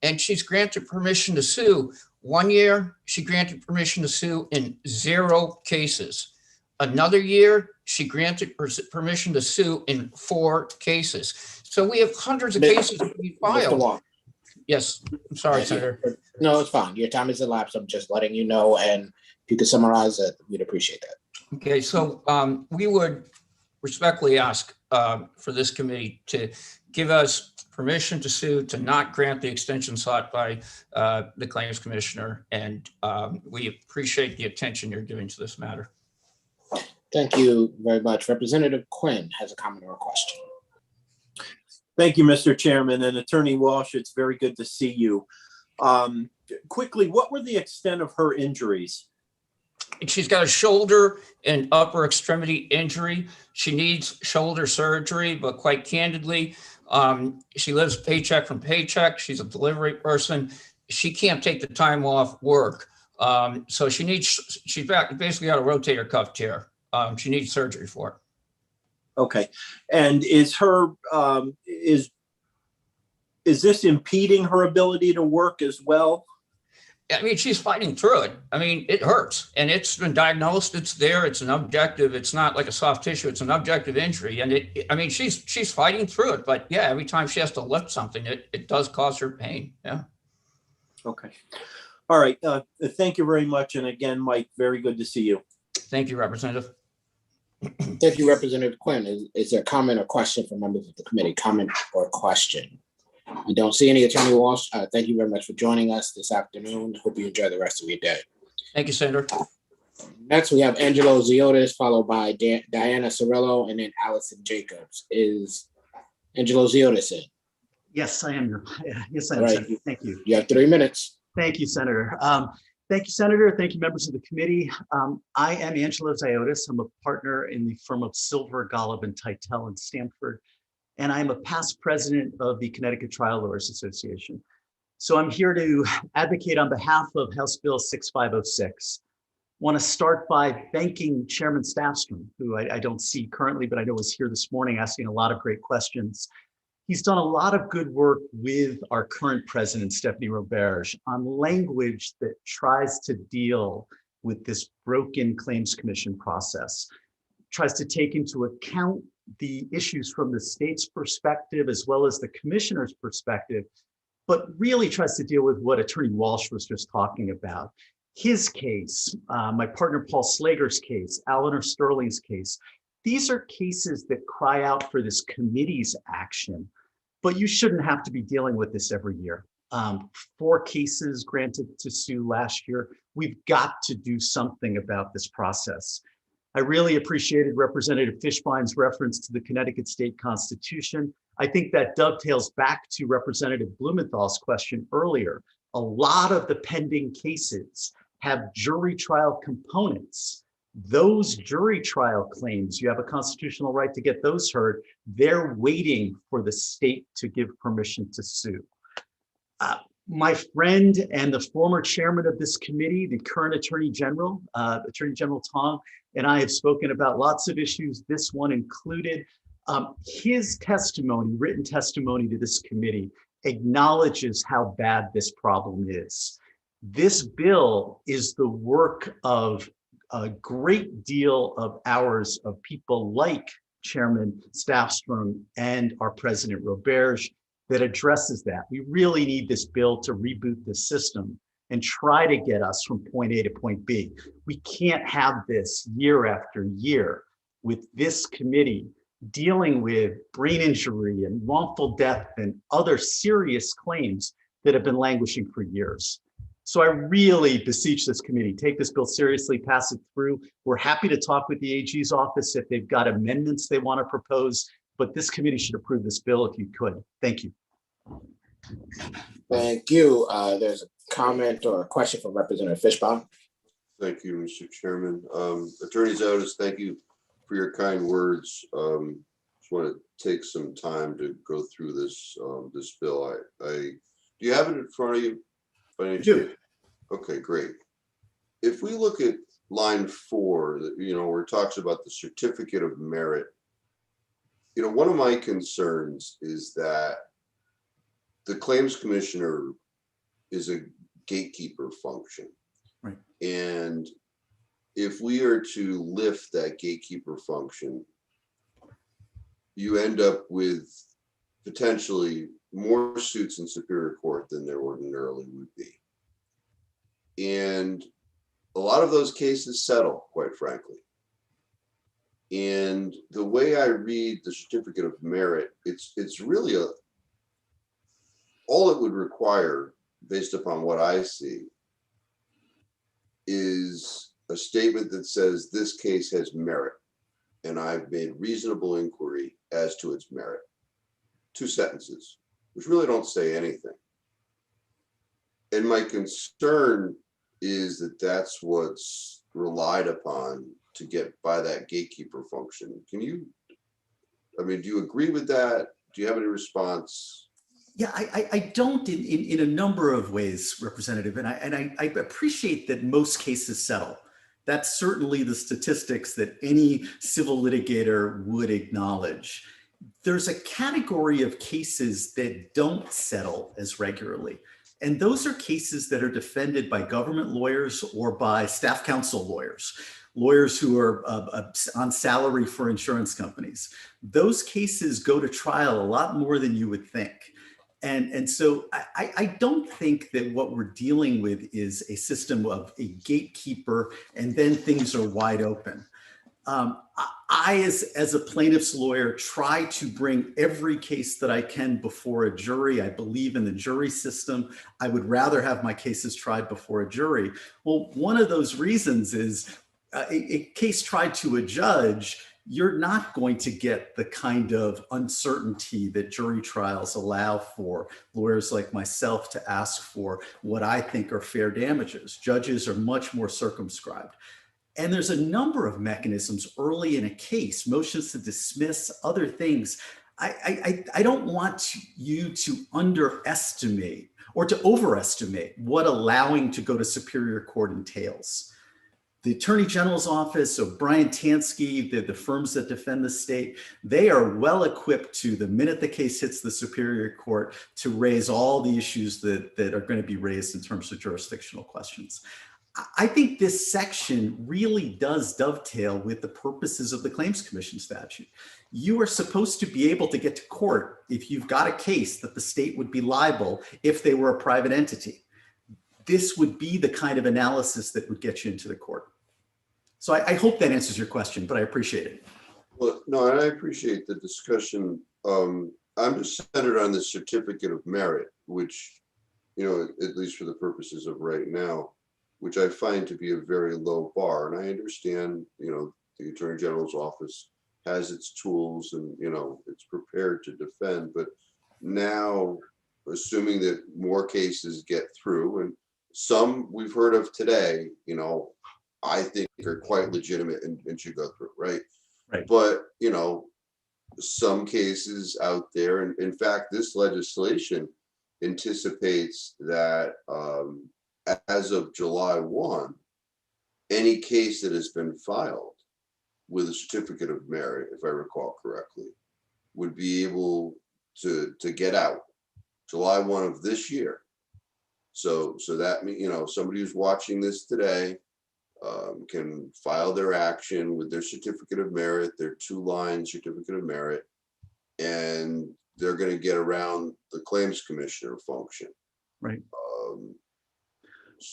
and she's granted permission to sue. One year, she granted permission to sue in 0 cases. Another year, she granted permission to sue in 4 cases. So we have hundreds of cases to be filed. Mr. Wong. Yes, I'm sorry, Senator. No, it's fine. Your time is elapsed. I'm just letting you know, and if you could summarize it, we'd appreciate that. Okay, so we would respectfully ask for this committee to give us permission to sue, to not grant the extension sought by the Claims Commissioner, and we appreciate the attention you're giving to this matter. Thank you very much. Representative Quinn has a comment or a question. Thank you, Mr. Chairman, and Attorney Walsh, it's very good to see you. Quickly, what were the extent of her injuries? She's got a shoulder and upper extremity injury. She needs shoulder surgery, but quite candidly, she lives paycheck from paycheck. She's a delivery person. She can't take the time off work. So she's basically got a rotator cuff tear. She needs surgery for it. Okay, and is this impeding her ability to work as well? I mean, she's fighting through it. I mean, it hurts, and it's been diagnosed. It's there. It's an objective. It's not like a soft tissue. It's an objective injury, and she's fighting through it. But yeah, every time she has to lift something, it does cause her pain. Yeah. Okay. All right. Thank you very much. And again, Mike, very good to see you. Thank you, Representative. Thank you, Representative Quinn. Is there a comment or question from members of the committee? Comment or question? I don't see any. Attorney Walsh, thank you very much for joining us this afternoon. Hope you enjoy the rest of your day. Thank you, Senator. Next, we have Angelo Ziotis, followed by Diana Cirillo, and then Allison Jacobs. Is Angelo Ziotis in? Yes, I am. Yes, I am. All right. Senator. Thank you. You have 3 minutes. Thank you, Senator. Thank you, Senator. Thank you, members of the committee. I am Angelo Ziotis. I'm a partner in the firm of Silver, Golub, and Titel in Stamford, and I'm a past president of the Connecticut Trial Lawyers Association. So I'm here to advocate on behalf of House Bill 6506. Want to start by thanking Chairman Staffstrom, who I don't see currently, but I know was here this morning asking a lot of great questions. He's done a lot of good work with our current president, Stephanie Roberge, on language that tries to deal with this broken Claims Commission process, tries to take into account the issues from the state's perspective as well as the commissioner's perspective, but really tries to deal with what Attorney Walsh was just talking about. His case, my partner Paul Slager's case, Eleanor Sterling's case, these are cases that cry out for this committee's action, but you shouldn't have to be dealing with this every year. 4 cases granted to sue last year. We've got to do something about this process. I really appreciated Representative Fishbein's reference to the Connecticut State Constitution. I think that dovetails back to Representative Blumenthal's question earlier. A lot of the pending cases have jury trial components. Those jury trial claims, you have a constitutional right to get those heard. They're waiting for the state to give permission to sue. My friend and the former chairman of this committee, the current Attorney General Tong, and I have spoken about lots of issues, this one included. His testimony, written testimony to this committee, acknowledges how bad this problem is. This bill is the work of a great deal of hours of people like Chairman Staffstrom and our President Roberge that addresses that. We really need this bill to reboot the system and try to get us from point A to point B. We can't have this year after year with this committee dealing with brain injury and wrongful death and other serious claims that have been languishing for years. So I really beseech this committee, take this bill seriously, pass it through. We're happy to talk with the AG's office if they've got amendments they want to propose, but this committee should approve this bill if you could. Thank you. Thank you. There's a comment or a question from Representative Fishbaum. Thank you, Mr. Chairman. Attorney Otis, thank you for your kind words. Just want to take some time to go through this this bill. Do you have it in front of you? I do. Okay, great. If we look at line 4, where it talks about the certificate of merit, one of my concerns is that the claims commissioner is a gatekeeper function. Right. And if we are to lift that gatekeeper function, you end up with potentially more suits in Superior Court than there ordinarily would be. And a lot of those cases settle, quite frankly. And the way I read the certificate of merit, it's really all it would require, based upon what I see, is a statement that says this case has merit and I've made reasonable inquiry as to its merit. 2 sentences, which really don't say anything. And my concern is that that's what's relied upon to get by that gatekeeper function. Do you agree with that? Do you have any response? Yeah, I don't in a number of ways, Representative, and I appreciate that most cases settle. That's certainly the statistics that any civil litigator would acknowledge. There's a category of cases that don't settle as regularly. And those are cases that are defended by government lawyers or by staff counsel lawyers who are on salary for insurance companies. Those cases go to trial a lot more than you would think. And so I don't think that what we're dealing with is a system of a gatekeeper and then things are wide open. I, as a plaintiff's lawyer, try to bring every case that I can before a jury. I believe in the jury system. I would rather have my cases tried before a jury. Well, one of those reasons is a case tried to a judge, you're not going to get the kind of uncertainty that jury trials allow for lawyers like myself to ask for what I think are fair damages. Judges are much more circumscribed. And there's a number of mechanisms early in a case, motions to dismiss, other things. I don't want you to underestimate or to overestimate what allowing to go to Superior Court entails. The Attorney General's office, so Brian Tansky, the firms that defend the state, they are well equipped to, the minute the case hits the Superior Court, to raise all the issues that are going to be raised in terms of jurisdictional questions. I think this section really does dovetail with the purposes of the Claims Commission statute. You are supposed to be able to get to court if you've got a case that the state would be liable if they were a private entity. This would be the kind of analysis that would get you into the court. So I hope that answers your question, but I appreciate it. Well, no, and I appreciate the discussion. I'm just centered on the certificate of merit, which, at least for the purposes of right now, which I find to be a very low bar. And I understand, the Attorney General's office has its tools and, it's prepared to defend. But now, assuming that more cases get through, and some we've heard of today, I think are quite legitimate and should go through, right? Right. But, some cases out there, and in fact, this legislation anticipates that as of July 1, any case that has been filed with a certificate of merit, if I recall correctly, would be able to get out July 1 of this year. So that means, somebody who's watching this today can file their action with their certificate of merit, their 2-line certificate of merit, and they're going to get around the claims commissioner function. Right.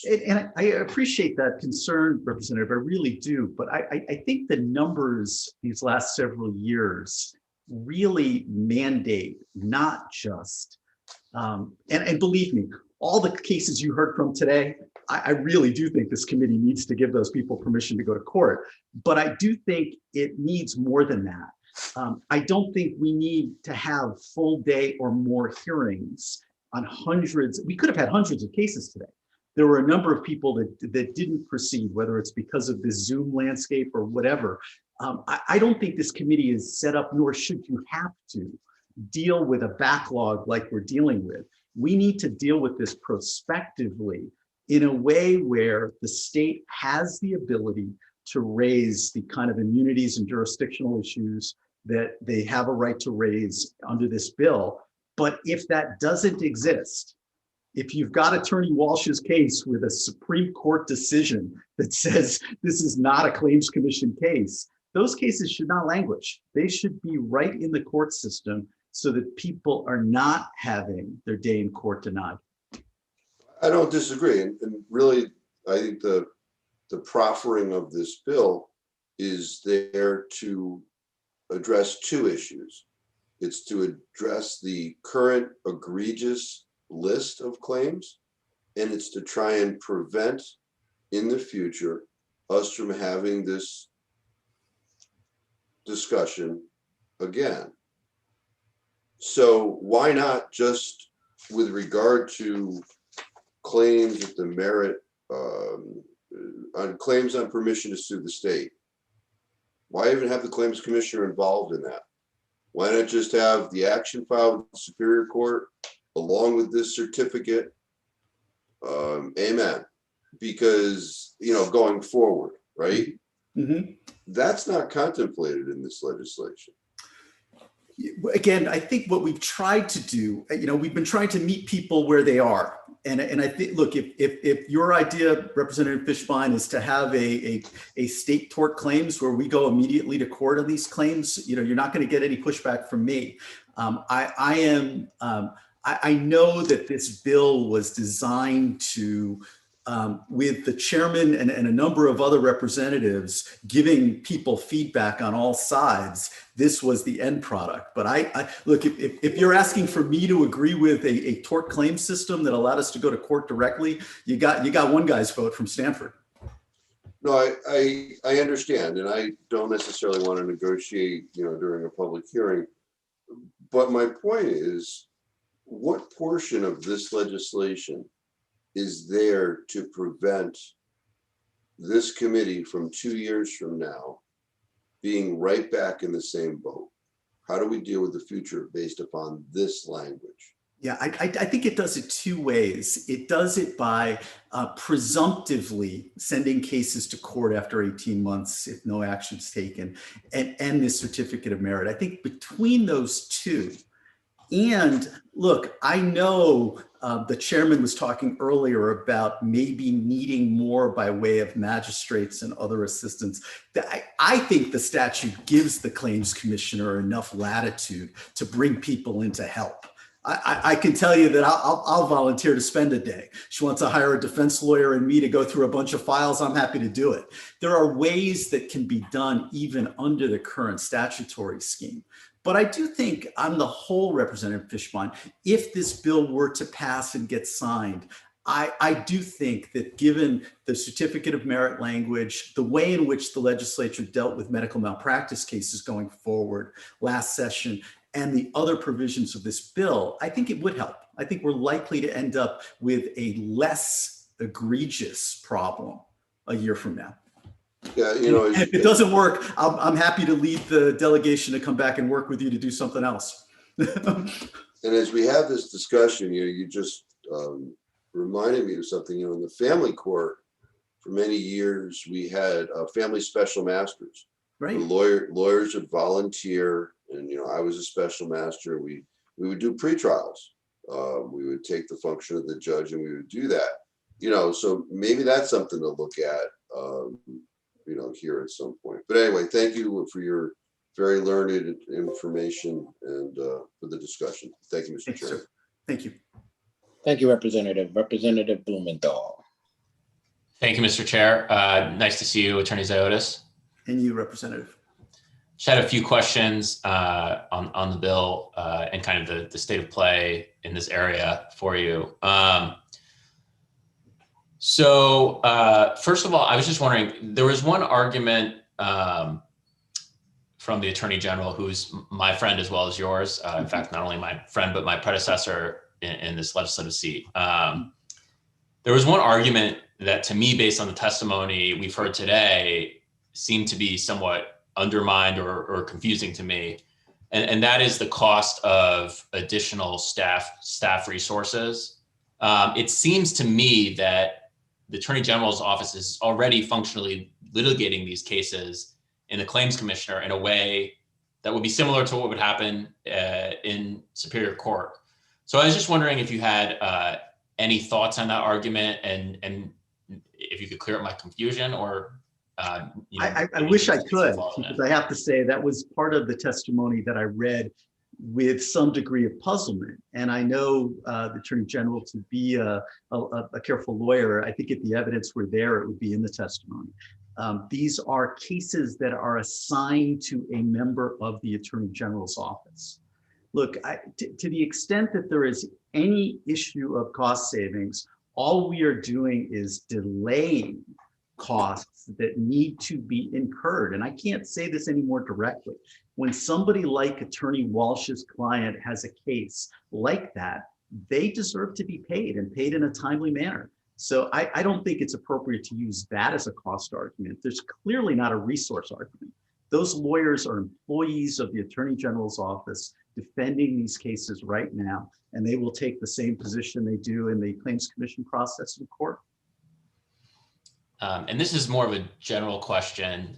And I appreciate that concern, Representative, I really do. But I think the numbers these last several years really mandate not just, and believe me, all the cases you heard from today, I really do think this committee needs to give those people permission to go to court. But I do think it needs more than that. I don't think we need to have full day or more hearings on hundreds. We could have had hundreds of cases today. There were a number of people that didn't proceed, whether it's because of this Zoom landscape or whatever. I don't think this committee is set up, nor should you have to deal with a backlog like we're dealing with. We need to deal with this prospectively in a way where the state has the ability to raise the kind of immunities and jurisdictional issues that they have a right to raise under this bill. But if that doesn't exist, if you've got Attorney Walsh's case with a Supreme Court decision that says this is not a Claims Commission case, those cases should not languish. They should be right in the court system so that people are not having their day in court denied. I don't disagree. And really, I think the proffering of this bill is there to address 2 issues. It's to address the current egregious list of claims, and it's to try and prevent in the future us from having this discussion again. So why not just with regard to claims at the merit, on claims on permission to sue the state, why even have the claims commissioner involved in that? Why not just have the action filed with the Superior Court along with this certificate? Amen. Because, going forward, right? Mm-hmm. That's not contemplated in this legislation. Again, I think what we've tried to do, we've been trying to meet people where they are. And I think, look, if your idea, Representative Fishbein, is to have a state tort claims where we go immediately to court on these claims, you're not going to get any pushback from me. I know that this bill was designed to, with the chairman and a number of other representatives giving people feedback on all sides, this was the end product. But I look, if you're asking for me to agree with a tort claim system that allowed us to go to court directly, you got one guy's vote from Stanford. No, I understand, and I don't necessarily want to negotiate, during a public hearing. But my point is, what portion of this legislation is there to prevent this committee from 2 years from now being right back in the same boat? How do we deal with the future based upon this language? Yeah, I think it does it 2 ways. It does it by presumptively sending cases to court after 18 months if no action's taken, and this certificate of merit. I think between those 2, and look, I know the chairman was talking earlier about maybe needing more by way of magistrates and other assistants. I think the statute gives the claims commissioner enough latitude to bring people in to help. I can tell you that I'll volunteer to spend a day. She wants to hire a defense lawyer and me to go through a bunch of files. I'm happy to do it. There are ways that can be done even under the current statutory scheme. But I do think on the whole, Representative Fishbein, if this bill were to pass and get signed, I do think that given the certificate of merit language, the way in which the legislature dealt with medical malpractice cases going forward last session, and the other provisions of this bill, I think it would help. I think we're likely to end up with a less egregious problem a year from now. Yeah, if it doesn't work, I'm happy to lead the delegation to come back and work with you to do something else. And as we have this discussion, you just reminded me of something. In the family court, for many years, we had family special masters. Right. Lawyers would volunteer, and I was a special master. We would do pretrials. We would take the function of the judge, and we would do that. So maybe that's something to look at. you know, here at some point. But anyway, thank you for your very learned information and for the discussion. Thank you, Mr. Chair. Thank you. Thank you, Representative. Representative Blumenthal. Thank you, Mr. Chair. Nice to see you, Attorney Ziotis. And you, Representative. Just had a few questions on the bill and kind of the state of play in this area for you. So first of all, I was just wondering, there was one argument from the Attorney General, who's my friend as well as yours. In fact, not only my friend, but my predecessor in this legislative seat. There was one argument that, to me, based on the testimony we've heard today, seemed to be somewhat undermined or confusing to me. And that is the cost of additional staff resources. It seems to me that the Attorney General's office is already functionally litigating these cases in the Claims Commissioner in a way that would be similar to what would happen in Superior Court. So I was just wondering if you had any thoughts on that argument, and if you could clear up my confusion, or you know, I wish I could, because I have to say that was part of the testimony that I read with some degree of puzzlement. And I know the Attorney General to be a careful lawyer. I think if the evidence were there, it would be in the testimony. These are cases that are assigned to a member of the Attorney General's office. Look, to the extent that there is any issue of cost savings, all we are doing is delaying costs that need to be incurred. And I can't say this any more directly. When somebody like Attorney Walsh's client has a case like that, they deserve to be paid, and paid in a timely manner. So I don't think it's appropriate to use that as a cost argument. There's clearly not a resource argument. Those lawyers are employees of the Attorney General's office defending these cases right now, and they will take the same position they do in the Claims Commission process in court. And this is more of a general question.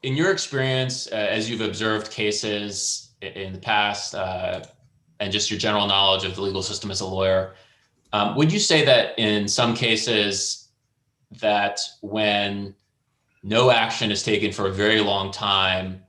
In your experience, as you've observed cases in the past, and just your general knowledge of the legal system as a lawyer, would you say that in some cases that when no action is taken for a very long time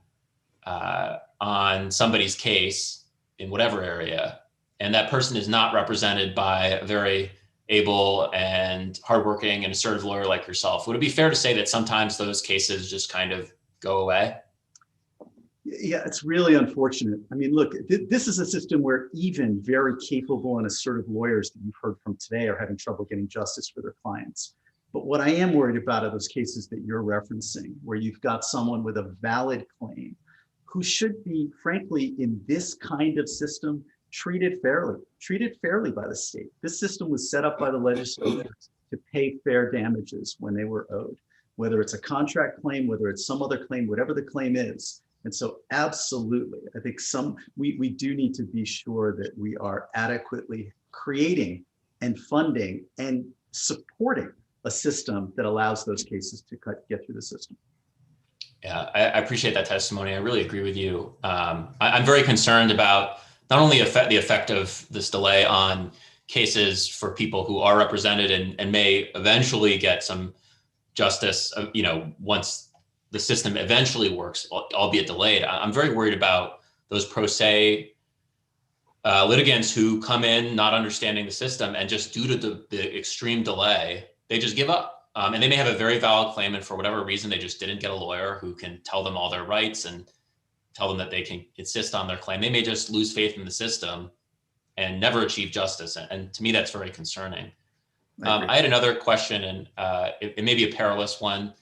on somebody's case in whatever area, and that person is not represented by a very able and hardworking and assertive lawyer like yourself, would it be fair to say that sometimes those cases just kind of go away? Yeah, it's really unfortunate. I mean, look, this is a system where even very capable and assertive lawyers that you've heard from today are having trouble getting justice for their clients. But what I am worried about are those cases that you're referencing, where you've got someone with a valid claim who should be, frankly, in this kind of system, treated fairly by the state. This system was set up by the legislature to pay fair damages when they were owed, whether it's a contract claim, whether it's some other claim, whatever the claim is. And so absolutely, I think we do need to be sure that we are adequately creating and funding and supporting a system that allows those cases to get through the system. Yeah, I appreciate that testimony. I really agree with you. I'm very concerned about not only the effect of this delay on cases for people who are represented and may eventually get some justice, once the system eventually works, albeit delayed. I'm very worried about those pro se litigants who come in not understanding the system, and just due to the extreme delay, they just give up. And they may have a very valid claim, and for whatever reason, they just didn't get a lawyer who can tell them all their rights and tell them that they can insist on their claim. They may just lose faith in the system and never achieve justice. And to me, that's very concerning. I had another question, and it may be a perilous one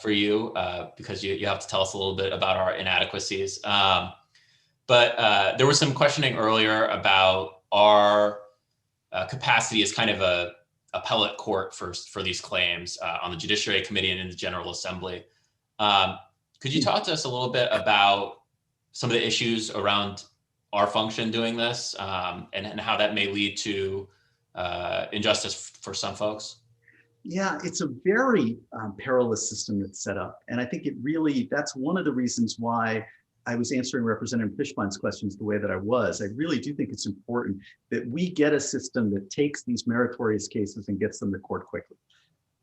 for you because you have to tell us a little bit about our inadequacies. But there was some questioning earlier about our capacity as kind of a appellate court for these claims on the Judiciary Committee and in the General Assembly. Could you talk to us a little bit about some of the issues around our function doing this and how that may lead to injustice for some folks? Yeah, it's a very perilous system that's set up. And I think that's one of the reasons why I was answering Representative Fishbein's questions the way that I was. I really do think it's important that we get a system that takes these meritorious cases and gets them to court quickly.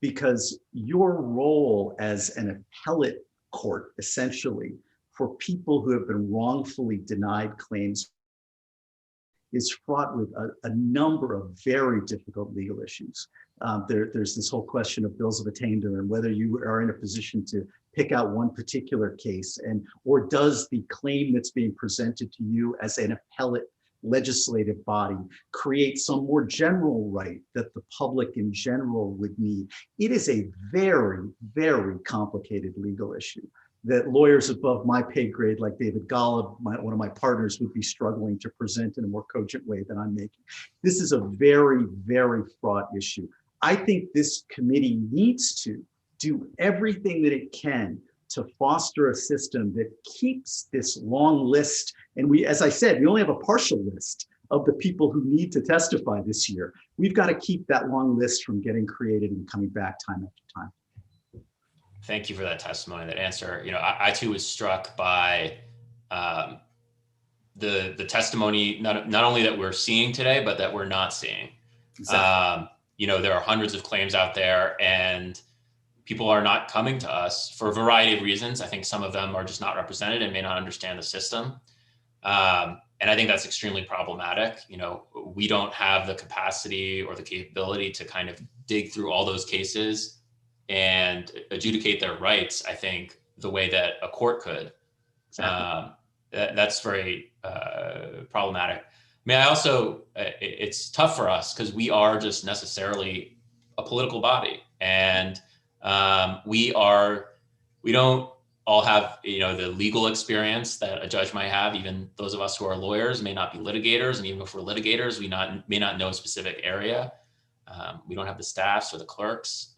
Because your role as an appellate court, essentially, for people who have been wrongfully denied claims is fraught with a number of very difficult legal issues. There's this whole question of bills of attainder and whether you are in a position to pick out one particular case, and or does the claim that's being presented to you as an appellate legislative body create some more general right that the public in general would need. It is a very, very complicated legal issue that lawyers above my pay grade, like David Golub, one of my partners, would be struggling to present in a more cogent way than I'm making. This is a very, very fraught issue. I think this committee needs to do everything that it can to foster a system that keeps this long list. And we, as I said, we only have a partial list of the people who need to testify this year. We've got to keep that long list from getting created and coming back time after time. Thank you for that testimony, that answer. You know, I too was struck by the testimony, not only that we're seeing today, but that we're not seeing. Exactly. You know, there are hundreds of claims out there, and people are not coming to us for a variety of reasons. I think some of them are just not represented and may not understand the system. And I think that's extremely problematic. You know, we don't have the capacity or the capability to kind of dig through all those cases and adjudicate their rights, I think, the way that a court could. Exactly. That's very problematic. I mean, I also, it's tough for us because we are just necessarily a political body, and we don't all have, you know, the legal experience that a judge might have. Even those of us who are lawyers may not be litigators, and even if we're litigators, we may not know a specific area. We don't have the staffs or the clerks,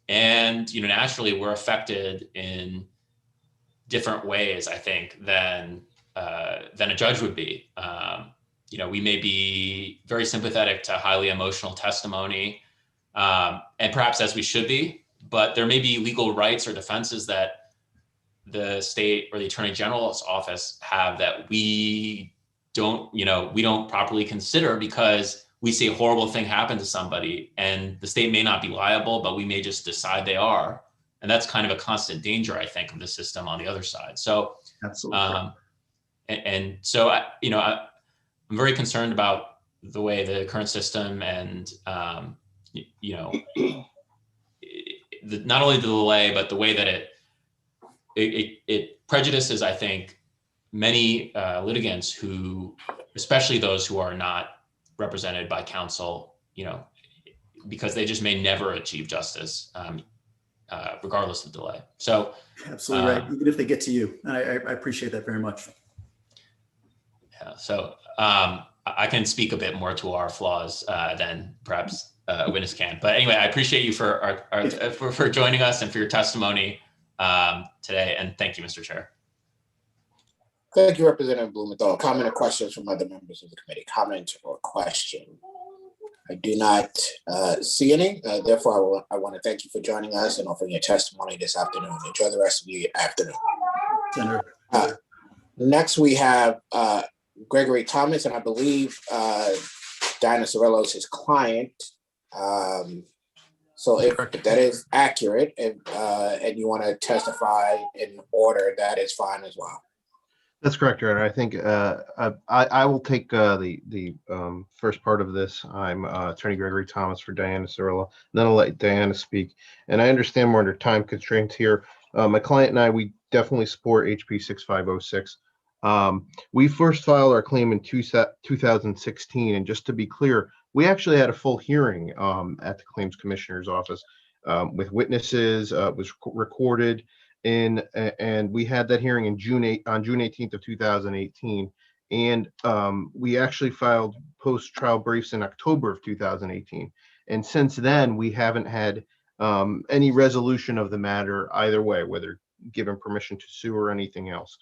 and you know, naturally, we're affected in different ways, I think, than a judge would be. You know, we may be very sympathetic to highly emotional testimony, and perhaps as we should be, but there may be legal rights or defenses that the state or the Attorney General's office have that we don't properly consider, because we see a horrible thing happen to somebody and the state may not be liable, but we may just decide they are. And that's kind of a constant danger, I think, of the system on the other side. So, absolutely. And so, I'm very concerned about the way the current system and, you know, not only the delay, but the way that it prejudices, I think, many litigants who, especially those who are not represented by counsel, you know, because they just may never achieve justice, regardless of delay. So absolutely right, even if they get to you. I appreciate that very much. Yeah, so I can speak a bit more to our flaws than perhaps a witness can. But anyway, I appreciate you for joining us and for your testimony today. And thank you, Mr. Chair. Thank you, Representative Blumenthal. Comment or questions from other members of the committee? Comment or question? I do not see any. Therefore, I want to thank you for joining us and offering your testimony this afternoon. Enjoy the rest of your afternoon. Senator. Next, we have Gregory Thomas, and I believe Diana Cirillo is his client. So if that is accurate, and you want to testify in order, that is fine as well. That's correct, Your Honor. I think I will take the first part of this. I'm Attorney Gregory Thomas for Diana Cirillo, and then I'll let Diana speak. And I understand we're under time constraints here. My client and I, we definitely support HB 6506. We first filed our claim in 2016, and just to be clear, we actually had a full hearing at the Claims Commissioner's office with witnesses. It was recorded. And we had that hearing on June 18th of 2018, and we actually filed post-trial briefs in October of 2018. And since then, we haven't had any resolution of the matter either way, whether given permission to sue or anything else.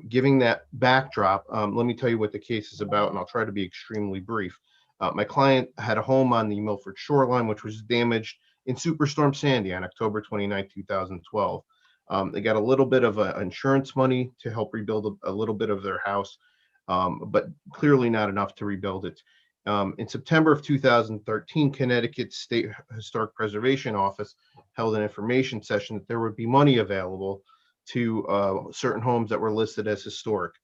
Giving that backdrop, let me tell you what the case is about, and I'll try to be extremely brief. My client had a home on the Milford shoreline, which was damaged in Superstorm Sandy on October 29, 2012. They got a little bit of insurance money to help rebuild a little bit of their house, but clearly not enough to rebuild it. In September of 2013, Connecticut State Historic Preservation Office held an information session that there would be money available to certain homes that were listed as historic.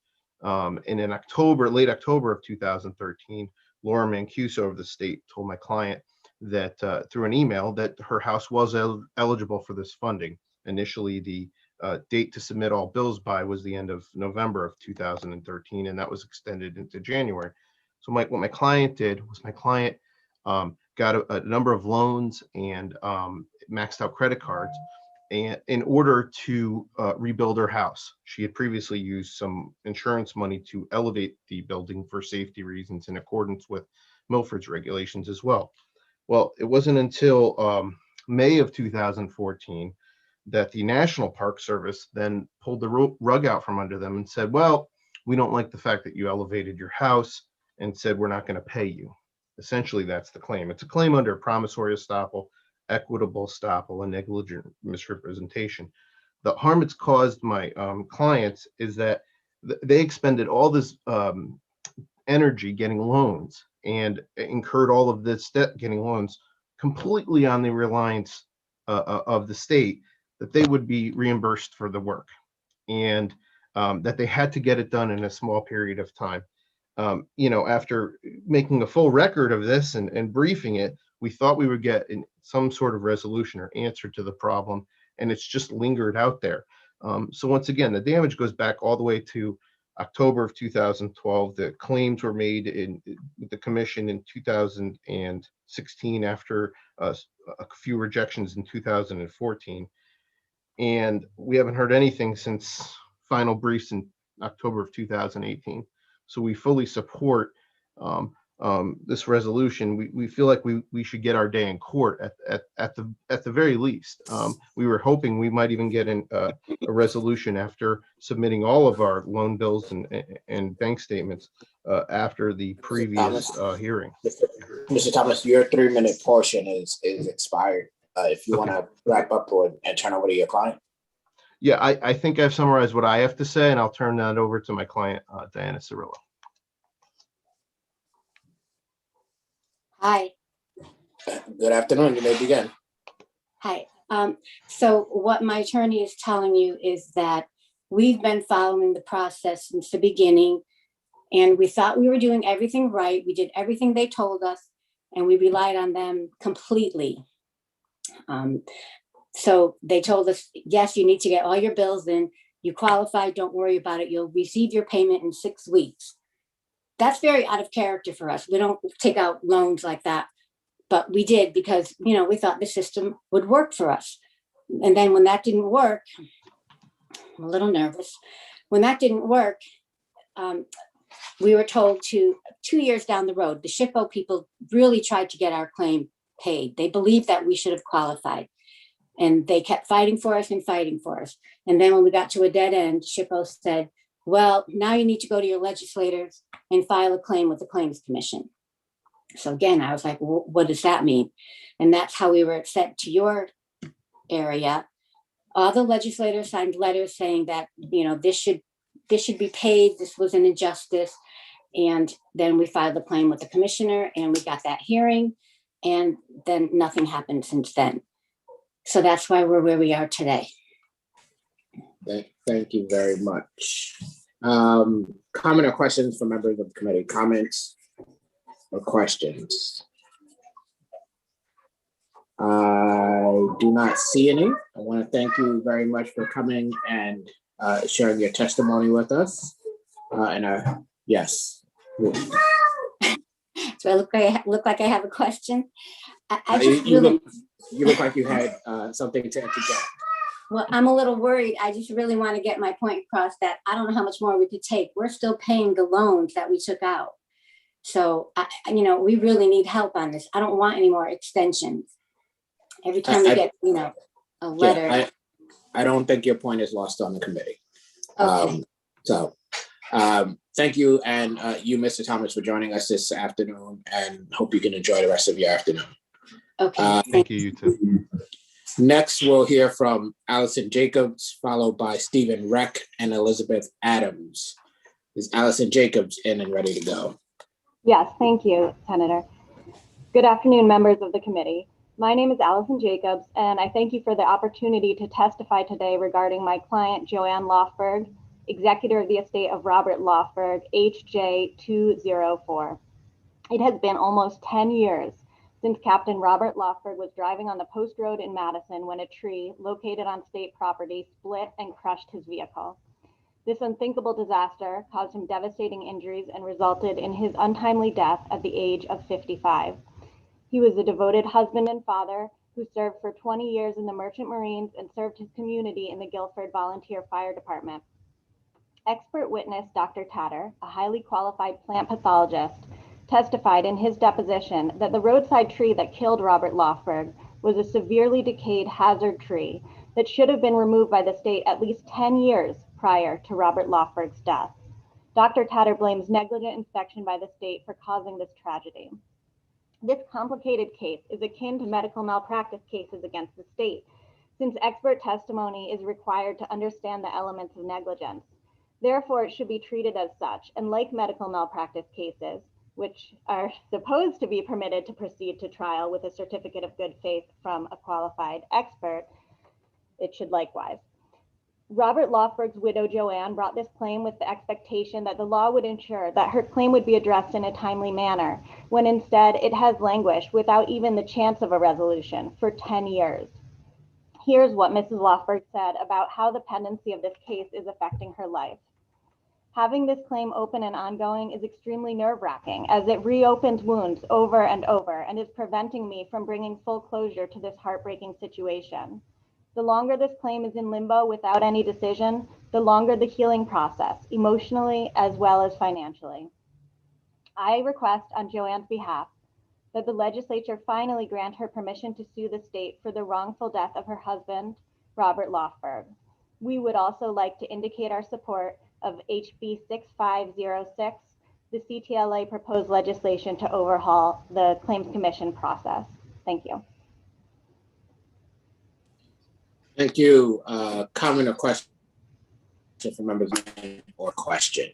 And in late October of 2013, Laura Mancuso of the state told my client that through an email that her house was eligible for this funding. Initially, the date to submit all bills by was the end of November of 2013, and that was extended into January. So what my client did was my client got a number of loans and maxed out credit cards, and in order to rebuild her house. She had previously used some insurance money to elevate the building for safety reasons in accordance with Milford's regulations as well. Well, it wasn't until May of 2014 that the National Park Service then pulled the rug out from under them and said, well, we don't like the fact that you elevated your house, and said, we're not going to pay you. Essentially, that's the claim. It's a claim under promissory estoppel, equitable estoppel, and negligent misrepresentation. The harm it's caused my clients is that they expended all this energy getting loans and incurred all of this debt getting loans completely on the reliance of the state that they would be reimbursed for the work, and that they had to get it done in a small period of time. After making a full record of this and briefing it, we thought we would get some sort of resolution or answer to the problem, and it's just lingered out there. So once again, the damage goes back all the way to October of 2012. The claims were made with the commission in 2016 after a few rejections in 2014. And we haven't heard anything since final briefs in October of 2018. So we fully support this resolution. We feel like we should get our day in court at the very least. We were hoping we might even get a resolution after submitting all of our loan bills and bank statements after the previous hearing. Mr. Thomas, your 3-minute portion is expired. If you want to wrap up and turn over to your client. Yeah, I think I've summarized what I have to say, and I'll turn that over to my client, Diana Cirillo. Hi. Good afternoon. You may begin. Hi. So what my attorney is telling you is that we've been following the process since the beginning, and we thought we were doing everything right. We did everything they told us, and we relied on them completely. So they told us, yes, you need to get all your bills in. You qualify, don't worry about it. You'll receive your payment in 6 weeks. That's very out of character for us. We don't take out loans like that, but we did because, we thought the system would work for us. And then when that didn't work, I'm a little nervous. When that didn't work, we were told 2 years down the road, the SHPO people really tried to get our claim paid. They believed that we should have qualified. And they kept fighting for us and fighting for us. And then when we got to a dead end, SHPO said, well, now you need to go to your legislators and file a claim with the Claims Commission. So again, I was like, well, what does that mean? And that's how we were sent to your area. All the legislators signed letters saying that, this should be paid. This was an injustice. And then we filed the claim with the commissioner and we got that hearing. And then nothing happened since then. So that's why we're where we are today. Thank you very much. Comment or questions from members of the committee? Comments or questions? I do not see any. I want to thank you very much for coming and sharing your testimony with us. Yes. So I look like I have a question. You look like you had something to interject. Well, I'm a little worried. I just really want to get my point across that I don't know how much more we could take. We're still paying the loans that we took out. So, we really need help on this. I don't want any more extensions. Every time we get, a letter. Yeah, I don't think your point is lost on the committee. Okay. Thank you. And you, Mr. Thomas, for joining us this afternoon, and hope you can enjoy the rest of your afternoon. Okay. Thank you, you too. Next, we'll hear from Allison Jacobs, followed by Stephen Reck and Elizabeth Adams. Is Allison Jacobs in and ready to go? Yes, thank you, Senator. Good afternoon, members of the committee. My name is Allison Jacobs, and I thank you for the opportunity to testify today regarding my client, Joanne Lofberg, executor of the estate of Robert Lofberg, HJ 204. It has been almost 10 years since Captain Robert Lofberg was driving on the Post Road in Madison when a tree located on state property split and crushed his vehicle. This unthinkable disaster caused him devastating injuries and resulted in his untimely death at the age of 55. He was a devoted husband and father who served for 20 years in the Merchant Marines and served his community in the Guilford Volunteer Fire Department. Expert witness Dr. Tatter, a highly qualified plant pathologist, testified in his deposition that the roadside tree that killed Robert Lofberg was a severely decayed hazard tree that should have been removed by the state at least 10 years prior to Robert Lofberg's death. Dr. Tatter blames negligent inspection by the state for causing this tragedy. This complicated case is akin to medical malpractice cases against the state, since expert testimony is required to understand the elements of negligence. Therefore, it should be treated as such, and like medical malpractice cases, which are supposed to be permitted to proceed to trial with a certificate of good faith from a qualified expert, it should likewise. Robert Lofberg's widow, Joanne, brought this claim with the expectation that the law would ensure that her claim would be addressed in a timely manner, when instead it has languished without even the chance of a resolution for 10 years. Here's what Mrs. Lofberg said about how the pendency of this case is affecting her life. Having this claim open and ongoing is extremely nerve-wracking, as it reopens wounds over and over and is preventing me from bringing full closure to this heartbreaking situation. The longer this claim is in limbo without any decision, the longer the healing process, emotionally as well as financially. I request on Joanne's behalf that the legislature finally grant her permission to sue the state for the wrongful death of her husband, Robert Lofberg. We would also like to indicate our support of HB 6506, the CTLA proposed legislation to overhaul the Claims Commission process. Thank you. Thank you. Comment or question from members or question?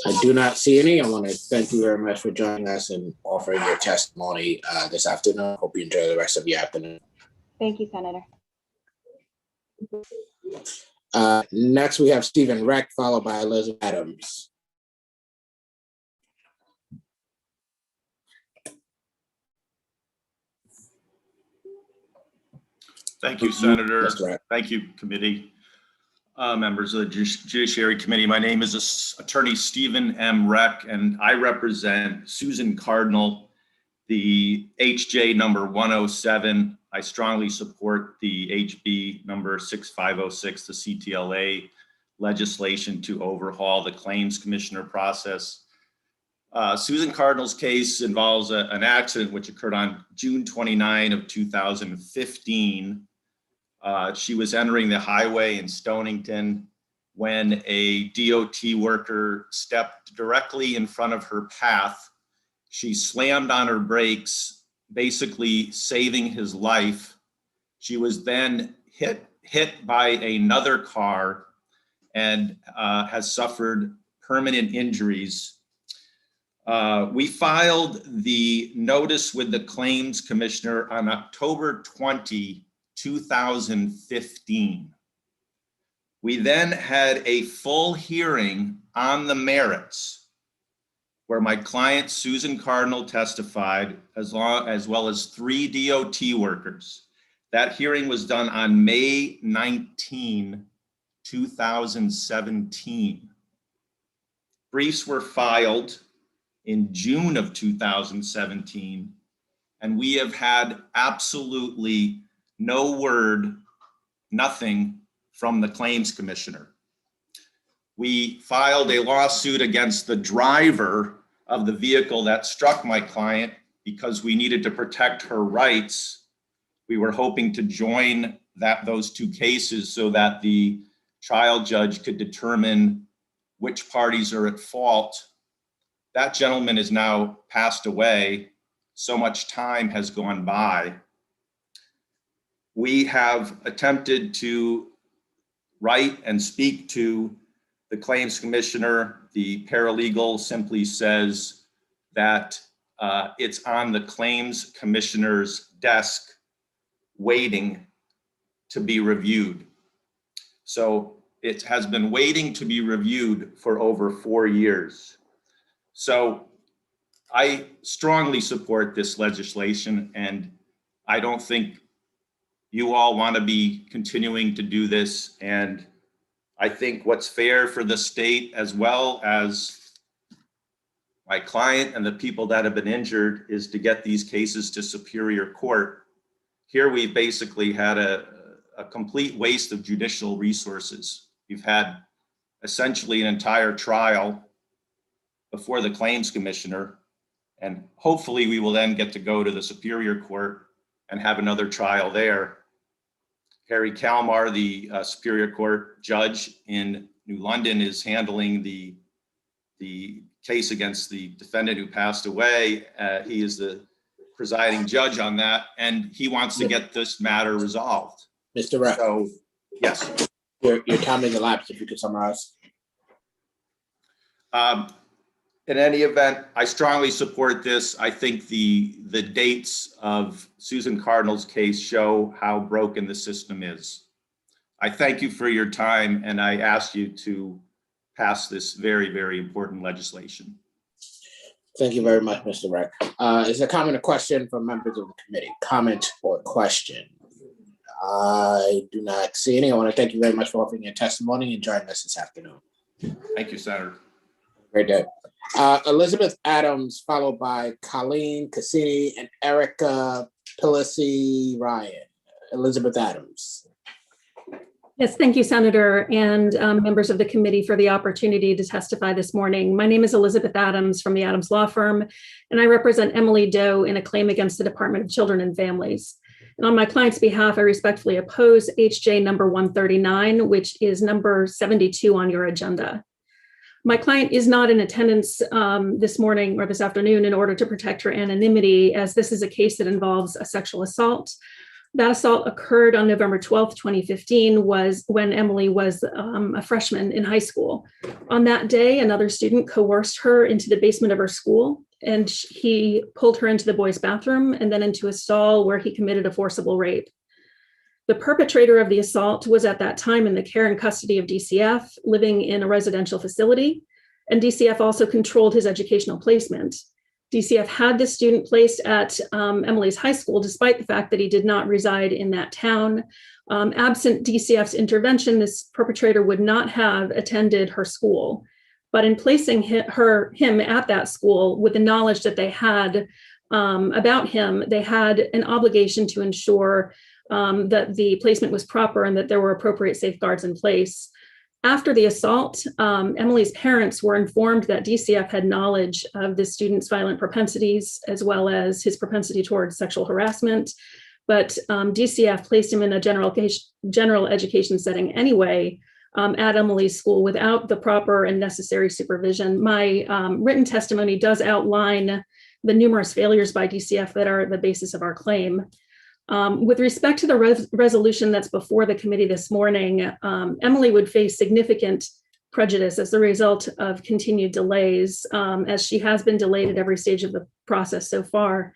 I do not see any. I want to thank you very much for joining us and offering your testimony this afternoon. Hope you enjoy the rest of your afternoon. Thank you, Senator. Next, we have Stephen Reck, followed by Elizabeth Adams. Thank you, Senator. Thank you, committee. Members of the Judiciary Committee. My name is Attorney Stephen M. Reck, and I represent Susan Cardinal, the HJ number 107. I strongly support the HB number 6506, the CTLA legislation to overhaul the Claims Commissioner process. Susan Cardinal's case involves an accident which occurred on June 29 of 2015. She was entering the highway in Stonington when a DOT worker stepped directly in front of her path. She slammed on her brakes, basically saving his life. She was then hit by another car and has suffered permanent injuries. We filed the notice with the Claims Commissioner on October 20, 2015. We then had a full hearing on the merits where my client Susan Cardinal testified, as well as 3 DOT workers. That hearing was done on May 19, 2017. Briefs were filed in June of 2017, and we have had absolutely no word, nothing from the Claims Commissioner. We filed a lawsuit against the driver of the vehicle that struck my client because we needed to protect her rights. We were hoping to join those 2 cases so that the trial judge could determine which parties are at fault. That gentleman is now passed away. So much time has gone by. We have attempted to write and speak to the claims commissioner. The paralegal simply says that it's on the claims commissioner's desk waiting to be reviewed. So it has been waiting to be reviewed for over 4 years. So I strongly support this legislation, and I don't think you all want to be continuing to do this. And I think what's fair for the state, as well as my client and the people that have been injured, is to get these cases to Superior Court. Here we basically had a complete waste of judicial resources. You've had essentially an entire trial before the claims commissioner, and hopefully we will then get to go to the Superior Court and have another trial there. Harry Kalmar, the Superior Court judge in New London, is handling the case against the defendant who passed away. He is the presiding judge on that, and he wants to get this matter resolved. Mr. Rep. So, yes. Your time has elapsed, if you could summarize. In any event, I strongly support this. I think the dates of Susan Cardinal's case show how broken the system is. I thank you for your time, and I ask you to pass this very, very important legislation. Thank you very much, Mr. Rec. Is there a comment or question from members of the committee? Comment or question? I do not see any. I want to thank you very much for offering your testimony and joining us this afternoon. Thank you, Senator. Great day. Elizabeth Adams, followed by Colleen Cassini and Erica Pilisi Ryan. Elizabeth Adams. Yes, thank you, Senator, and members of the committee for the opportunity to testify this morning. My name is Elizabeth Adams from the Adams Law Firm, and I represent Emily Doe in a claim against the Department of Children and Families. And on my client's behalf, I respectfully oppose HJ number 139, which is number 72 on your agenda. My client is not in attendance this morning or this afternoon in order to protect her anonymity, as this is a case that involves a sexual assault. That assault occurred on November 12th, 2015, was when Emily was a freshman in high school. On that day, another student coerced her into the basement of her school, and he pulled her into the boys' bathroom and then into a stall where he committed a forcible rape. The perpetrator of the assault was at that time in the care and custody of DCF, living in a residential facility, and DCF also controlled his educational placement. DCF had this student placed at Emily's high school, despite the fact that he did not reside in that town. Absent DCF's intervention, this perpetrator would not have attended her school. But in placing him at that school with the knowledge that they had about him, they had an obligation to ensure that the placement was proper and that there were appropriate safeguards in place. After the assault, Emily's parents were informed that DCF had knowledge of the student's violent propensities, as well as his propensity towards sexual harassment. But DCF placed him in a general education setting anyway at Emily's school without the proper and necessary supervision. My written testimony does outline the numerous failures by DCF that are the basis of our claim. With respect to the resolution that's before the committee this morning, Emily would face significant prejudice as a result of continued delays, as she has been delayed at every stage of the process so far.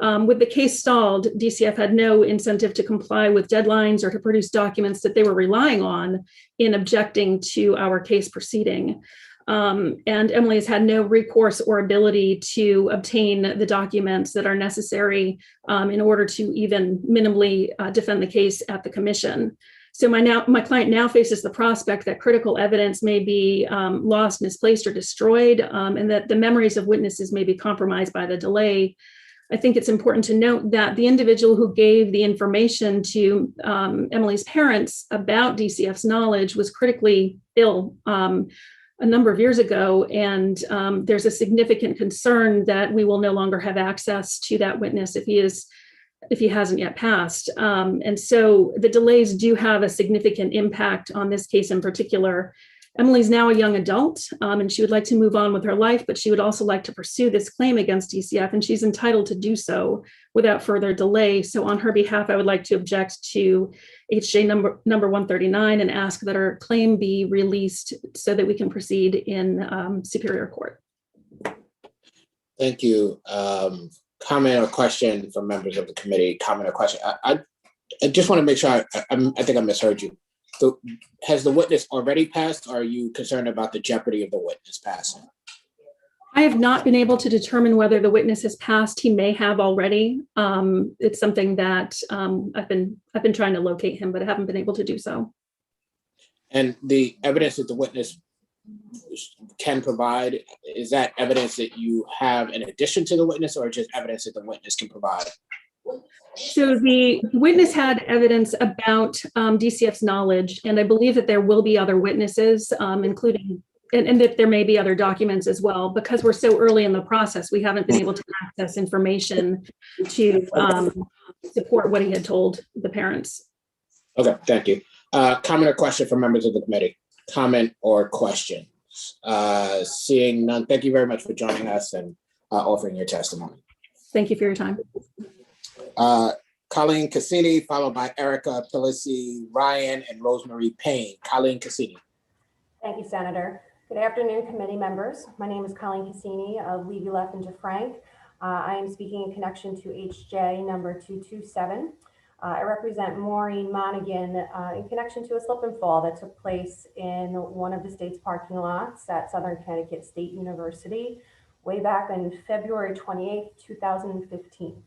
With the case stalled, DCF had no incentive to comply with deadlines or to produce documents that they were relying on in objecting to our case proceeding. And Emily has had no recourse or ability to obtain the documents that are necessary in order to even minimally defend the case at the commission. So my client now faces the prospect that critical evidence may be lost, misplaced, or destroyed, and that the memories of witnesses may be compromised by the delay. I think it's important to note that the individual who gave the information to Emily's parents about DCF's knowledge was critically ill a number of years ago, and there's a significant concern that we will no longer have access to that witness if he hasn't yet passed. And so the delays do have a significant impact on this case in particular, Emily's now a young adult, and she would like to move on with her life, but she would also like to pursue this claim against DCF, and she's entitled to do so without further delay. So on her behalf, I would like to object to HJ number 139 and ask that her claim be released so that we can proceed in Superior Court. Thank you. Comment or question from members of the committee? Comment or question? I just want to make sure I think I misheard you. So has the witness already passed, or are you concerned about the jeopardy of the witness passing? I have not been able to determine whether the witness has passed. He may have already. It's something that I've been trying to locate him, but I haven't been able to do so. And the evidence that the witness can provide, is that evidence that you have in addition to the witness, or just evidence that the witness can provide? So the witness had evidence about DCF's knowledge, and I believe that there will be other witnesses, including, and that there may be other documents as well. Because we're so early in the process, we haven't been able to access information to support what he had told the parents. Okay, thank you. Comment or question from members of the committee? Comment or questions? Seeing none, thank you very much for joining us and offering your testimony. Thank you for your time. Colleen Cassini, followed by Erica Pelisi Ryan and Rosemary Payne. Colleen Cassini. Thank you, Senator. Good afternoon, committee members. My name is Colleen Cassini of Levy Left and DeFrank. I am speaking in connection to HJ number 227. I represent Maureen Monaghan in connection to a slip and fall that took place in one of the state's parking lots at Southern Connecticut State University way back on February 28th, 2015.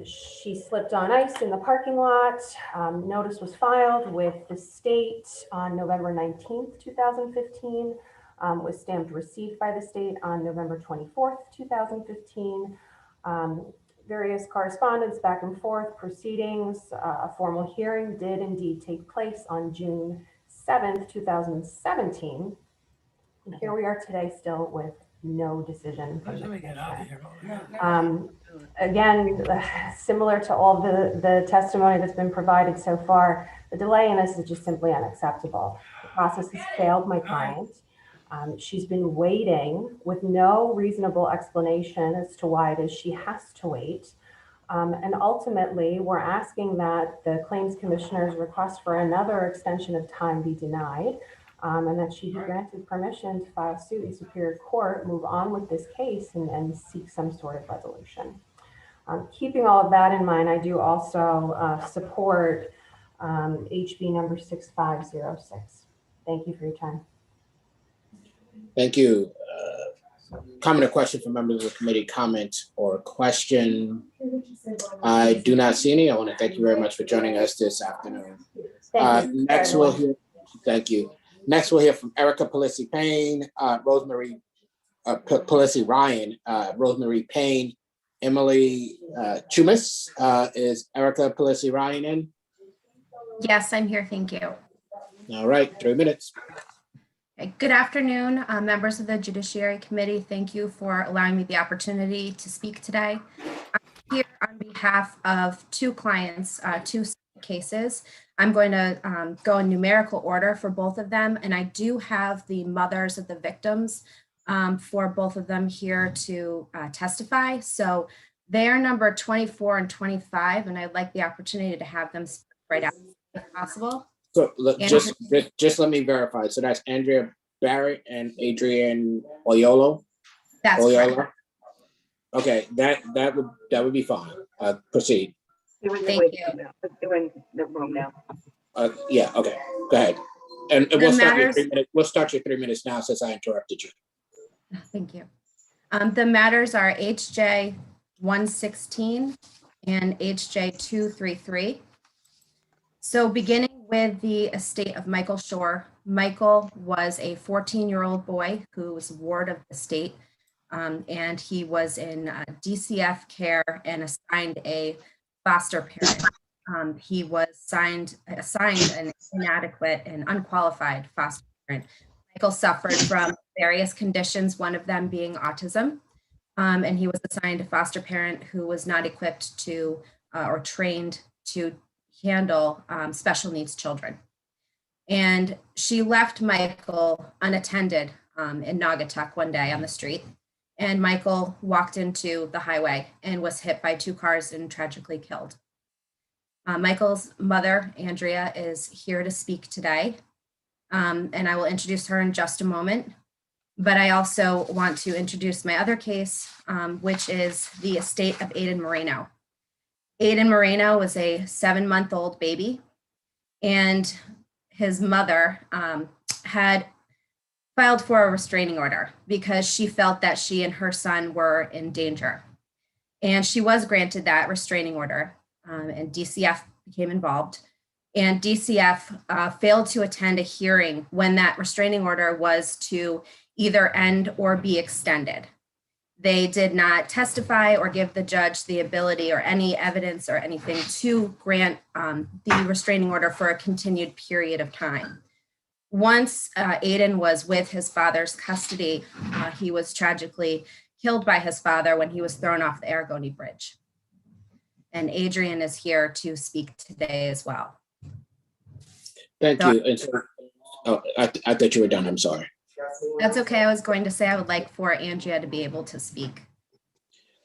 She slipped on ice in the parking lot. Notice was filed with the state on November 19th, 2015. Was stamped received by the state on November 24th, 2015. Various correspondence back and forth, proceedings, a formal hearing did indeed take place on June 7th, 2017. And here we are today still with no decision. Again, similar to all the testimony that's been provided so far, the delay in this is just simply unacceptable. The process has failed my client. She's been waiting with no reasonable explanation as to why it is she has to wait. And ultimately, we're asking that the Claims Commissioner's request for another extension of time be denied, and that she be granted permission to file suit in Superior Court, move on with this case, and seek some sort of resolution. Keeping all of that in mind, I do also support HB number 6506. Thank you for your time. Thank you. Comment or question from members of the committee? Comment or question? I do not see any. I want to thank you very much for joining us this afternoon. Next, we'll hear. Thank you. Next, we'll hear from Erica Pelisi Payne, Rosemary Pelisi Ryan, Rosemary Payne, Emily Chumis. Is Erica Pelisi Ryan in? Yes, I'm here. Thank you. All right, 3 minutes. Good afternoon, members of the Judiciary Committee. Thank you for allowing me the opportunity to speak today. I'm here on behalf of two clients, two cases. I'm going to go in numerical order for both of them, and I do have the mothers of the victims for both of them here to testify. So they are number 24 and 25, and I'd like the opportunity to have them speak right out if possible. So just let me verify. So that's Andrea Barrett and Adrian Oyolo. That's correct. Okay, that would be fine. Proceed. Thank you. They're in the room now. Yeah. Okay. Go ahead. And we'll start your 3 minutes. We'll start your 3 minutes now since I interrupted you. Thank you. The matters are HJ 116 and HJ 233. So beginning with the estate of Michael Shore, Michael was a 14-year-old boy who was ward of the state, and he was in DCF care and assigned a foster parent. He was assigned an inadequate and unqualified foster parent. Michael suffered from various conditions, one of them being autism, and he was assigned a foster parent who was not equipped to or trained to handle special needs children. And she left Michael unattended in Naugatuck one day on the street. And Michael walked into the highway and was hit by 2 cars and tragically killed. Michael's mother, Andrea, is here to speak today. And I will introduce her in just a moment. But I also want to introduce my other case, which is the estate of Aiden Moreno. Aiden Moreno was a 7-month-old baby, and his mother had filed for a restraining order because she felt that she and her son were in danger. And she was granted that restraining order, and DCF became involved. And DCF failed to attend a hearing when that restraining order was to either end or be extended. They did not testify or give the judge the ability or any evidence or anything to grant the restraining order for a continued period of time. Once Aiden was with his father's custody, he was tragically killed by his father when he was thrown off the Aragoni Bridge. And Adrian is here to speak today as well. Thank you. And so, oh, I thought you were done. I'm sorry. That's okay. I was going to say I would like for Andrea to be able to speak.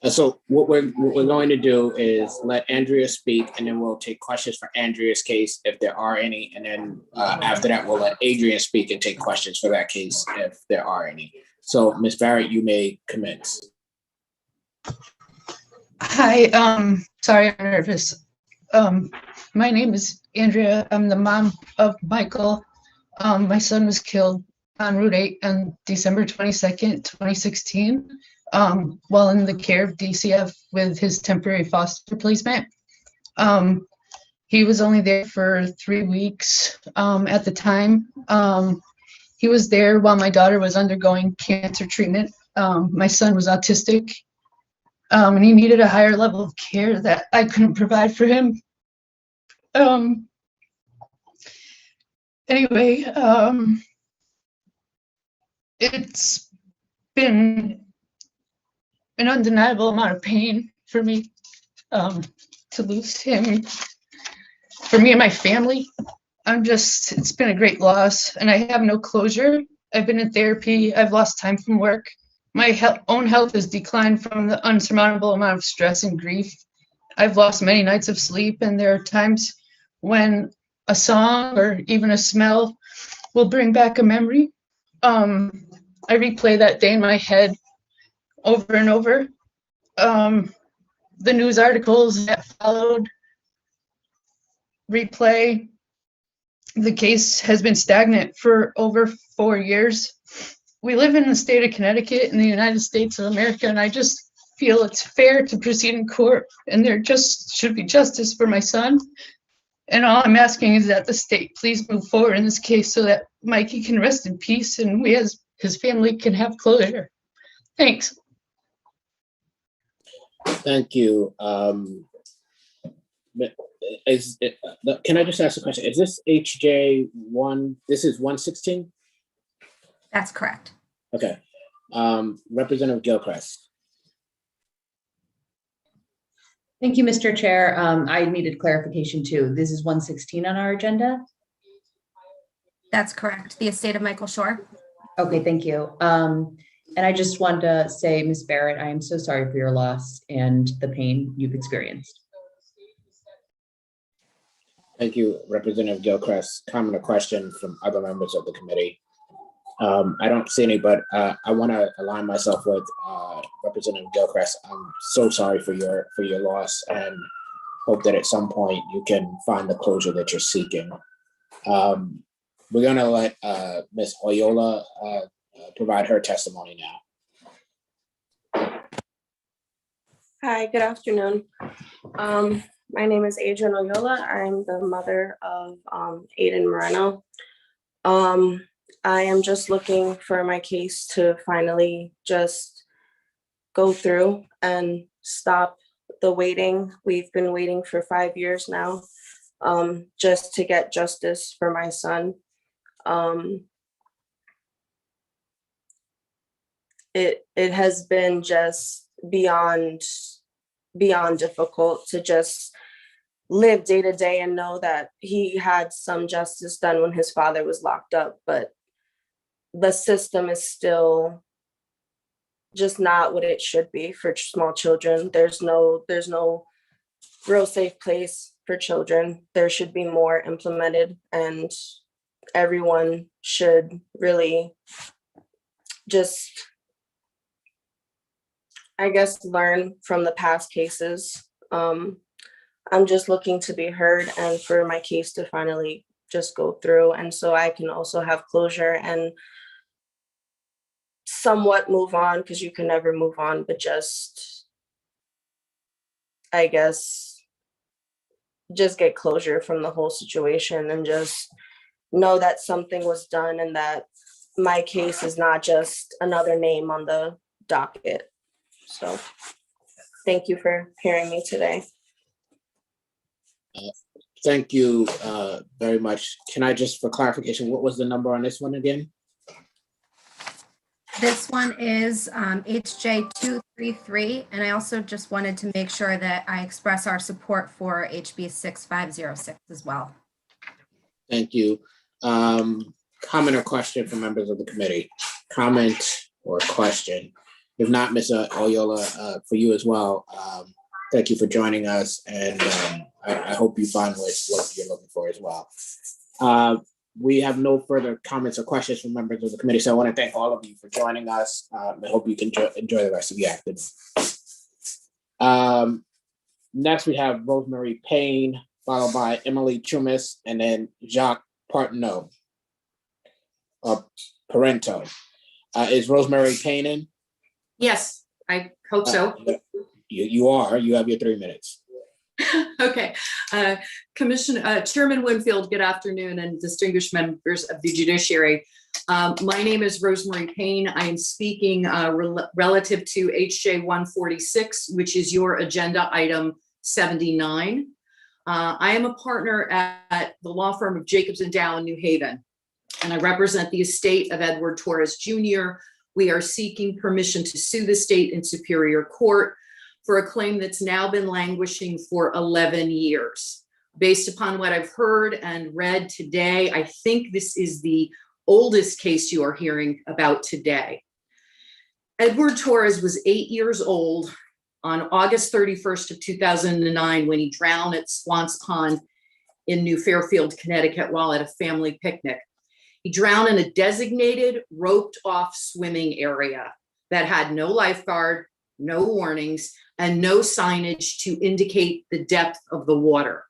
So what we're going to do is let Andrea speak, and then we'll take questions for Andrea's case if there are any. And then after that, we'll let Adrian speak and take questions for that case if there are any. So Ms. Barrett, you may commence. Hi, sorry, I'm nervous. My name is Andrea. I'm the mom of Michael. My son was killed on Route 8 on December 22nd, 2016, while in the care of DCF with his temporary foster placement. He was only there for 3 weeks at the time. He was there while my daughter was undergoing cancer treatment. My son was autistic, and he needed a higher level of care that I couldn't provide for him. Anyway, it's been an undeniable amount of pain for me to lose him. For me and my family, it's been a great loss, and I have no closure. I've been in therapy. I've lost time from work. My own health has declined from the unsurmountable amount of stress and grief. I've lost many nights of sleep, and there are times when a song or even a smell will bring back a memory. I replay that day in my head over and over. The news articles that followed replay. The case has been stagnant for over 4 years. We live in the state of Connecticut in the United States of America, and I just feel it's fair to proceed in court, and there just should be justice for my son. And all I'm asking is that the state please move forward in this case so that Mikey can rest in peace and we as his family can have closure. Thanks. Thank you. Can I just ask a question? Is this HJ1? This is 116? That's correct. Okay. Representative Gilchrist. Thank you, Mr. Chair. I needed clarification too. This is 116 on our agenda? That's correct. The estate of Michael Shore. Okay, thank you. And I just wanted to say, Ms. Barrett, I am so sorry for your loss and the pain you've experienced. Thank you, Representative Gilchrist. Comment or question from other members of the committee? I don't see any, but I want to align myself with Representative Gilchrist. I'm so sorry for your loss, and hope that at some point you can find the closure that you're seeking. We're going to let Ms. Oyola provide her testimony now. Hi, good afternoon. My name is Adrian Oyola. I'm the mother of Aiden Moreno. I am just looking for my case to finally just go through and stop the waiting. We've been waiting for 5 years now, just to get justice for my son. It has been just beyond difficult to just live day to day and know that he had some justice done when his father was locked up, but the system is still just not what it should be for small children. There's no real safe place for children. There should be more implemented, and everyone should really just, I guess, learn from the past cases. I'm just looking to be heard and for my case to finally just go through, and so I can also have closure and somewhat move on, because you can never move on, but just, I guess, just get closure from the whole situation and just know that something was done and that my case is not just another name on the docket. So thank you for hearing me today. Thank you very much. Can I just, for clarification, what was the number on this one again? This one is HJ 233, and I also just wanted to make sure that I express our support for HB 6506 as well. Thank you. Comment or question from members of the committee? Comment or question? If not, Ms. Oyola, for you as well, thank you for joining us, and I hope you find what you're looking for as well. We have no further comments or questions from members of the committee, so I want to thank all of you for joining us. I hope you can enjoy the rest of the afternoon. Next, we have Rosemary Payne, followed by Emily Chumis, and then Jacques Parento. Is Rosemary Payne in? Yes, I hope so. You are. You have your 3 minutes. Okay. Chairman Winfield, good afternoon, and distinguished members of the judiciary. My name is Rosemary Payne. I am speaking relative to HJ 146, which is your agenda item 79. I am a partner at the law firm of Jacobs & Dow in New Haven, and I represent the estate of Edward Torres Jr. We are seeking permission to sue the state in Superior Court for a claim that's now been languishing for 11 years. Based upon what I've heard and read today, I think this is the oldest case you are hearing about today. Edward Torres was 8 years old on August 31st of 2009 when he drowned at Swans Pond in New Fairfield, Connecticut while at a family picnic. He drowned in a designated roped off swimming area that had no lifeguard, no warnings, and no signage to indicate the depth of the water.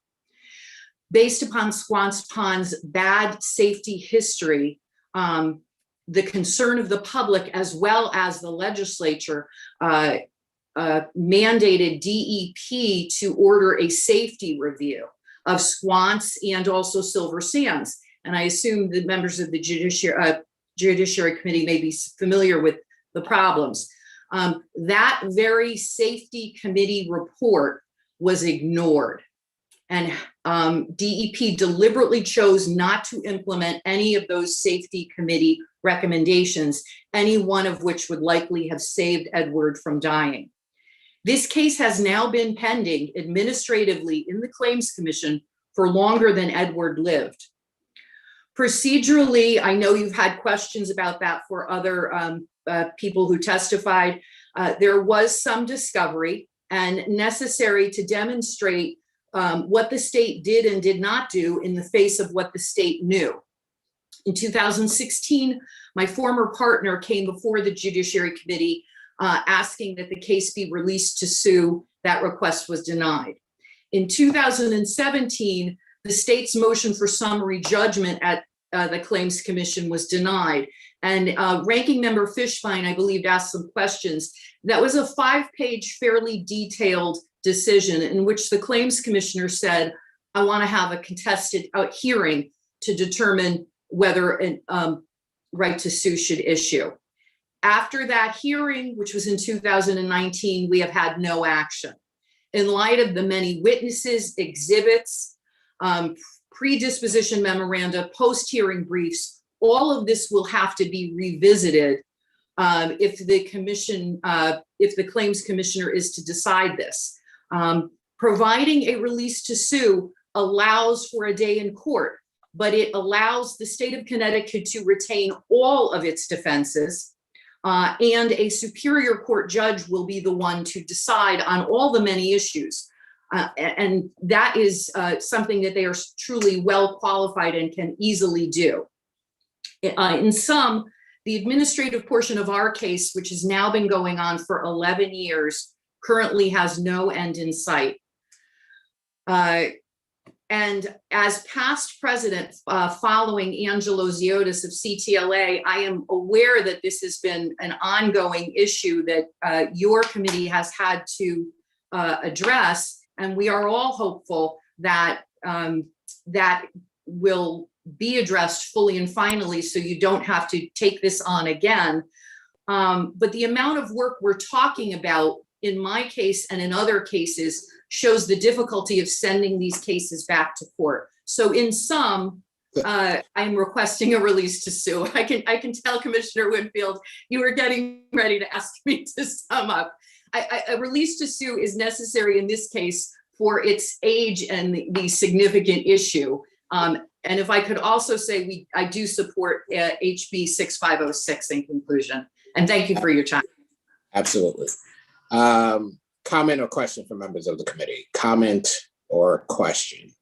Based upon Swans Pond's bad safety history, the concern of the public as well as the legislature mandated DEP to order a safety review of Swans and also Silver Sands. And I assume the members of the Judiciary Committee may be familiar with the problems. That very safety committee report was ignored, and DEP deliberately chose not to implement any of those safety committee recommendations, any one of which would likely have saved Edward from dying. This case has now been pending administratively in the Claims Commission for longer than Edward lived. Procedurally, I know you've had questions about that for other people who testified. There was some discovery and necessary to demonstrate what the state did and did not do in the face of what the state knew. In 2016, my former partner came before the Judiciary Committee asking that the case be released to sue. That request was denied. In 2017, the state's motion for summary judgment at the Claims Commission was denied. And Ranking Member Fishbein, I believe, asked some questions. That was a 5-page, fairly detailed decision in which the Claims Commissioner said, I want to have a contested hearing to determine whether a right to sue should issue. After that hearing, which was in 2019, we have had no action. In light of the many witnesses, exhibits, predisposition memoranda, post-hearing briefs, all of this will have to be revisited if the Claims Commissioner is to decide this. Providing a release to sue allows for a day in court, but it allows the state of Connecticut to retain all of its defenses, and a superior court judge will be the one to decide on all the many issues. And that is something that they are truly well qualified and can easily do. In sum, the administrative portion of our case, which has now been going on for 11 years, currently has no end in sight. And as past president following Angelo Ziotis of CTLA, I am aware that this has been an ongoing issue that your committee has had to address. And we are all hopeful that that will be addressed fully and finally, so you don't have to take this on again. But the amount of work we're talking about in my case and in other cases shows the difficulty of sending these cases back to court. So in sum, I'm requesting a release to sue. I can tell Commissioner Winfield, you were getting ready to ask me to sum up. A release to sue is necessary in this case for its age and the significant issue. And if I could also say, I do support HB 6506 in conclusion. And thank you for your time. Absolutely. Comment or question from members of the committee? Comment or question?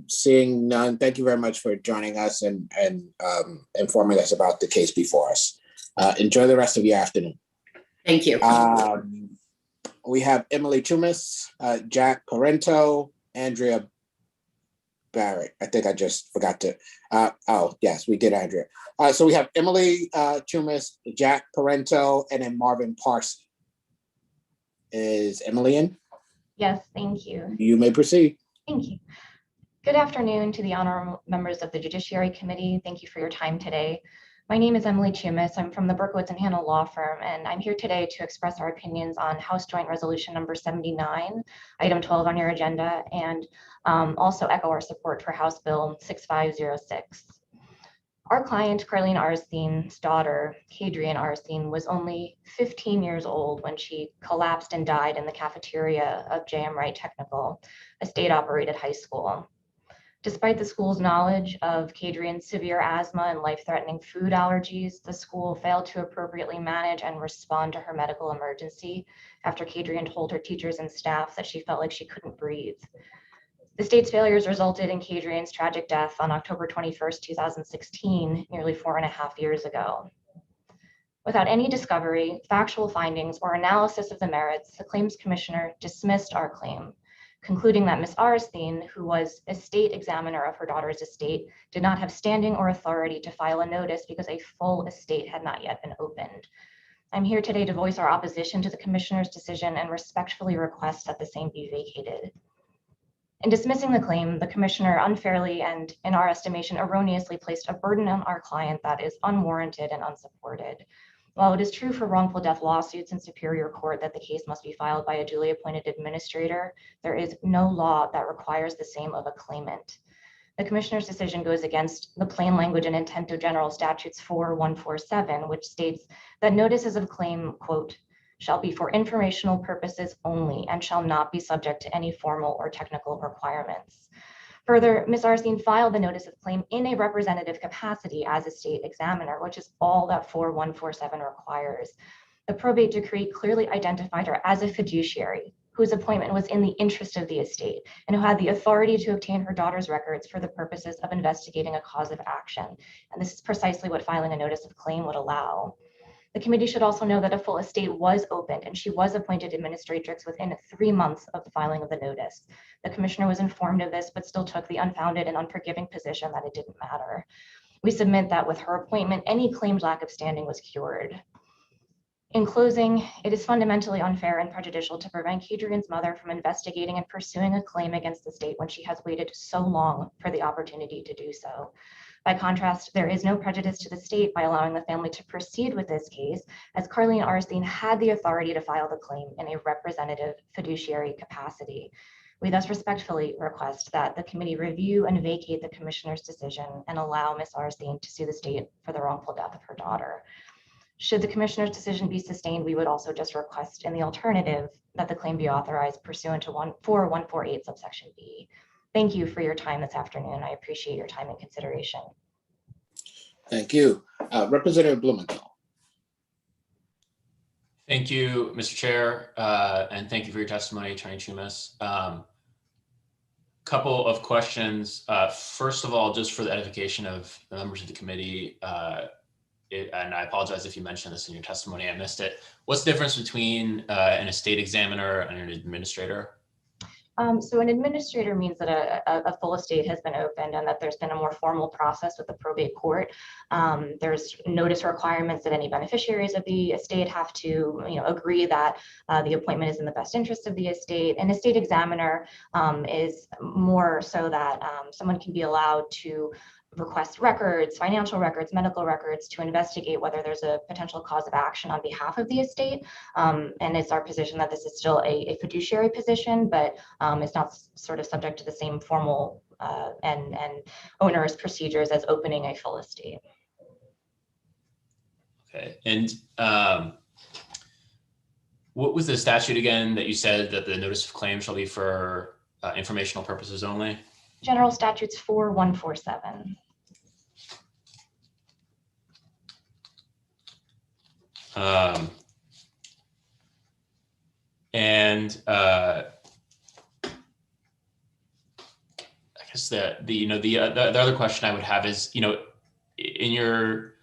Seeing none, thank you very much for joining us and informing us about the case before us. Enjoy the rest of your afternoon. Thank you. We have Emily Chumis, Jack Parento, Andrea Barrett. I think I just forgot to, oh, yes, we did, Andrea. So we have Emily Chumis, Jack Parento, and then Marvin Parson. Is Emily in? Yes, thank you. You may proceed. Thank you. Good afternoon to the honorable members of the Judiciary Committee. Thank you for your time today. My name is Emily Chumis. I'm from the Berkowitz and Hanna Law Firm, and I'm here today to express our opinions on House Joint Resolution number 79, item 12 on your agenda, and also echo our support for House Bill 6506. Our client, Carlene Arstein's daughter, Kadrian Arstein, was only 15 years old when she collapsed and died in the cafeteria of J.M. Wright Technical, a state-operated high school. Despite the school's knowledge of Kadrian's severe asthma and life-threatening food allergies, the school failed to appropriately manage and respond to her medical emergency after Kadrian told her teachers and staff that she felt like she couldn't breathe. The state's failures resulted in Kadrian's tragic death on October 21st, 2016, nearly 4.5 years ago. Without any discovery, factual findings, or analysis of the merits, the Claims Commissioner dismissed our claim, concluding that Ms. Arstein, who was estate examiner of her daughter's estate, did not have standing or authority to file a notice because a full estate had not yet been opened. I'm here today to voice our opposition to the Commissioner's decision and respectfully request that the same be vacated. In dismissing the claim, the Commissioner unfairly and, in our estimation, erroneously placed a burden on our client that is unwarranted and unsupported. While it is true for wrongful death lawsuits in Superior Court that the case must be filed by a duly appointed administrator, there is no law that requires the same of a claimant. The Commissioner's decision goes against the plain language and intent of General Statutes 4147, which states that notices of claim, quote, shall be for informational purposes only and shall not be subject to any formal or technical requirements. Further, Ms. Arstein filed the notice of claim in a representative capacity as a state examiner, which is all that 4147 requires. The probate decree clearly identified her as a fiduciary whose appointment was in the interest of the estate and who had the authority to obtain her daughter's records for the purposes of investigating a cause of action. And this is precisely what filing a notice of claim would allow. The committee should also know that a full estate was opened and she was appointed administratrix within 3 months of the filing of the notice. The Commissioner was informed of this, but still took the unfounded and unforgiving position that it didn't matter. We submit that with her appointment, any claimed lack of standing was cured. In closing, it is fundamentally unfair and prejudicial to prevent Kadrian's mother from investigating and pursuing a claim against the state when she has waited so long for the opportunity to do so. By contrast, there is no prejudice to the state by allowing the family to proceed with this case, as Carlene Arstein had the authority to file the claim in a representative fiduciary capacity. We thus respectfully request that the committee review and vacate the Commissioner's decision and allow Ms. Arstein to sue the state for the wrongful death of her daughter. Should the commissioner's decision be sustained, we would also just request in the alternative that the claim be authorized pursuant to 14148 subsection B. Thank you for your time this afternoon. I appreciate your time and consideration. Thank you. Representative Blumenthal. Thank you, Mr. Chair, and thank you for your testimony, Attorney Chumas. Couple of questions. First of all, just for the edification of the members of the committee, and I apologize if you mentioned this in your testimony, I missed it. What's the difference between an estate examiner and an administrator? So an administrator means that a full estate has been opened and that there's been a more formal process with the probate court. There's notice requirements that any beneficiaries of the estate have to, agree that the appointment is in the best interest of the estate. An estate examiner is more so that someone can be allowed to request records, financial records, medical records to investigate whether there's a potential cause of action on behalf of the estate. And it's our position that this is still a fiduciary position, but it's not sort of subject to the same formal and onerous procedures as opening a full estate. Okay, and what was the statute again that you said that the notice of claim shall be for informational purposes only? General Statutes 4147. I guess the other question I would have is, in your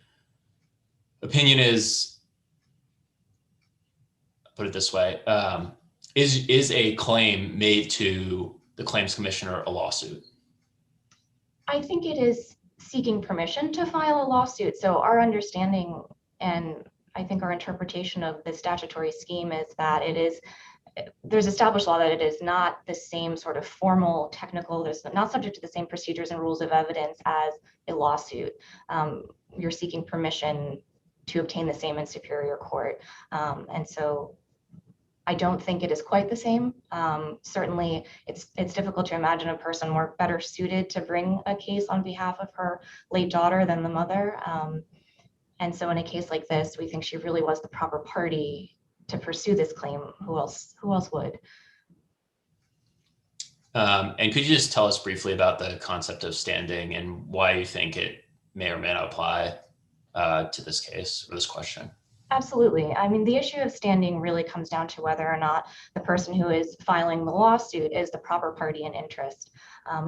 opinion, put it this way, is a claim made to the claims commissioner a lawsuit? I think it is seeking permission to file a lawsuit. So our understanding, and I think our interpretation of the statutory scheme, is that there's established law that it is not the same sort of formal technical, there's not subject to the same procedures and rules of evidence as a lawsuit. You're seeking permission to obtain the same in superior court. And so I don't think it is quite the same. Certainly, it's difficult to imagine a person better suited to bring a case on behalf of her late daughter than the mother. And so in a case like this, we think she really was the proper party to pursue this claim. Who else would? And could you just tell us briefly about the concept of standing and why you think it may or may not apply to this case or this question? Absolutely. I mean, the issue of standing really comes down to whether or not the person who is filing the lawsuit is the proper party in interest.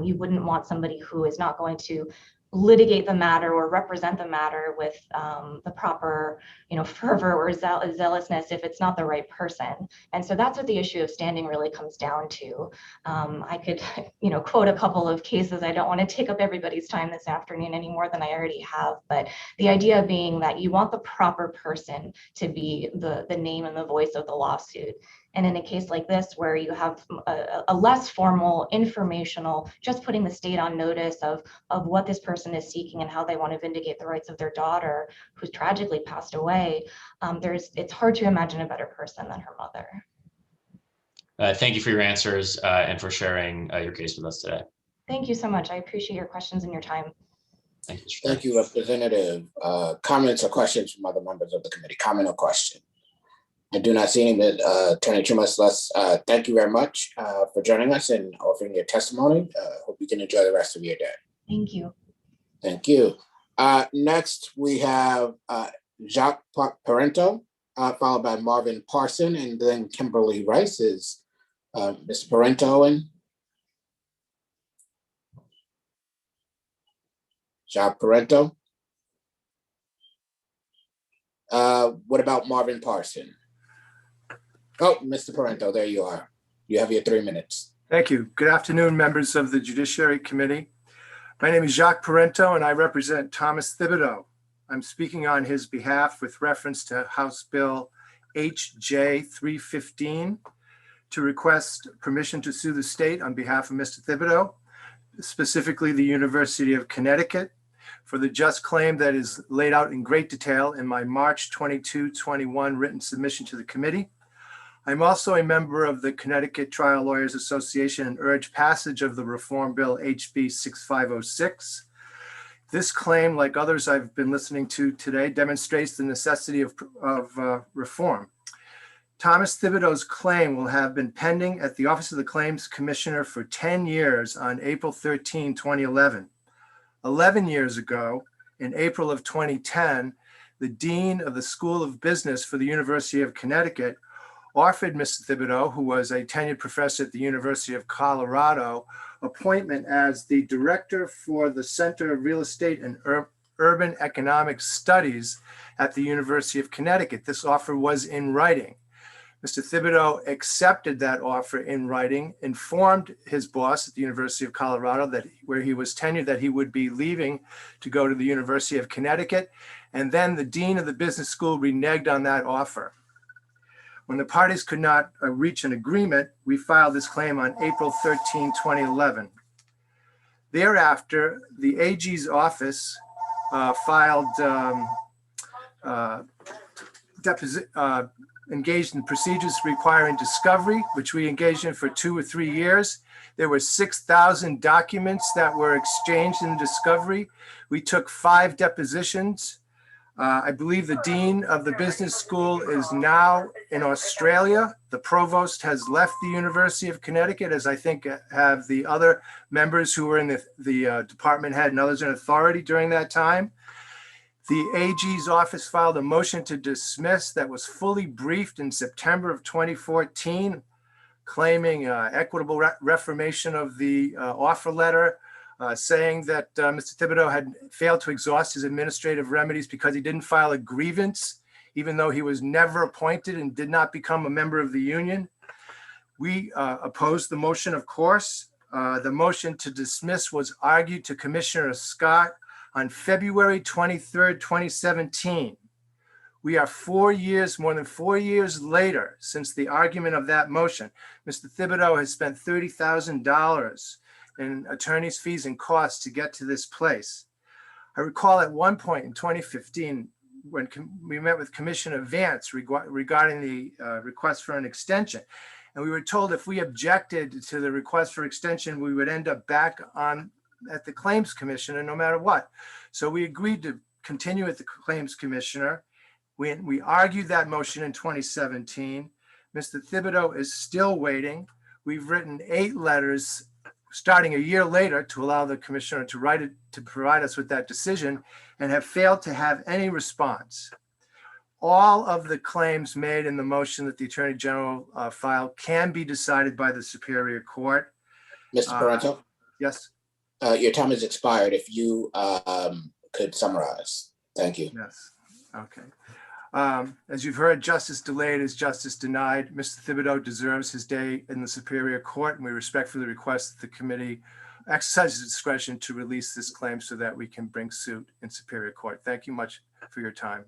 You wouldn't want somebody who is not going to litigate the matter or represent the matter with the proper, fervor or zealousness if it's not the right person. And so that's what the issue of standing really comes down to. I could, quote a couple of cases. I don't want to take up everybody's time this afternoon any more than I already have, but the idea being that you want the proper person to be the name and the voice of the lawsuit. And in a case like this, where you have a less formal, informational, just putting the state on notice of what this person is seeking and how they want to vindicate the rights of their daughter, who's tragically passed away, it's hard to imagine a better person than her mother. Thank you for your answers and for sharing your case with us today. Thank you so much. I appreciate your questions and your time. Thank you. Thank you, Representative. Comments or questions from other members of the committee? Comment or question? I do not see any, but Attorney Chumas, thank you very much for joining us and offering your testimony. Hope you can enjoy the rest of your day. Thank you. Thank you. Next, we have Jacques Parento, followed by Marvin Parson, and then Kimberly Rice. Is Mr. Parento in? Jacques Parento? What about Marvin Parson? Oh, Mr. Parento, there you are. You have your 3 minutes. Thank you. Good afternoon, members of the Judiciary Committee. My name is Jacques Parento, and I represent Thomas Thibodeau. I'm speaking on his behalf with reference to House Bill HJ 315 to request permission to sue the state on behalf of Mr. Thibodeau, specifically the University of Connecticut, for the just claim that is laid out in great detail in my March 22-21 written submission to the committee. I'm also a member of the Connecticut Trial Lawyers Association and urge passage of the Reform Bill HB 6506. This claim, like others I've been listening to today, demonstrates the necessity of reform. Thomas Thibodeau's claim will have been pending at the Office of the Claims Commissioner for 10 years on April 13, 2011. 11 years ago, in April of 2010, the Dean of the School of Business for the University of Connecticut offered Mr. Thibodeau, who was a tenured professor at the University of Colorado, appointment as the Director for the Center of Real Estate and Urban Economic Studies at the University of Connecticut. This offer was in writing. Mr. Thibodeau accepted that offer in writing, informed his boss at the University of Colorado, that where he was tenured, that he would be leaving to go to the University of Connecticut. And then the Dean of the Business School reneged on that offer. When the parties could not reach an agreement, we filed this claim on April 13, 2011. Thereafter, the AG's office filed engaged in procedures requiring discovery, which we engaged in for 2 or 3 years. There were 6,000 documents that were exchanged in the discovery. We took 5 depositions. I believe the Dean of the Business School is now in Australia. The Provost has left the University of Connecticut, as I think have the other members who were in the department head and others in authority during that time. The AG's office filed a motion to dismiss that was fully briefed in September of 2014, claiming equitable reformation of the offer letter, saying that Mr. Thibodeau had failed to exhaust his administrative remedies because he didn't file a grievance, even though he was never appointed and did not become a member of the union. We opposed the motion, of course. The motion to dismiss was argued to Commissioner Scott on February 23rd, 2017. We are more than 4 years later since the argument of that motion. Mr. Thibodeau has spent $30,000 in attorney's fees and costs to get to this place. I recall at one point in 2015, when we met with Commissioner Vance regarding the request for an extension, and we were told if we objected to the request for extension, we would end up back at the Claims Commissioner no matter what. So we agreed to continue at the Claims Commissioner. We argued that motion in 2017. Mr. Thibodeau is still waiting. We've written 8 letters starting a year later to allow the commissioner to provide us with that decision, and have failed to have any response. All of the claims made in the motion that the Attorney General filed can be decided by the Superior Court. Mr. Parento? Yes. Your time has expired. If you could summarize. Thank you. Yes. Okay. As you've heard, justice delayed is justice denied. Mr. Thibodeau deserves his day in the Superior Court, and we respectfully request that the committee exercise its discretion to release this claim so that we can bring suit in Superior Court. Thank you much for your time.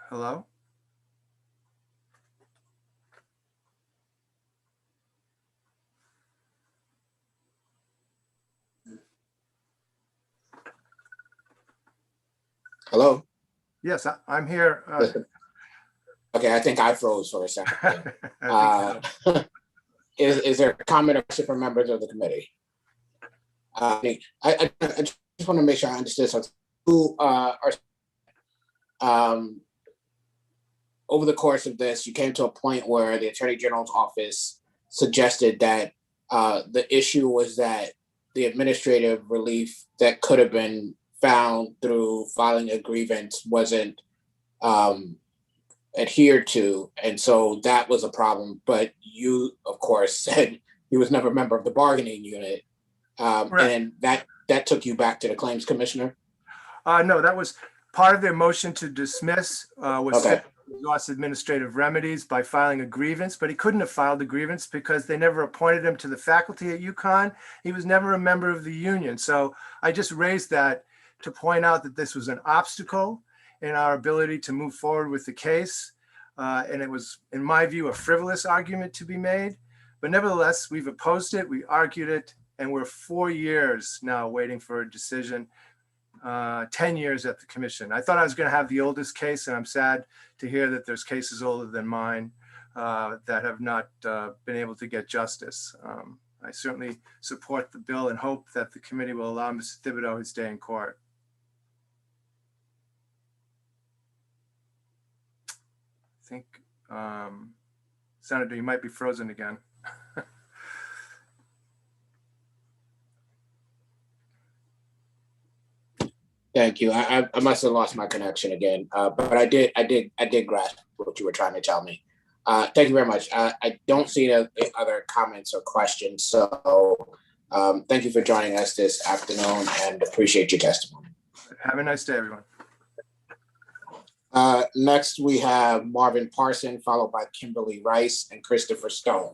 Hello? Hello? Yes, I'm here. Okay, I think I froze for a second. Is there a comment or question from members of the committee? I just want to make sure I understood something. Who are over the course of this, you came to a point where the Attorney General's office suggested that the issue was that the administrative relief that could have been found through filing a grievance wasn't adhered to. And so that was a problem. But you, of course, said he was never a member of the bargaining unit. And that took you back to the Claims Commissioner? No, that was part of their motion to dismiss was to exhaust administrative remedies by filing a grievance, but he couldn't have filed a grievance because they never appointed him to the faculty at UConn. He was never a member of the union. So I just raised that to point out that this was an obstacle in our ability to move forward with the case. And it was, in my view, a frivolous argument to be made. But nevertheless, we've opposed it, we argued it, and we're 4 years now waiting for a decision. 10 years at the commission. I thought I was going to have the oldest case, and I'm sad to hear that there's cases older than mine that have not been able to get justice. I certainly support the bill and hope that the committee will allow Mr. Thibodeau his day in court. I think, Senator, you might be frozen again. Thank you. I must have lost my connection again, but I did grasp what you were trying to tell me. Thank you very much. I don't see other comments or questions, so thank you for joining us this afternoon and appreciate your testimony. Have a nice day, everyone. Next, we have Marvin Parson, followed by Kimberly Rice and Christopher Stone.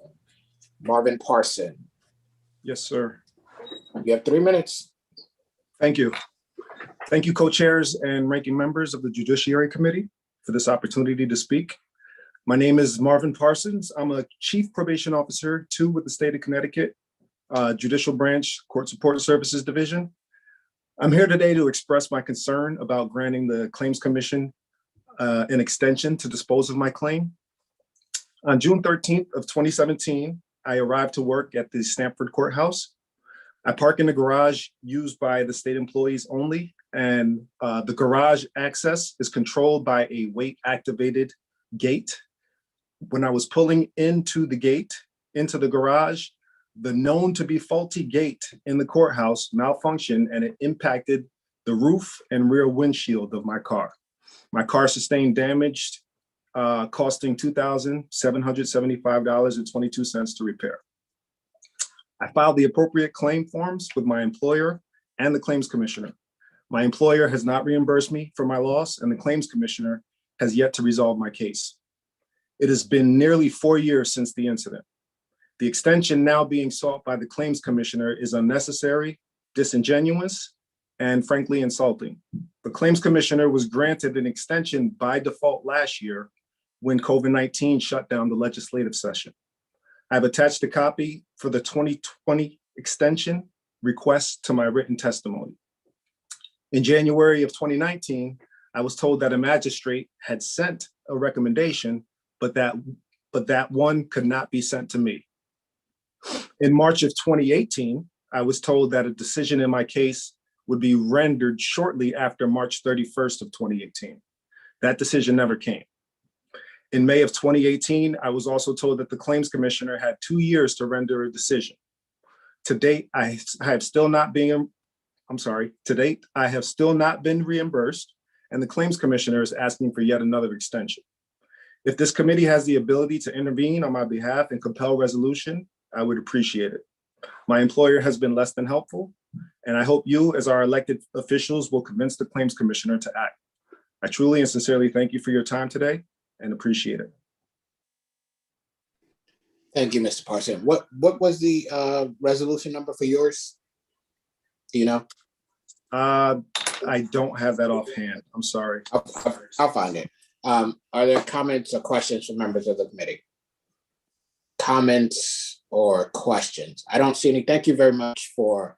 Marvin Parson. Yes, sir. You have 3 minutes. Thank you. Thank you, co-chairs and ranking members of the Judiciary Committee for this opportunity to speak. My name is Marvin Parsons. I'm a Chief Probation Officer 2 with the state of Connecticut, Judicial Branch Court Support Services Division. I'm here today to express my concern about granting the Claims Commission an extension to dispose of my claim. On June 13th of 2017, I arrived to work at the Stamford Courthouse. I park in the garage used by the state employees only, and the garage access is controlled by a weight-activated gate. When I was pulling into the gate, into the garage, the known to be faulty gate in the courthouse malfunctioned and it impacted the roof and rear windshield of my car. My car sustained damage, costing $2,775.22 to repair. I filed the appropriate claim forms with my employer and the claims commissioner. My employer has not reimbursed me for my loss, and the claims commissioner has yet to resolve my case. It has been nearly 4 years since the incident. The extension now being sought by the claims commissioner is unnecessary, disingenuous, and frankly insulting. The claims commissioner was granted an extension by default last year when COVID-19 shut down the legislative session. I've attached a copy for the 2020 extension request to my written testimony. In January of 2019, I was told that a magistrate had sent a recommendation, but that one could not be sent to me. In March of 2018, I was told that a decision in my case would be rendered shortly after March 31st of 2018. That decision never came. In May of 2018, I was also told that the claims commissioner had 2 years to render a decision. To date, I have still not been reimbursed, and the claims commissioner is asking for yet another extension. If this committee has the ability to intervene on my behalf and compel resolution, I would appreciate it. My employer has been less than helpful, and I hope you, as our elected officials, will convince the claims commissioner to act. I truly and sincerely thank you for your time today and appreciate it. Thank you, Mr. Parson. What was the resolution number for yours? Do you know? I don't have that offhand. I'm sorry. I'll find it. Are there comments or questions from members of the committee? Comments or questions? I don't see any. Thank you very much for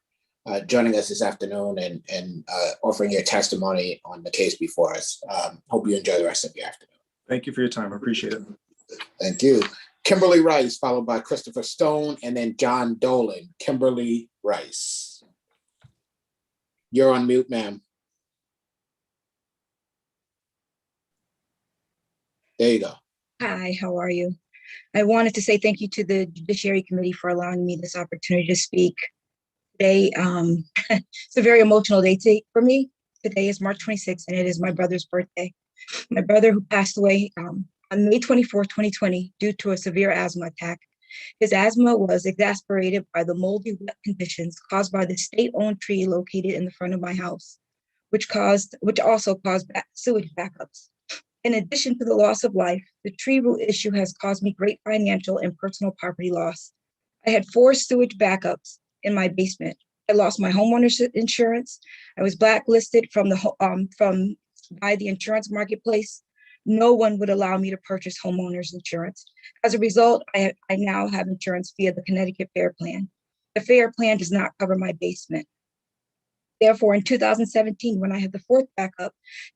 joining us this afternoon and offering your testimony on the case before us. Hope you enjoy the rest of your afternoon. Thank you for your time. I appreciate it. Thank you. Kimberly Rice, followed by Christopher Stone, and then John Dolan. Kimberly Rice. You're on mute, ma'am. There you go. Hi, how are you? I wanted to say thank you to the Judiciary Committee for allowing me this opportunity to speak today. It's a very emotional day for me. Today is March 26th, and it is my brother's birthday. My brother, who passed away on May 24, 2020, due to a severe asthma attack. His asthma was exacerbated by the moldy wet conditions caused by the state-owned tree located in the front of my house, which also caused sewage backups. In addition to the loss of life, the tree root issue has caused me great financial and personal property loss. I had 4 sewage backups in my basement. I lost my homeowner's insurance. I was blacklisted by the insurance marketplace. No one would allow me to purchase homeowner's insurance. As a result, I now have insurance via the Connecticut Fair Plan. The Fair Plan does not cover my basement. Therefore, in 2017, when I had the fourth backup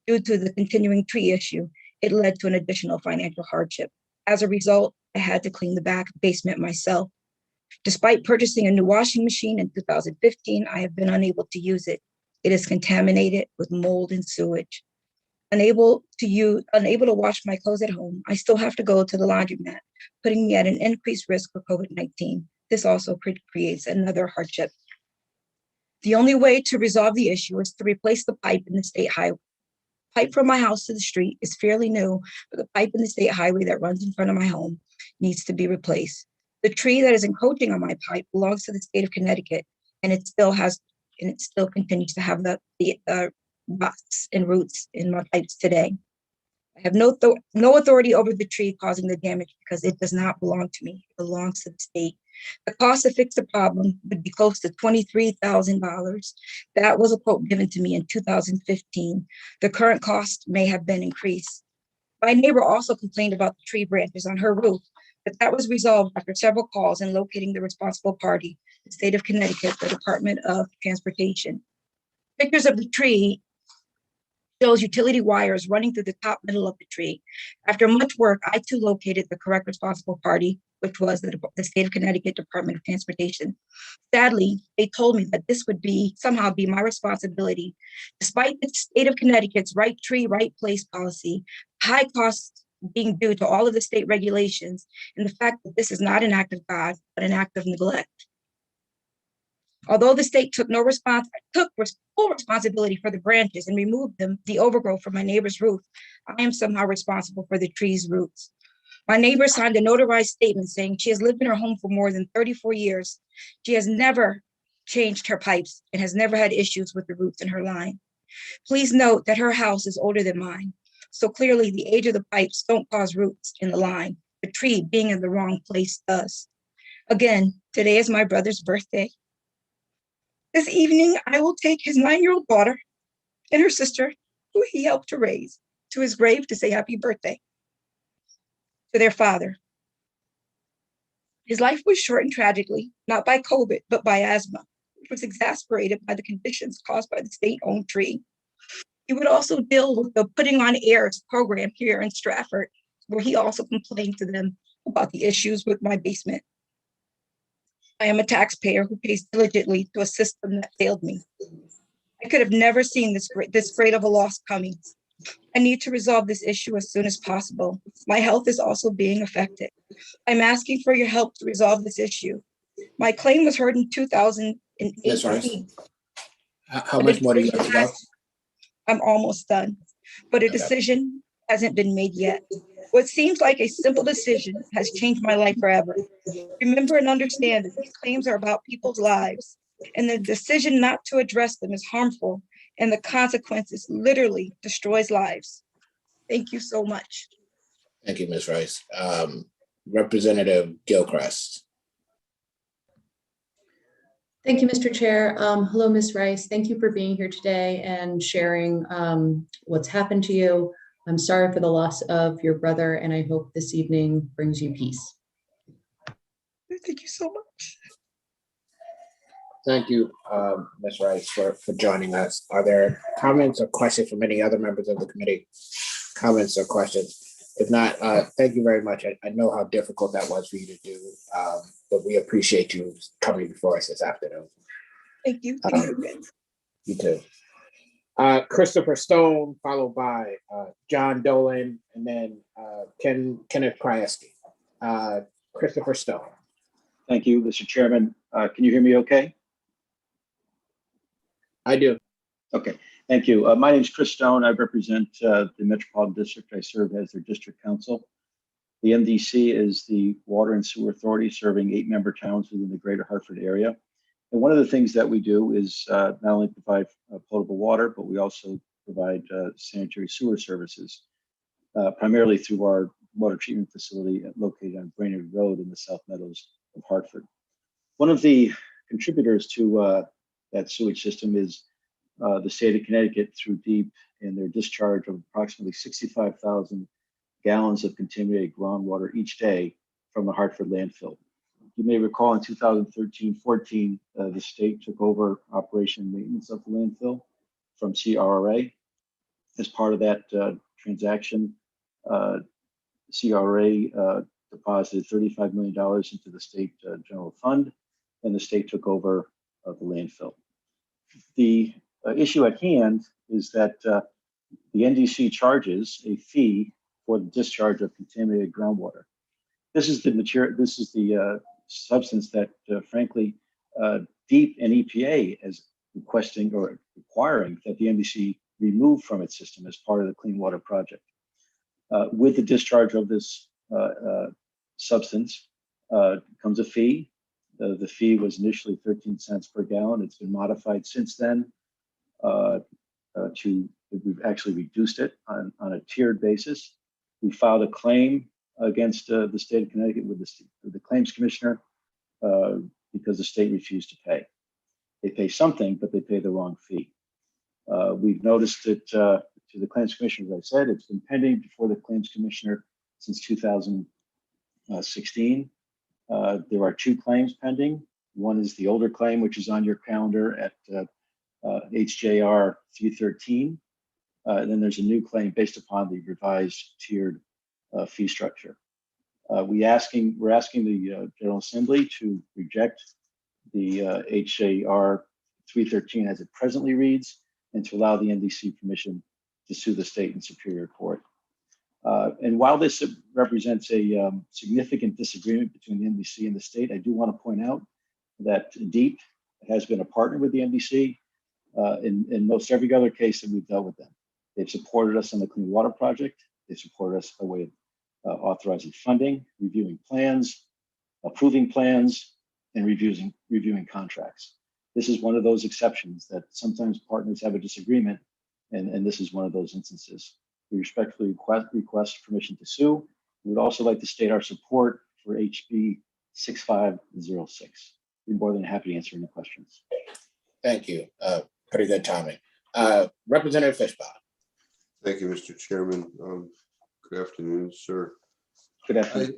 due to the continuing tree issue, it led to an additional financial hardship. As a result, I had to clean the back basement myself. Despite purchasing a new washing machine in 2015, I have been unable to use it. It is contaminated with mold and sewage. Unable to wash my clothes at home, I still have to go to the laundromat, putting me at an increased risk for COVID-19. This also creates another hardship. The only way to resolve the issue is to replace the pipe in the state highway. Pipe from my house to the street is fairly new, but the pipe in the state highway that runs in front of my home needs to be replaced. The tree that is encroaching on my pipe belongs to the state of Connecticut, and it still continues to have the rocks and roots in my pipes today. I have no authority over the tree causing the damage because it does not belong to me. It belongs to the state. The cost to fix the problem would be close to $23,000. That was a quote given to me in 2015. The current cost may have been increased. My neighbor also complained about the tree branches on her roof, but that was resolved after several calls and locating the responsible party, the state of Connecticut, the Department of Transportation. Pictures of the tree shows utility wires running through the top middle of the tree. After much work, I too located the correct responsible party, which was the state of Connecticut Department of Transportation. Sadly, they told me that this would somehow be my responsibility. Despite the state of Connecticut's right tree, right place policy, high costs being due to all of the state regulations, and the fact that this is not an act of God, but an act of neglect. Although the state took full responsibility for the branches and removed the overgrowth from my neighbor's roof, I am somehow responsible for the tree's roots. My neighbor signed a notarized statement saying she has lived in her home for more than 34 years. She has never changed her pipes and has never had issues with the roots in her line. Please note that her house is older than mine, so clearly the age of the pipes don't cause roots in the line. The tree being in the wrong place does. Again, today is my brother's birthday. This evening, I will take his 9-year-old daughter and her sister, who he helped to raise, to his grave to say happy birthday to their father. His life was shortened tragically, not by COVID, but by asthma, which was exacerbated by the conditions caused by the state-owned tree. He would also deal with the Putting on Airs program here in Stratford, where he also complained to them about the issues with my basement. I am a taxpayer who pays diligently to a system that failed me. I could have never seen this great of a loss coming. I need to resolve this issue as soon as possible. My health is also being affected. I'm asking for your help to resolve this issue. My claim was heard in 2018. That's right. How much more do you have to go? I'm almost done, but a decision hasn't been made yet. What seems like a simple decision has changed my life forever. Remember and understand that these claims are about people's lives, and the decision not to address them is harmful, and the consequences literally destroys lives. Thank you so much. Thank you, Ms. Rice. Representative Gilchrist. Thank you, Mr. Chair. Hello, Ms. Rice. Thank you for being here today and sharing what's happened to you. I'm sorry for the loss of your brother, and I hope this evening brings you peace. Thank you so much. Thank you, Ms. Rice, for joining us. Are there comments or questions from any other members of the committee? Comments or questions? If not, thank you very much. I know how difficult that was for you to do, but we appreciate you coming before us this afternoon. Thank you. You too. Christopher Stone, followed by John Dolan, and then Kenneth Krajewski. Christopher Stone. Thank you, Mr. Chairman. Can you hear me okay? I do. Okay, thank you. My name is Chris Stone. I represent the Metropolitan District. I serve as their district council. The MDC is the Water and Sewer Authority serving 8 member towns within the greater Hartford area. And one of the things that we do is not only provide potable water, but we also provide sanitary sewer services, primarily through our water treatment facility located on Brainerd Road in the South Meadows of Hartford. One of the contributors to that sewage system is the state of Connecticut through DEEP and their discharge of approximately 65,000 gallons of contaminated groundwater each day from the Hartford landfill. You may recall in 2013-14, the state took over operation and maintenance of the landfill from CRA. As part of that transaction, CRA deposited $35 million into the state general fund, and the state took over the landfill. The issue at hand is that the NDC charges a fee for the discharge of contaminated groundwater. This is the material. This is the substance that, frankly, DEEP and EPA is requesting or requiring that the NDC remove from its system as part of the Clean Water Project. With the discharge of this substance comes a fee. The fee was initially 13 cents per gallon. It's been modified since then we've actually reduced it on a tiered basis. We filed a claim against the state of Connecticut with the claims commissioner because the state refused to pay. They pay something, but they pay the wrong fee. We've noticed it to the claims commissioner, as I said, it's been pending before the claims commissioner since 2016. There are 2 claims pending. One is the older claim, which is on your calendar at HJR 313. And then there's a new claim based upon the revised tiered fee structure. We're asking the General Assembly to reject the HJR 313 as it presently reads, and to allow the NDC permission to sue the state in Superior Court. And while this represents a significant disagreement between the NDC and the state, I do want to point out that DEEP has been a partner with the NDC in most every other case that we've dealt with them. They've supported us on the Clean Water Project. They supported us by way of authorizing funding, reviewing plans, approving plans, and reviewing contracts. This is one of those exceptions that sometimes partners have a disagreement, and this is one of those instances. We respectfully request permission to sue. We would also like to state our support for HB 6506. We're more than happy to answer any questions. Thank you. Pretty good timing. Representative Fishbaugh. Thank you, Mr. Chairman. Good afternoon, sir. Good afternoon.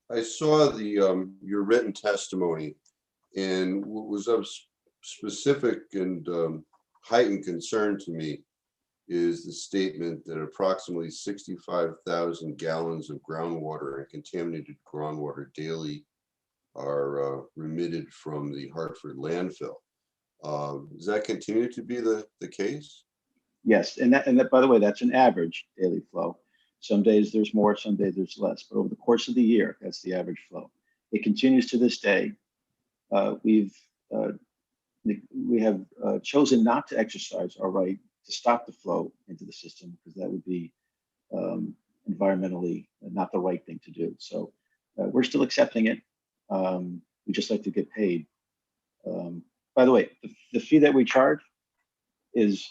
I saw the your written testimony, and what was of specific and heightened concern to me is the statement that approximately 65,000 gallons of groundwater and contaminated groundwater daily are remitted from the Hartford landfill. Does that continue to be the case? Yes, and that, by the way, that's an average daily flow. Some days there's more, some days there's less, but over the course of the year, that's the average flow. It continues to this day. We have chosen not to exercise our right to stop the flow into the system, because that would be environmentally not the right thing to do. So we're still accepting it. We just like to get paid. By the way, the fee that we charge is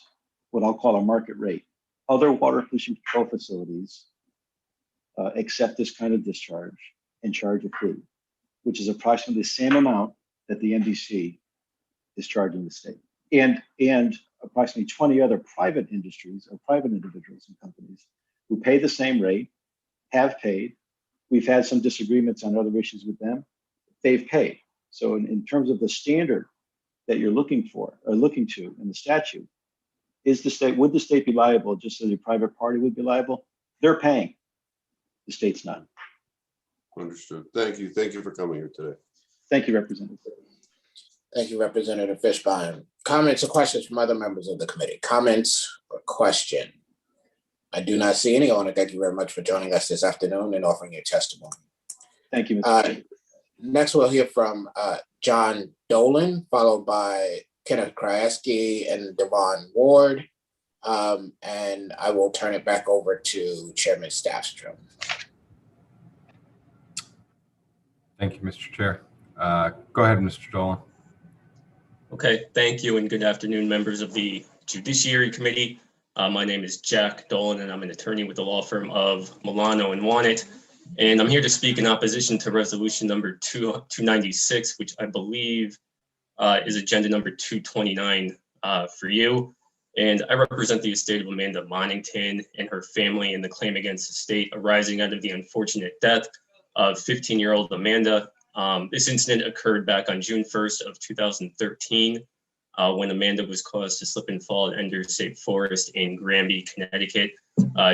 what I'll call a market rate. Other water pollution control facilities accept this kind of discharge and charge a fee, which is approximately the same amount that the NDC is charging the state. And approximately 20 other private industries or private individuals and companies who pay the same rate, have paid. We've had some disagreements on other issues with them. They've paid. So in terms of the standard that you're looking for or looking to in the statute, would the state be liable just as a private party would be liable? They're paying. The state's not. Understood. Thank you. Thank you for coming here today. Thank you, Representative. Thank you, Representative Fishbein. Comments or questions from other members of the committee? Comments or question? I do not see any. I want to thank you very much for joining us this afternoon and offering your testimony. Thank you, Mr. Chair. Next, we'll hear from John Dolan, followed by Kenneth Kraski and Devon Ward. And I will turn it back over to Chairman Staffstrom. Thank you, Mr. Chair. Go ahead, Mr. Dolan. Okay, thank you and good afternoon, members of the Judiciary Committee. My name is Jack Dolan and I'm an attorney with the law firm of Milano and Wannett. And I'm here to speak in opposition to resolution number 296, which I believe is agenda number 229 for you. And I represent the estate of Amanda Monington and her family in the claim against the state arising out of the unfortunate death of 15-year-old Amanda This incident occurred back on June 1st of 2013 when Amanda was caused to slip and fall at Enders State Forest in Granby, Connecticut,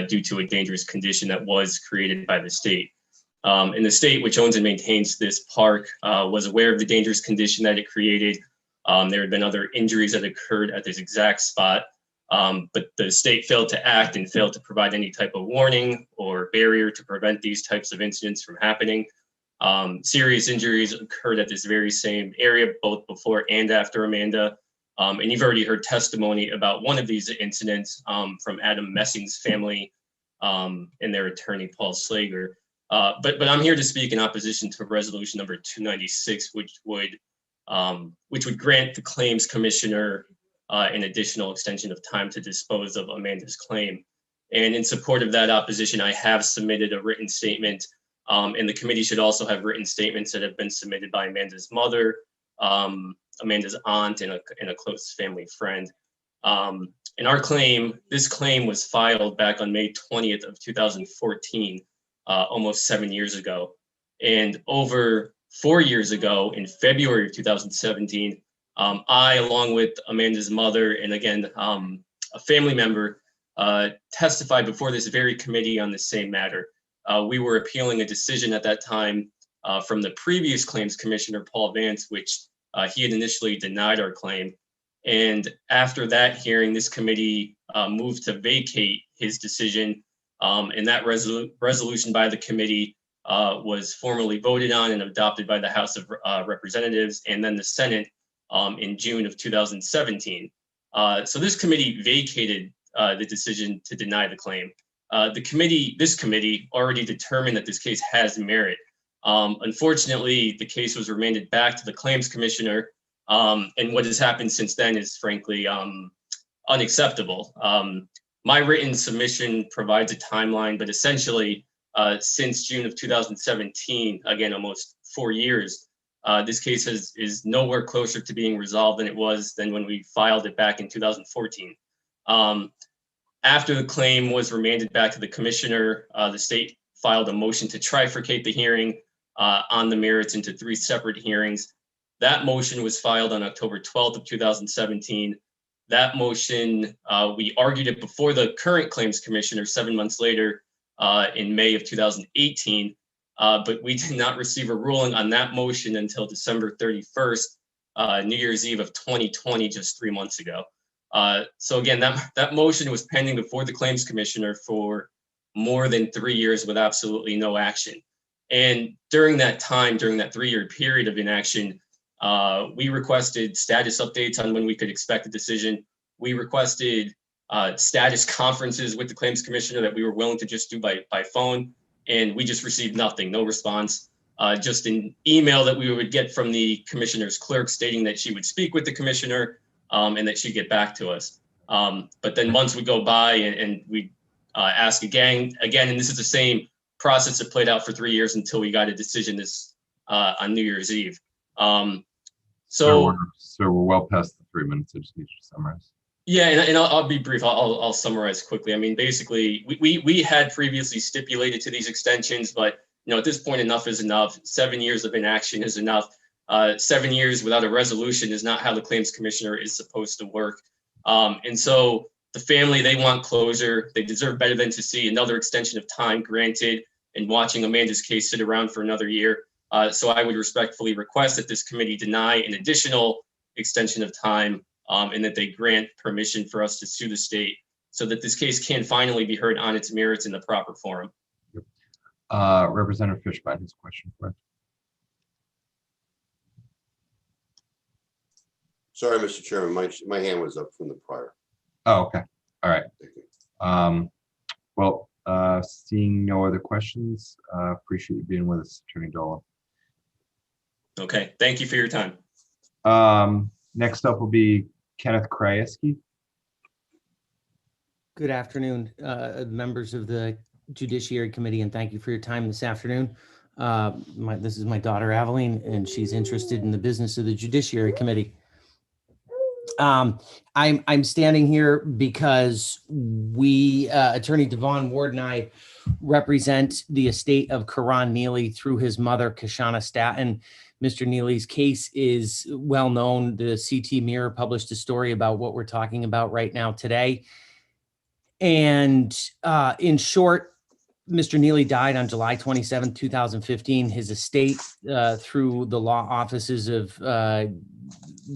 due to a dangerous condition that was created by the state. And the state, which owns and maintains this park, was aware of the dangerous condition that it created. There had been other injuries that occurred at this exact spot, but the state failed to act and failed to provide any type of warning or barrier to prevent these types of incidents from happening. Serious injuries occurred at this very same area, both before and after Amanda. And you've already heard testimony about one of these incidents from Adam Messing's family and their attorney, Paul Slager. But I'm here to speak in opposition to resolution number 296, which would grant the claims commissioner an additional extension of time to dispose of Amanda's claim. And in support of that opposition, I have submitted a written statement, and the committee should also have written statements that have been submitted by Amanda's mother, Amanda's aunt, and a close family friend. And this claim was filed back on May 20th of 2014, almost 7 years ago. And over 4 years ago, in February of 2017, I, along with Amanda's mother, and again, a family member, testified before this very committee on the same matter. We were appealing a decision at that time from the previous claims commissioner, Paul Vance, which he had initially denied our claim. And after that hearing, this committee moved to vacate his decision. And that resolution by the committee was formally voted on and adopted by the House of Representatives and then the Senate in June of 2017. So this committee vacated the decision to deny the claim. This committee already determined that this case has merit. Unfortunately, the case was remanded back to the claims commissioner, and what has happened since then is frankly unacceptable. My written submission provides a timeline, but essentially since June of 2017, again, almost 4 years, this case is nowhere closer to being resolved than when we filed it back in 2014. After the claim was remanded back to the commissioner, the state filed a motion to trifurcate the hearing on the merits into 3 separate hearings. That motion was filed on October 12th of 2017. That motion, we argued it before the current claims commissioner 7 months later in May of 2018, but we did not receive a ruling on that motion until December 31st, New Year's Eve of 2020, just 3 months ago. So again, that motion was pending before the claims commissioner for more than 3 years with absolutely no action. And during that time, during that 3-year period of inaction, we requested status updates on when we could expect a decision. We requested status conferences with the claims commissioner that we were willing to just do by phone, and we just received nothing, no response. Just an email that we would get from the commissioner's clerk stating that she would speak with the commissioner and that she'd get back to us. But then months would go by and we'd ask again, and this is the same process that played out for 3 years until we got a decision on New Year's Eve. So we're well past the 3 minutes. I just need you to summarize. Yeah, and I'll be brief. I'll summarize quickly. I mean, basically, we had previously stipulated to these extensions, but at this point, enough is enough. 7 years of inaction is enough. 7 years without a resolution is not how the claims commissioner is supposed to work. And so the family, they want closure. They deserve better than to see another extension of time granted and watching Amanda's case sit around for another year. So I would respectfully request that this committee deny an additional extension of time and that they grant permission for us to sue the state so that this case can finally be heard on its merits in the proper forum. Representative Fishbein has a question for you. Sorry, Mr. Chairman, my hand was up from the prior. Oh, okay. All right. Well, seeing no other questions, appreciate you being with us, Attorney Dolan. Okay, thank you for your time. Next up will be Kenneth Krajewski. Good afternoon, members of the Judiciary Committee, and thank you for your time this afternoon. This is my daughter, Aveline, and she's interested in the business of the Judiciary Committee. I'm standing here because we, Attorney Devon Ward and I represent the estate of Karan Neely through his mother, Kashana Staton. Mr. Neely's case is well known. The CT Mirror published a story about what we're talking about right now today. And in short, Mr. Neely died on July 27, 2015. His estate, through the law offices of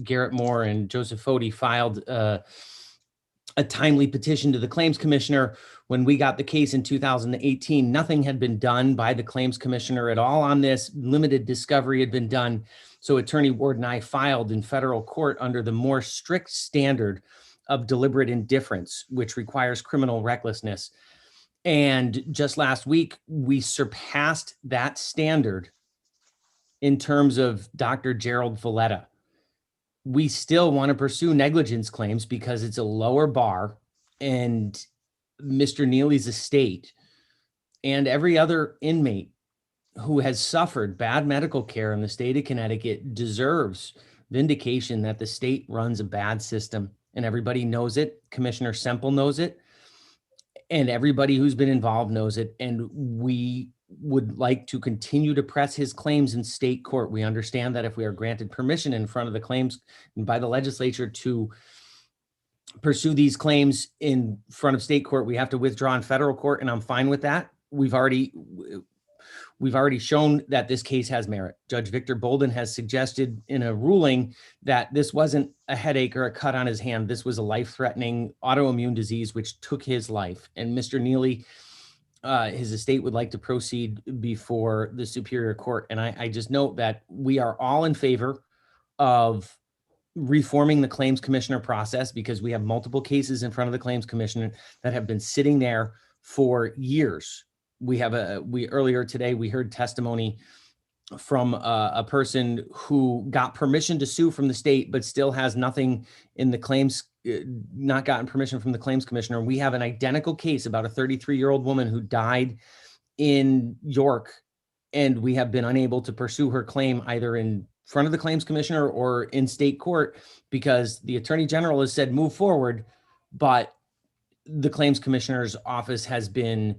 Garrett Moore and Joseph Fody, filed a timely petition to the Claims Commissioner. When we got the case in 2018, nothing had been done by the Claims Commissioner at all on this. Limited discovery had been done. So Attorney Ward and I filed in federal court under the more strict standard of deliberate indifference, which requires criminal recklessness. And just last week, we surpassed that standard in terms of Dr. Gerald Valletta. We still want to pursue negligence claims because it's a lower bar, and Mr. Neely's estate and every other inmate who has suffered bad medical care in the state of Connecticut deserves vindication that the state runs a bad system, and everybody knows it. Commissioner Semple knows it, and everybody who's been involved knows it. And we would like to continue to press his claims in state court. We understand that if we are granted permission in front of the claims and by the legislature to pursue these claims in front of state court, we have to withdraw in federal court, and I'm fine with that. We've already shown that this case has merit. Judge Victor Bolden has suggested in a ruling that this wasn't a headache or a cut on his hand. This was a life-threatening autoimmune disease which took his life. And Mr. Neely, his estate would like to proceed before the Superior Court. And I just note that we are all in favor of reforming the Claims Commissioner process, because we have multiple cases in front of the Claims Commissioner that have been sitting there for years. Earlier today, we heard testimony from a person who got permission to sue from the state, but still has nothing in the claims, not gotten permission from the Claims Commissioner. We have an identical case about a 33-year-old woman who died in York, and we have been unable to pursue her claim either in front of the Claims Commissioner or in state court because the Attorney General has said move forward, but the Claims Commissioner's office has been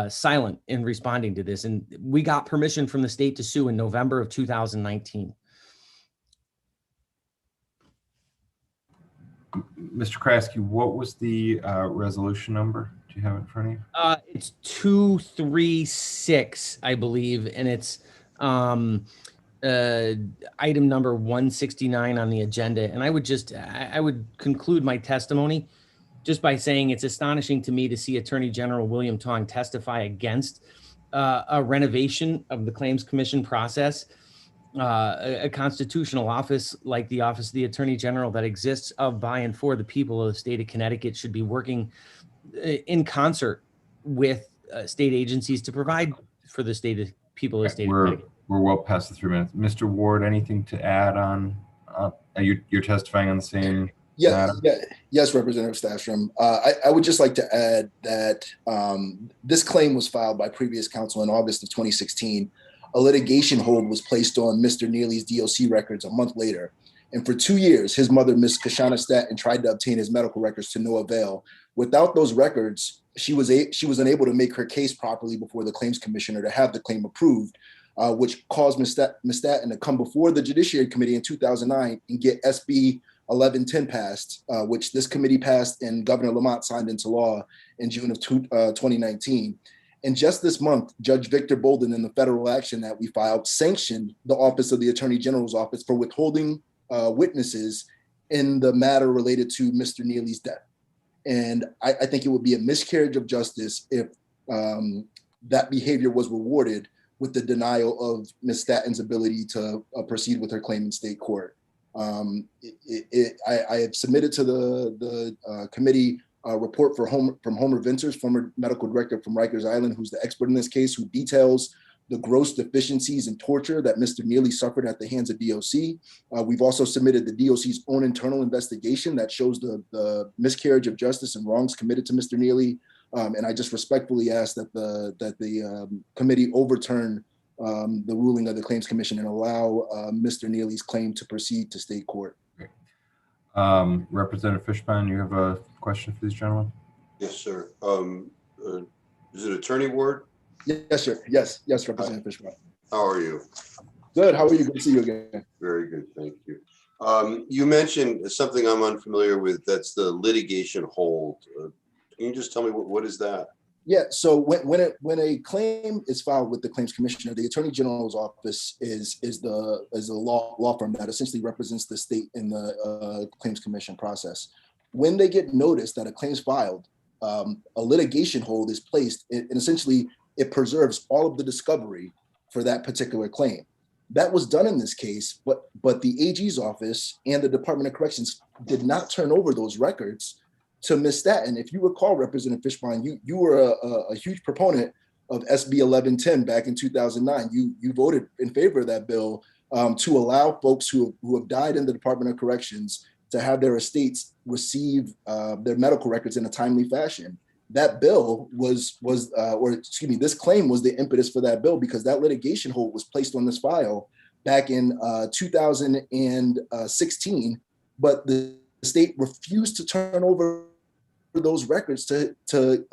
silent in responding to this. And we got permission from the state to sue in November of 2019. Mr. Kraske, what was the resolution number? Do you have it in front of you? It's 236, I believe, and it's item number 169 on the agenda. And I would conclude my testimony just by saying it's astonishing to me to see Attorney General William Tong testify against a renovation of the Claims Commission process. A constitutional office like the Office of the Attorney General that exists of, by, and for the people of the state of Connecticut should be working in concert with state agencies to provide for the people of the state of Connecticut. We're well past the 3 minutes. Mr. Ward, anything to add on? You're testifying on the same matter? Yes, Representative Stafstrom. I would just like to add that this claim was filed by previous counsel in August of 2016. A litigation hold was placed on Mr. Neely's DOC records a month later. And for 2 years, his mother, Ms. Kashana Staton, tried to obtain his medical records to no avail. Without those records, she was unable to make her case properly before the Claims Commissioner to have the claim approved, which caused Ms. Staton to come before the Judiciary Committee in 2009 and get SB 1110 passed, which this committee passed and Governor Lamont signed into law in June of 2019. And just this month, Judge Victor Bolden, in the federal action that we filed, sanctioned the Office of the Attorney General's office for withholding witnesses in the matter related to Mr. Neely's death. And I think it would be a miscarriage of justice if that behavior was rewarded with the denial of Ms. Staton's ability to proceed with her claim in state court. I have submitted to the committee a report from Homer Venters, former medical director from Rikers Island, who's the expert in this case, who details the gross deficiencies and torture that Mr. Neely suffered at the hands of DOC. We've also submitted the DOC's own internal investigation that shows the miscarriage of justice and wrongs committed to Mr. Neely. And I just respectfully ask that the committee overturn the ruling of the Claims Commission and allow Mr. Neely's claim to proceed to state court. Representative Fishbein, you have a question for these gentlemen? Yes, sir. Is it Attorney Ward? Yes, sir. Yes, Representative Fishbein. How are you? Good. How are you? Good to see you again. Very good, thank you. You mentioned something I'm unfamiliar with. That's the litigation hold. Can you just tell me what is that? Yeah. So when a claim is filed with the Claims Commissioner, the Attorney General's office is the law firm that essentially represents the state in the Claims Commission process. When they get notice that a claim is filed, a litigation hold is placed, and essentially it preserves all of the discovery for that particular claim. That was done in this case, but the AG's office and the Department of Corrections did not turn over those records to Ms. Staton. If you recall, Representative Fishbein, you were a huge proponent of SB 1110 back in 2009. You voted in favor of that bill to allow folks who have died in the Department of Corrections to have their estates receive their medical records in a timely fashion. That bill this claim was the impetus for that bill, because that litigation hold was placed on this file back in 2016, but the state refused to turn over those records to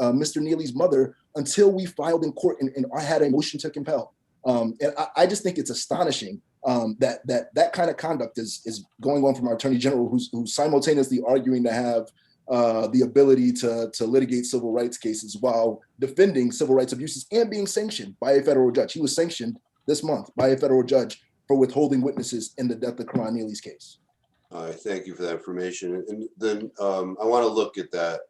Mr. Neely's mother until we filed in court and I had a motion to compel. And I just think it's astonishing that kind of conduct is going on from our Attorney General, who's simultaneously arguing to have the ability to litigate civil rights cases while defending civil rights abuses and being sanctioned by a federal judge. He was sanctioned this month by a federal judge for withholding witnesses in the death of Karan Neely's case. I thank you for that information. And then I want to look at that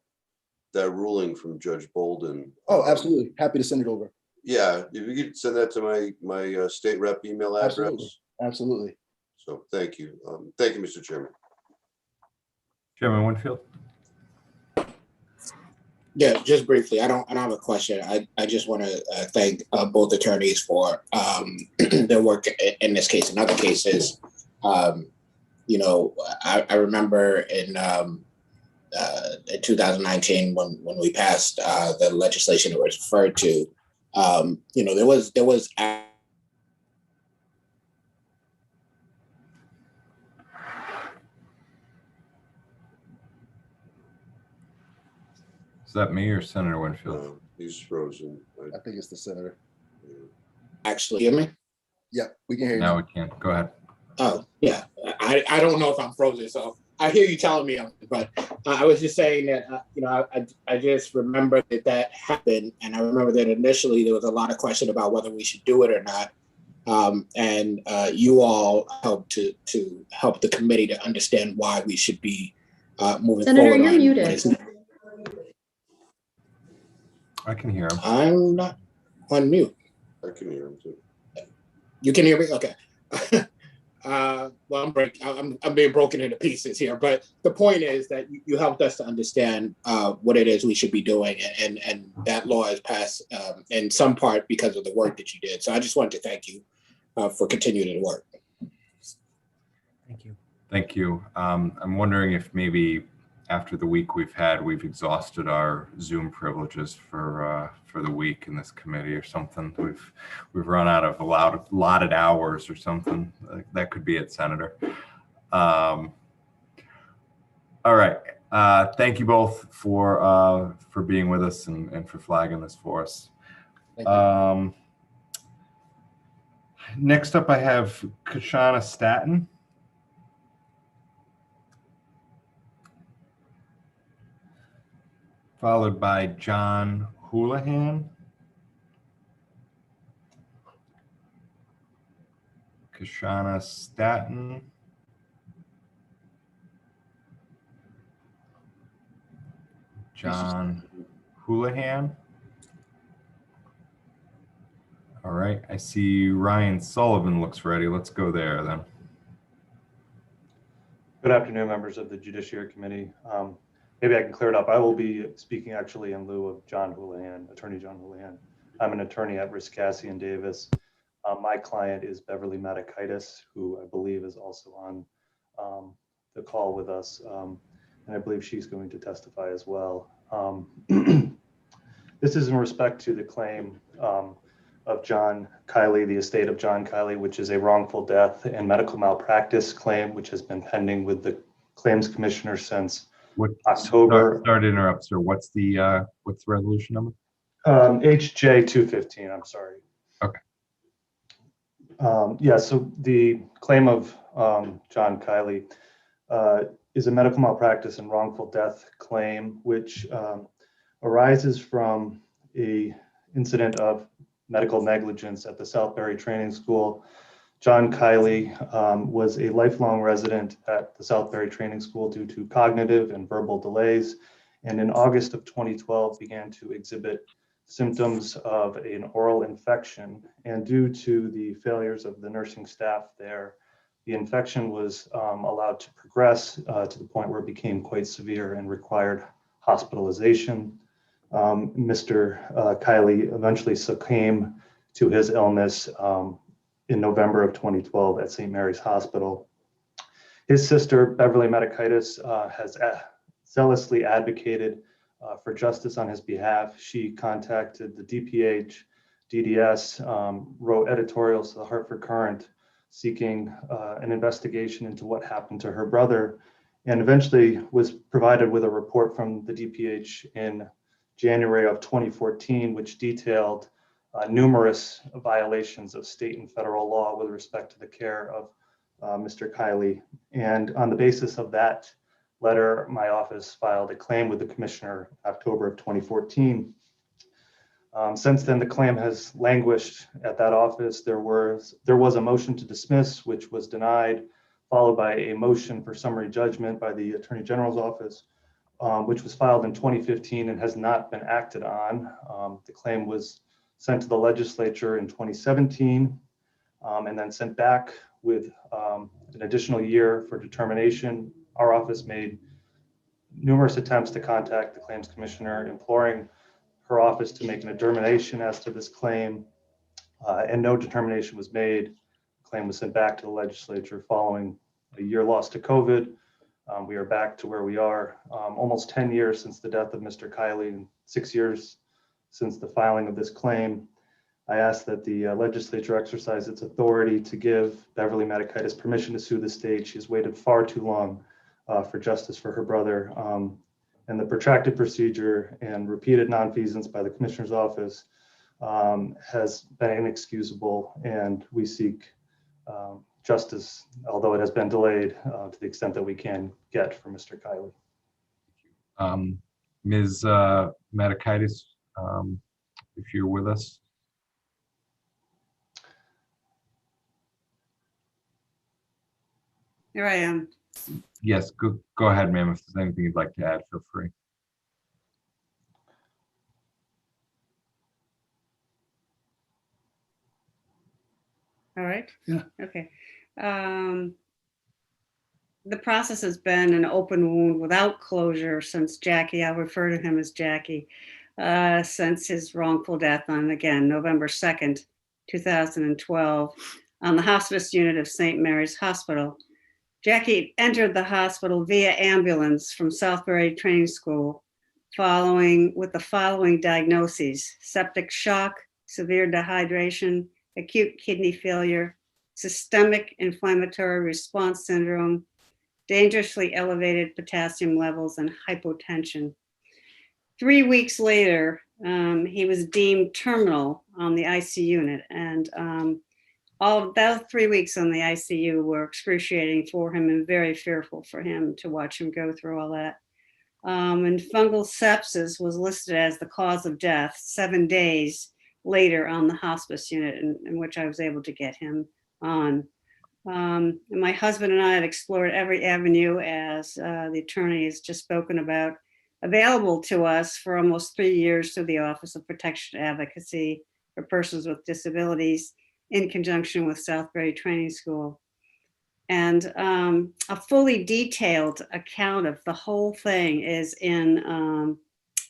ruling from Judge Bolden. Oh, absolutely. Happy to send it over. Yeah, if you could send that to my state rep email address. Absolutely. So thank you. Thank you, Mr. Chairman. Chairman Winfield. Yeah, just briefly, I don't have a question. I just want to thank both attorneys for their work in this case and other cases. You know, I remember in 2019 when we passed the legislation that was referred to, you know, there was Is that me or Senator Winfield? He's frozen. I think it's the senator. actually hear me. Yeah, we can hear you. Now we can. Go ahead. Oh, yeah. I don't know if I'm frozen, so I hear you telling me, but I was just saying that, you know, I just remember that happened. And I remember that initially there was a lot of question about whether we should do it or not. And you all helped to help the committee to understand why we should be moving Senator, forward. you're muted. I can hear him. I'm not on mute. I can hear him too. You can hear me? Okay. Well, I'm being broken into pieces here, but the point is that you helped us to understand what it is we should be doing, and that law is passed in some part because of the work that you did. So I just wanted to thank you for continuing to work. Thank you. Thank you. I'm wondering if maybe after the week we've had, we've exhausted our Zoom privileges for the week in this committee or something. We've run out of allotted hours or something. That could be it, Senator. All right. Thank you both for being with us and for flagging this for us. Next up, I have Kashana Staton. Followed by John Houlihan. Kashana Staton. John Houlihan. All right, I see Ryan Sullivan looks ready. Let's go there then. Good afternoon, members of the Judiciary Committee. Maybe I can clear it up. I will be speaking actually in lieu of John Houlihan, Attorney John Houlihan. I'm an attorney at Riscassi and Davis. My client is Beverly Matakaitis, who I believe is also on the call with us. And I believe she's going to testify as well. This is in respect to the claim of John Kiley, the estate of John Kiley, which is a wrongful death and medical malpractice claim, which has been pending with the claims commissioner since What October. Sorry to interrupt, sir. What's the resolution number? HJ 215, I'm sorry. Okay. Yeah, so the claim of John Kiley is a medical malpractice and wrongful death claim, which arises from a incident of medical negligence at the Southbury Training School. John Kiley was a lifelong resident at the Southbury Training School due to cognitive and verbal delays, and in August of 2012 began to exhibit symptoms of an oral infection. And due to the failures of the nursing staff there, the infection was allowed to progress to the point where it became quite severe and required hospitalization. Mr. Kiley eventually succumbed to his illness in November of 2012 at St. Mary's Hospital. His sister, Beverly Medikitis, has zealously advocated for justice on his behalf. She contacted the DPH, DDS, wrote editorials to the Hartford Courant seeking an investigation into what happened to her brother, and eventually was provided with a report from the DPH in January of 2014, which detailed numerous violations of state and federal law with respect to the care of Mr. Kiley. And on the basis of that letter, my office filed a claim with the commissioner October of 2014. Since then, the claim has languished at that office. There was a motion to dismiss, which was denied, followed by a motion for summary judgment by the Attorney General's office, which was filed in 2015 and has not been acted on. The claim was sent to the legislature in 2017 and then sent back with an additional year for determination. Our office made numerous attempts to contact the claims commissioner, imploring her office to make a determination as to this claim, and no determination was made. The claim was sent back to the legislature following a year lost to COVID. We are back to where we are, almost 10 years since the death of Mr. Kiley and 6 years since the filing of this claim. I ask that the legislature exercise its authority to give Beverly Medikitis permission to sue the state. She's waited far too long for justice for her brother. And the protracted procedure and repeated nonfeasance by the commissioner's office has been inexcusable, and we seek justice, although it has been delayed, to the extent that we can get for Mr. Kiley. Ms. Medikitis, if you're with us. Here I am. Yes, go ahead, ma'am. If there's anything you'd like to add, feel free. All right. Yeah. Okay. The process has been an open wound without closure since Jackie, I'll refer to him as Jackie, since his wrongful death on, again, November 2nd, 2012, on the hospice unit of St. Mary's Hospital. Jackie entered the hospital via ambulance from Southbury Training School with the following diagnoses: septic shock, severe dehydration, acute kidney failure, systemic inflammatory response syndrome, dangerously elevated potassium levels, and hypotension. 3 weeks later, he was deemed terminal on the ICU unit, and all of those 3 weeks on the ICU were excruciating for him and very fearful for him to watch him go through all that. And fungal sepsis was listed as the cause of death 7 days later on the hospice unit, in which I was able to get him on. And my husband and I have explored every avenue, as the attorney has just spoken about, available to us for almost 3 years through the Office of Protection Advocacy for Persons with Disabilities, in conjunction with Southbury Training School. And a fully detailed account of the whole thing is in,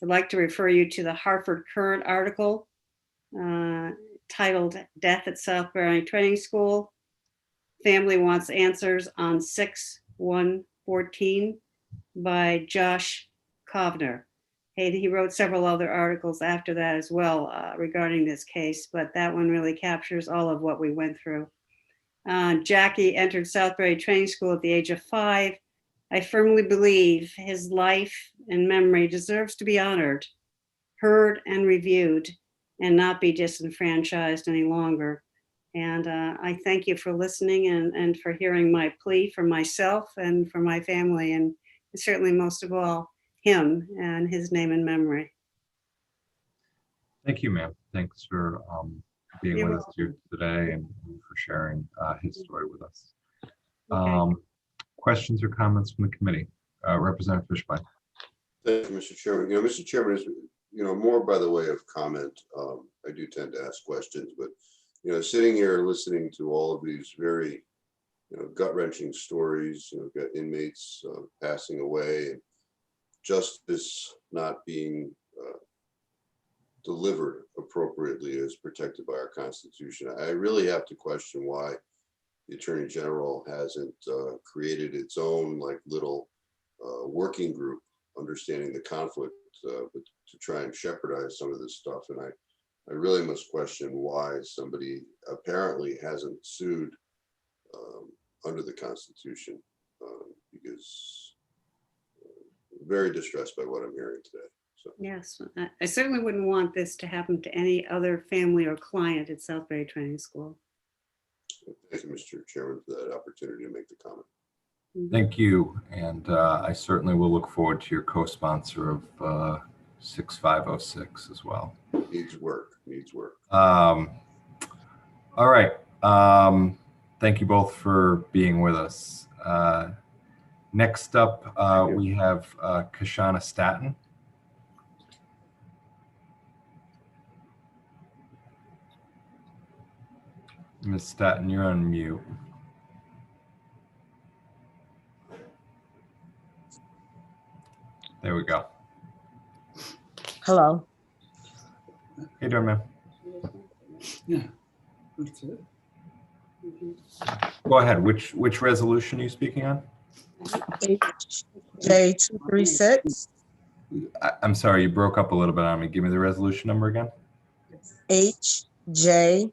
I'd like to refer you to the Hartford Courant article titled Death at Southbury Training School. Family Wants Answers on 6/1/14 by Josh Kovner. He wrote several other articles after that as well regarding this case, but that one really captures all of what we went through. Jackie entered Southbury Training School at the age of 5 I firmly believe his life and memory deserves to be honored, heard and reviewed, and not be disenfranchised any longer. And I thank you for listening and for hearing my plea for myself and for my family, and certainly most of all, him and his name and memory. Thank you, ma'am. Thanks for being You're with us here today and for sharing his story with us. Okay. Questions or comments from the committee? Representative Fishbein. Thank you, Mr. Chairman. Mr. Chairman, is more by the way of comment. I do tend to ask questions, but sitting here listening to all of these very gut-wrenching stories, got inmates passing away, and justice not being delivered appropriately as protected by our Constitution. I really have to question why the Attorney General hasn't created its own little working group understanding the conflict, but to try and shepherdize some of this stuff. And I really must question why somebody apparently hasn't sued under the Constitution, because I'm very distressed by what I'm hearing today. So. Yes, I certainly wouldn't want this to happen to any other family or client at Southbury Training School. Thank you, Mr. Chairman, for that opportunity to make the comment. Thank you. And I certainly will look forward to your co-sponsor of 6506 as well. Needs work. All right. Thank you both for being with us. Next up, we have Kashana Staton. Ms. Staton, you're on mute. There we go. Hello. Hey, doing, ma'am? Yeah. Go ahead. Which resolution are you speaking on? J236. I'm sorry, you broke up a little bit on me. Give me the resolution number again. HJ236.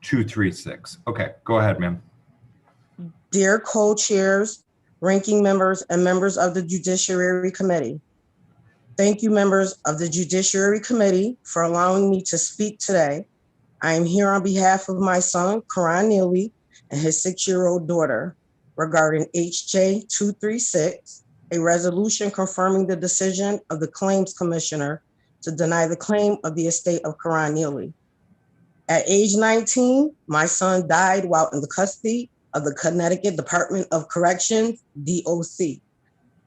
236. Okay, go ahead, ma'am. Dear co-chairs, ranking members, and members of the Judiciary Committee. Thank you, members of the Judiciary Committee, for allowing me to speak today. I am here on behalf of my son, Karan Neely, and his 6-year-old daughter regarding HJ236, a resolution confirming the decision of the Claims Commissioner to deny the claim of the estate of Karan Neely. At age 19, my son died while in the custody of the Connecticut Department of Corrections, DOC.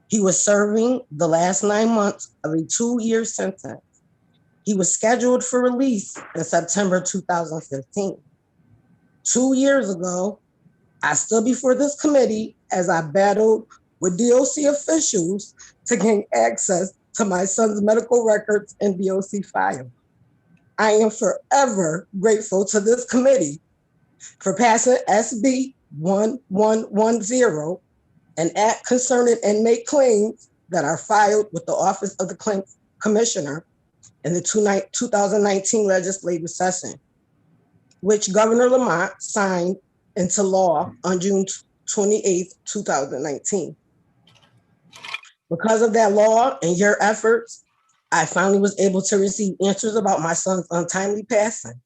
He was serving the last 9 months of a 2-year sentence. He was scheduled for release in September 2015. 2 years ago, I stood before this committee as I battled with DOC officials to gain access to my son's medical records and DOC file. I am forever grateful to this committee for passing SB 1110, an act concerning inmate claims that are filed with the Office of the Claims Commissioner in the 2019 legislative session, which Governor Lamont signed into law on June 28, 2019. Because of that law and your efforts, I finally was able to receive answers about my son's untimely passing.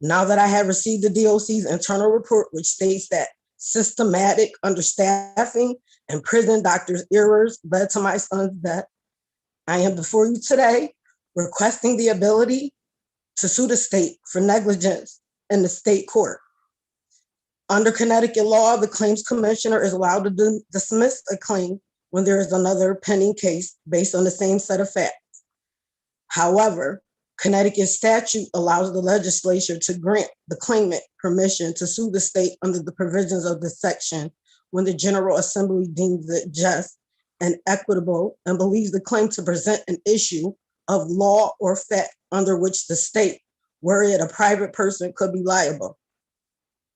Now that I have received the DOC's internal report, which states that systematic understaffing and prison doctors' errors led to my son's death, I am before you today requesting the ability to sue the state for negligence in the state court. Under Connecticut law, the Claims Commissioner is allowed to dismiss a claim when there is another pending case based on the same set of facts. However, Connecticut statute allows the legislature to grant the claimant permission to sue the state under the provisions of this section when the General Assembly deems it just and equitable and believes the claim to present an issue of law or fact under which the state, were it a private person, could be liable.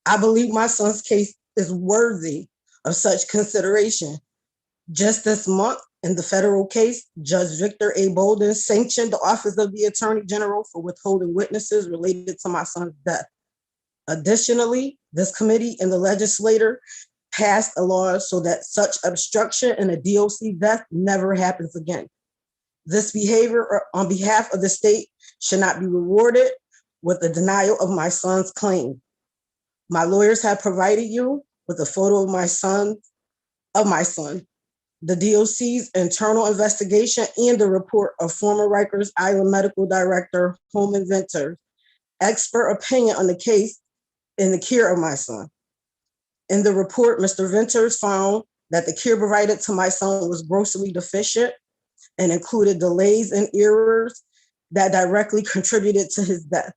I believe my son's case is worthy of such consideration. Just this month, in the federal case, Judge Victor A. Bolden sanctioned the Office of the Attorney General for withholding witnesses related to my son's death. Additionally, this committee and the legislature passed a law so that such obstruction in a DOC death never happens again. This behavior on behalf of the state should not be rewarded with the denial of my son's claim. My lawyers have provided you with a photo of my son, the DOC's internal investigation, and the report of former Rikers Island Medical Director Holman Venter's expert opinion on the case in the care of my son. In the report, Mr. Venters found that the care provided to my son was grossly deficient and included delays and errors that directly contributed to his death.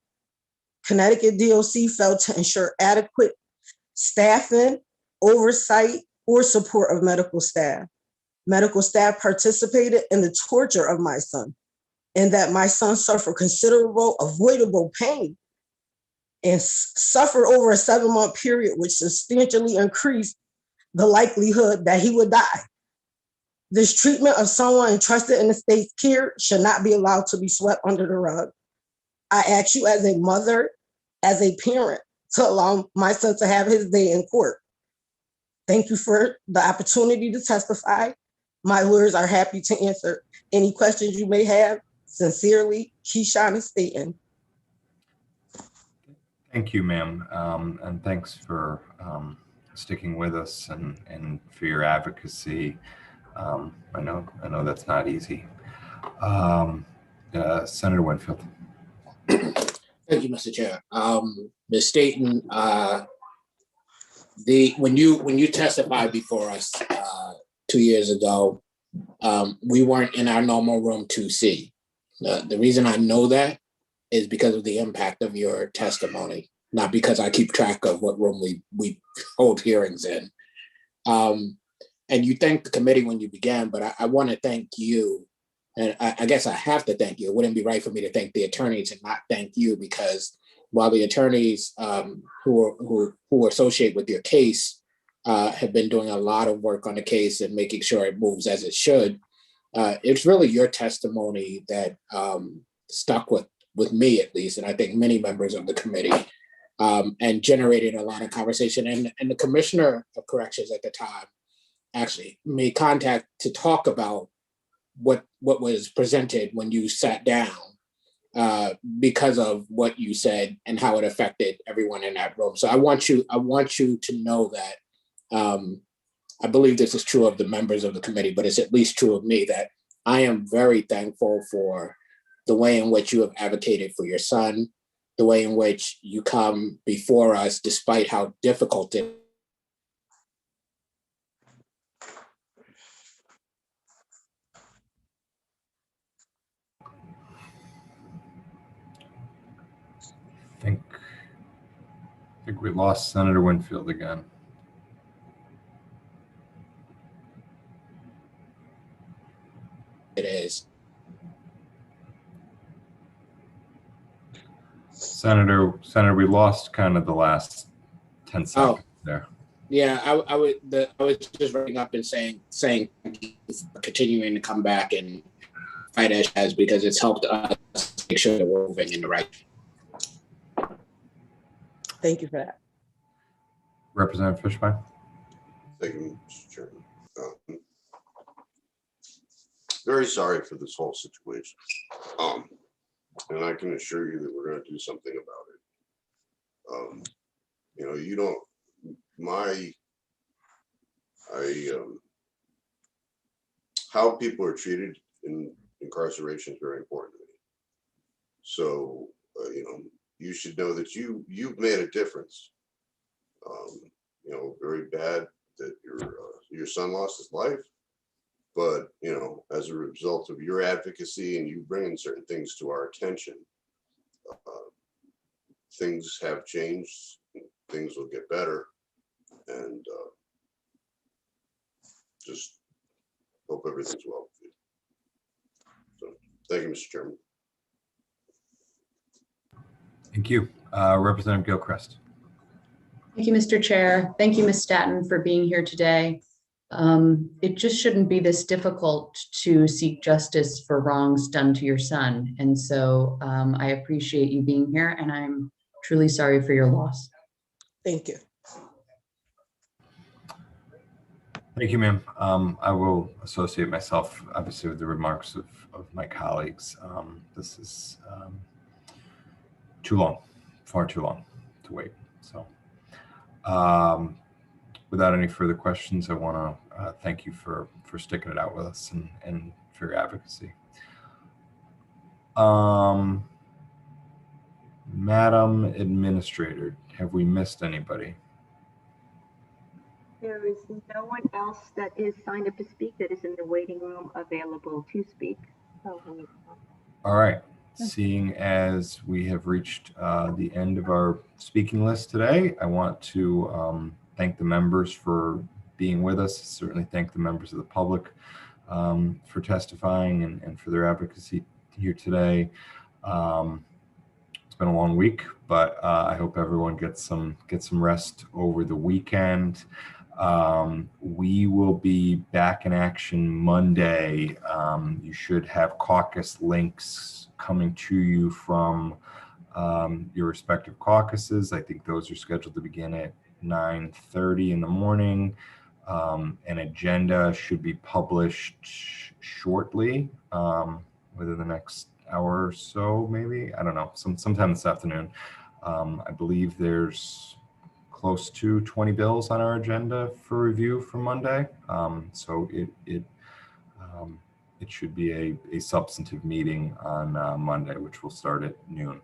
Connecticut DOC failed to ensure adequate staffing, oversight, or support of medical staff. Medical staff participated in the torture of my son, and that my son suffered considerable avoidable pain and suffered over a 7-month period, which substantially increased the likelihood that he would die. This treatment of someone entrusted in the state's care should not be allowed to be swept under the rug. I ask you as a mother, as a parent, to allow my son to have his day in court. Thank you for the opportunity to testify. My lawyers are happy to answer any questions you may have. Sincerely, Keyshawn Staten. Thank you, ma'am. And thanks for sticking with us and for your advocacy. I know that's not easy. Senator Winfield. Thank you, Mr. Chair. Ms. Staten, when you testified before us 2 years ago, we weren't in our normal room 2C. The reason I know that is because of the impact of your testimony, not because I keep track of what room we hold hearings in. And you thanked the committee when you began, but I want to thank you. And I guess I have to thank you. It wouldn't be right for me to thank the attorneys and not thank you, because while the attorneys who associate with your case have been doing a lot of work on the case and making sure it moves as it should, it's really your testimony that stuck with me, at least, and I think many members of the committee, and generated a lot of conversation. And the Commissioner of Corrections at the time actually made contact to talk about what was presented when you sat down, because of what you said and how it affected everyone in that room. So I want you to know that I believe this is true of the members of the committee, but it's at least true of me, that I am very thankful for the way in which you have advocated for your son, the way in which you come before us, despite how difficult it is. I think we lost Senator Winfield again. It is. Senator, we lost kind of the last 10 seconds there. Yeah, I was just writing up and saying thank you for continuing to come back and fight as, because it's helped us make sure that we're moving in the right. Thank you for that. Representative Fishbein. Thank you, Mr. Chairman. Very sorry for this whole situation. And I can assure you that we're going to do something about it. You don't, how people are treated in incarceration is very important to me. So, you should know that you've made a difference. Very bad that your son lost his life, but as a result of your advocacy and you bringing certain things to our attention, things have changed. Things will get better, and just hope everything's well with you. So, thank you, Mr. Chairman. Thank you. Representative Gilchrist. Thank you, Mr. Chair. Thank you, Ms. Staten, for being here today. It just shouldn't be this difficult to seek justice for wrongs done to your son. And so I appreciate you being here, and I'm truly sorry for your loss. Thank you. Thank you, ma'am. I will associate myself, obviously, with the remarks of my colleagues. This is too long, far too long to wait. So without any further questions, I want to thank you for sticking it out with us and for your advocacy. Madam Administrator, have we missed anybody? There is no one else that is signed up to speak that is in the waiting room available to speak. So All right. Seeing as we have reached the end of our speaking list today, I want to thank the members for being with us. Certainly thank the members of the public for testifying and for their advocacy here today. It's been a long week, but I hope everyone gets some rest over the weekend. We will be back in action Monday. You should have caucus links coming to you from your respective caucuses. I think those are scheduled to begin at 9:30 in the morning. An agenda should be published shortly, within the next hour or so, maybe. I don't know, sometime this afternoon. I believe there's close to 20 bills on our agenda for review for Monday. So it should be a substantive meeting on Monday, which will start at noon.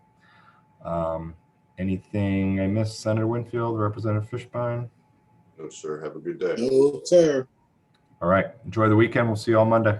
Anything I missed, Senator Winfield, Representative Fishbein? No, sir. Have a good day. No, sir. All right. Enjoy the weekend. We'll see you all Monday.